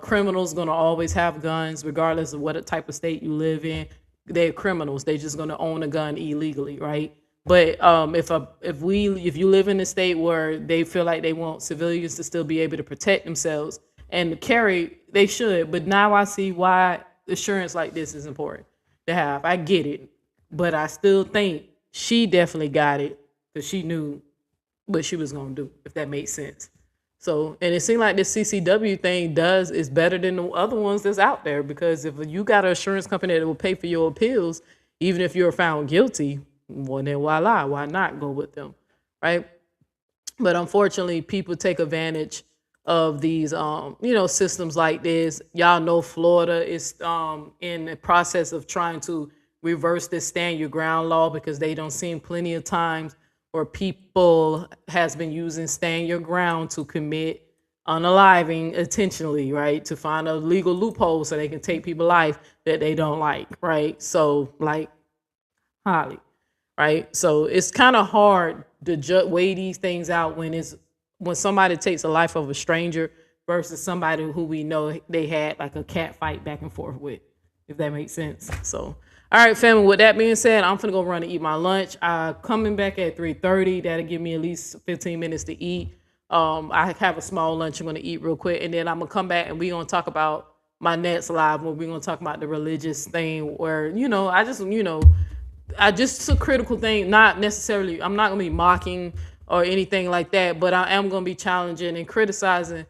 E: Criminals gonna always have guns, regardless of what type of state you live in. They're criminals. They're just gonna own a gun illegally, right? But if you live in a state where they feel like they want civilians to still be able to protect themselves and carry, they should. But now I see why assurance like this is important to have. I get it, but I still think she definitely got it because she knew what she was gonna do, if that makes sense. So, and it seemed like this CCW thing is better than the other ones that's out there, because if you got an insurance company that will pay for your appeals, even if you're found guilty, well, then why not go with them, right? But unfortunately, people take advantage of these, systems like this. Y'all know Florida is in the process of trying to reverse this stand your ground law, because they don't seen plenty of times where people has been using stand your ground to commit unaliving intentionally, right? To find a legal loophole so they can take people's life that they don't like, right? So like Holly, right? So it's kind of hard to weigh these things out when somebody takes the life of a stranger versus somebody who we know they had like a cat fight back and forth with, if that makes sense. So, all right, family, with that being said, I'm finna go run and eat my lunch. Coming back at 3:30, that'll give me at least 15 minutes to eat. I have a small lunch I'm gonna eat real quick, and then I'm gonna come back and we're gonna talk about my next live, where we're gonna talk about the religious thing, where, I just a critical thing, not necessarily, I'm not gonna be mocking or anything like that, but I am gonna be challenging and criticizing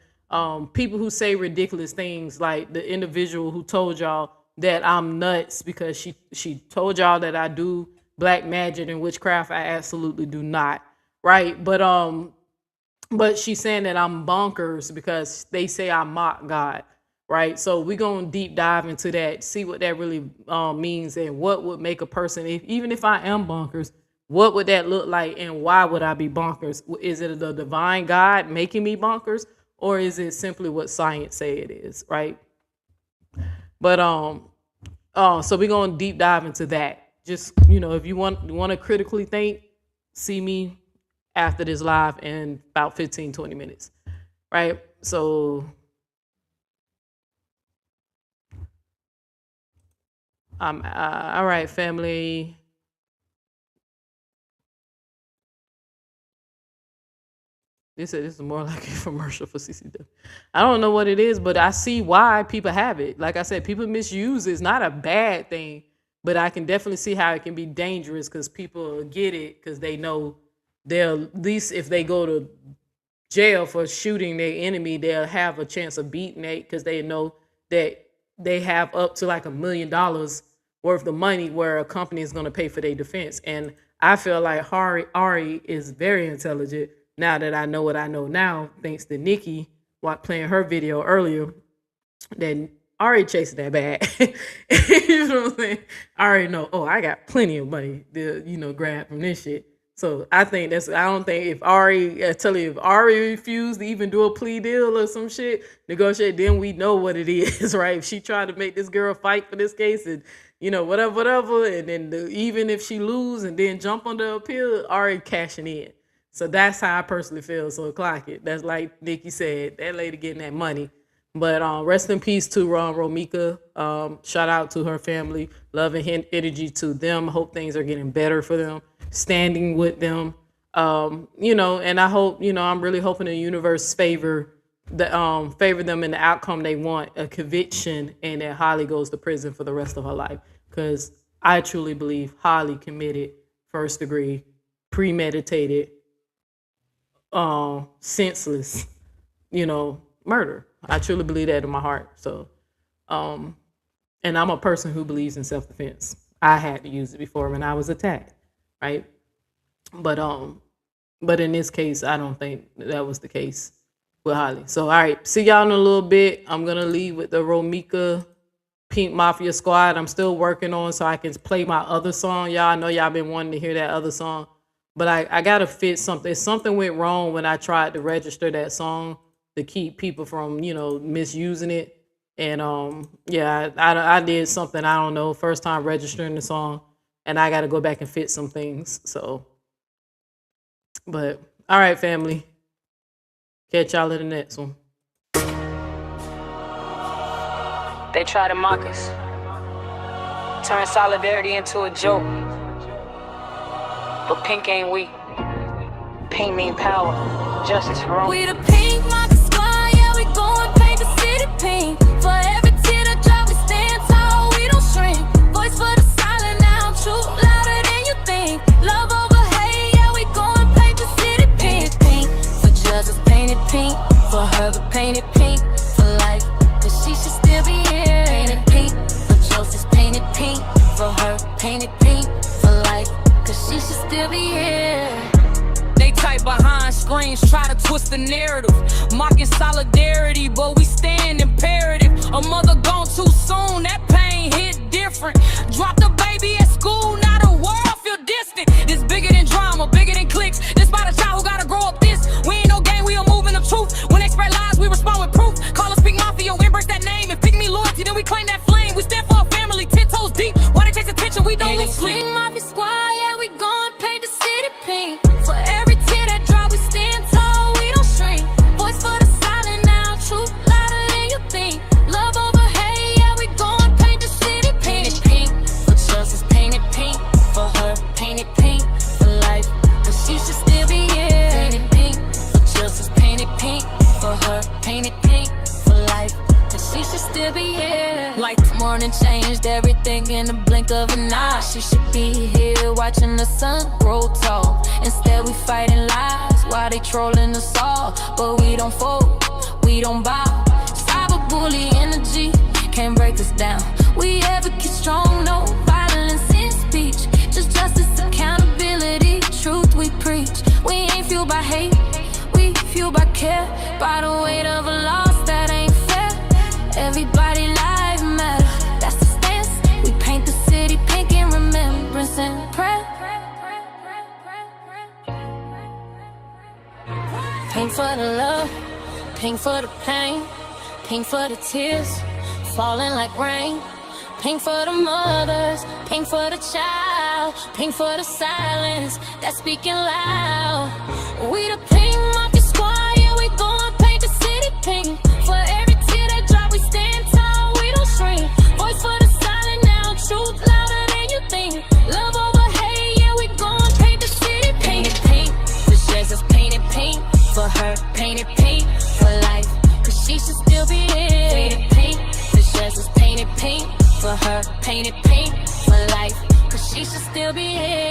E: people who say ridiculous things, like the individual who told y'all that I'm nuts because she told y'all that I do black magic and witchcraft. I absolutely do not, right? But she's saying that I'm bonkers because they say I mock God, right? So we're gonna deep dive into that, see what that really means, and what would make a person, even if I am bonkers, what would that look like, and why would I be bonkers? Is it the divine God making me bonkers, or is it simply what science say it is, right? But so we're gonna deep dive into that. Just, if you want to critically think, see me after this live in about 15-20 minutes, right? So all right, family. This is more like a commercial for CCW. I don't know what it is, but I see why people have it. Like I said, people misuse it. It's not a bad thing, but I can definitely see how it can be dangerous, because people get it because they know they'll, at least if they go to jail for shooting their enemy, they'll have a chance of beating it, because they know that they have up to like $1 million worth of money where a company is going to pay for their defense. And I feel like Ari is very intelligent. Now that I know what I know now, thanks to Nikki, while playing her video earlier, that Ari chasing that bag. You know what I'm saying? I already know, I got plenty of money to, grab from this shit. So I think I don't think if Ari refused to even do a plea deal or some shit, negotiate, then we know what it is, right? If she tried to make this girl fight for this case and, whatever, and then even if she lose and then jump on the appeal, Ari cashing in. So that's how I personally feel. So clock it. That's like Nikki said, that lady getting that money. But rest in peace to Romika. Shout out to her family. Love and energy to them. Hope things are getting better for them. Standing with them. And I hope, I'm really hoping the universe favor them in the outcome they want, a conviction, and that Holly goes to prison for the rest of her life. Because I truly believe Holly committed first degree, premeditated, senseless, murder. I truly believe that in my heart. So, and I'm a person who believes in self-defense. I had to use it before when I was attacked, right? But in this case, I don't think that was the case with Holly. So, all right, see y'all in a little bit. I'm gonna leave with the Romika Pink Mafia Squad. I'm still working on so I can play my other song. Y'all, I know y'all been wanting to hear that other song. But I gotta fit something. Something went wrong when I tried to register that song to keep people from, misusing it. And I did something, I don't know, first time registering the song, and I gotta go back and fit some things. So, but all right, family. Catch y'all in the next one.
C: They try to mock us, turn solidarity into a joke. But pink ain't weak. Pink mean power, justice for all.
D: We the pink mafia squad, yeah, we gon' paint the city pink. For every tear that drop, we stand tall. her, but painted pink for life, cause she should still be here. Painted pink for Joseph's, painted pink for her, painted pink for life, cause she should still be here.
C: They type behind screens, try to twist the narrative, mocking solidarity, but we stand imperative. A mother gone too soon, that pain hit different. Dropped a baby at school, now the world feel distant. This bigger than drama, bigger than clicks. This by the child who gotta grow up this. We ain't no game, we are moving the truth. When they spread lies, we respond with proof. Call us Pink Mafia, embrace that name. And pick me loyalty, then we claim that flame. We stand for our family, 10 toes deep. Why they chase attention, we don't lose sleep.
D: Pink Mafia squad, yeah, we gon' paint the city pink. For every tear that drop, we stand tall, we don't shrink. Voice for the silent now, truth louder than you think. Love over hate, yeah, we gon' paint the city pink. Painted pink for Chelsea's, painted pink for her, painted pink for life, cause she should still be here. Painted pink for Chelsea's, painted pink for her, painted pink for life, cause she should still be here. Like the morning changed everything in the blink of an eye. She should be here watching the sun grow tall. Instead we fighting lies while they trolling us all. But we don't fold, we don't bow. Cyber bully energy can't break us down. We advocate strong, no violence in speech. Just justice, accountability, truth we preach. We ain't fueled by hate, we fueled by care. By the weight of a loss that ain't fair. Everybody life matter, that's the stance. We paint the city pink in remembrance and prayer. Pink for the love, pink for the pain, pink for the tears falling like rain. Pink for the mothers, pink for the child, pink for the silence that's speaking loud. We the Pink Mafia squad, yeah, we gon' paint the city pink. For every tear that drop, we stand tall, we don't shrink. Voice for the silent now, truth louder than you think. Love over hate, yeah, we gon' paint the city pink. Painted pink, the shades is painted pink for her, painted pink for life, cause she should still be here. Painted pink, the shades is painted pink for her, painted pink for life, cause she should still be here.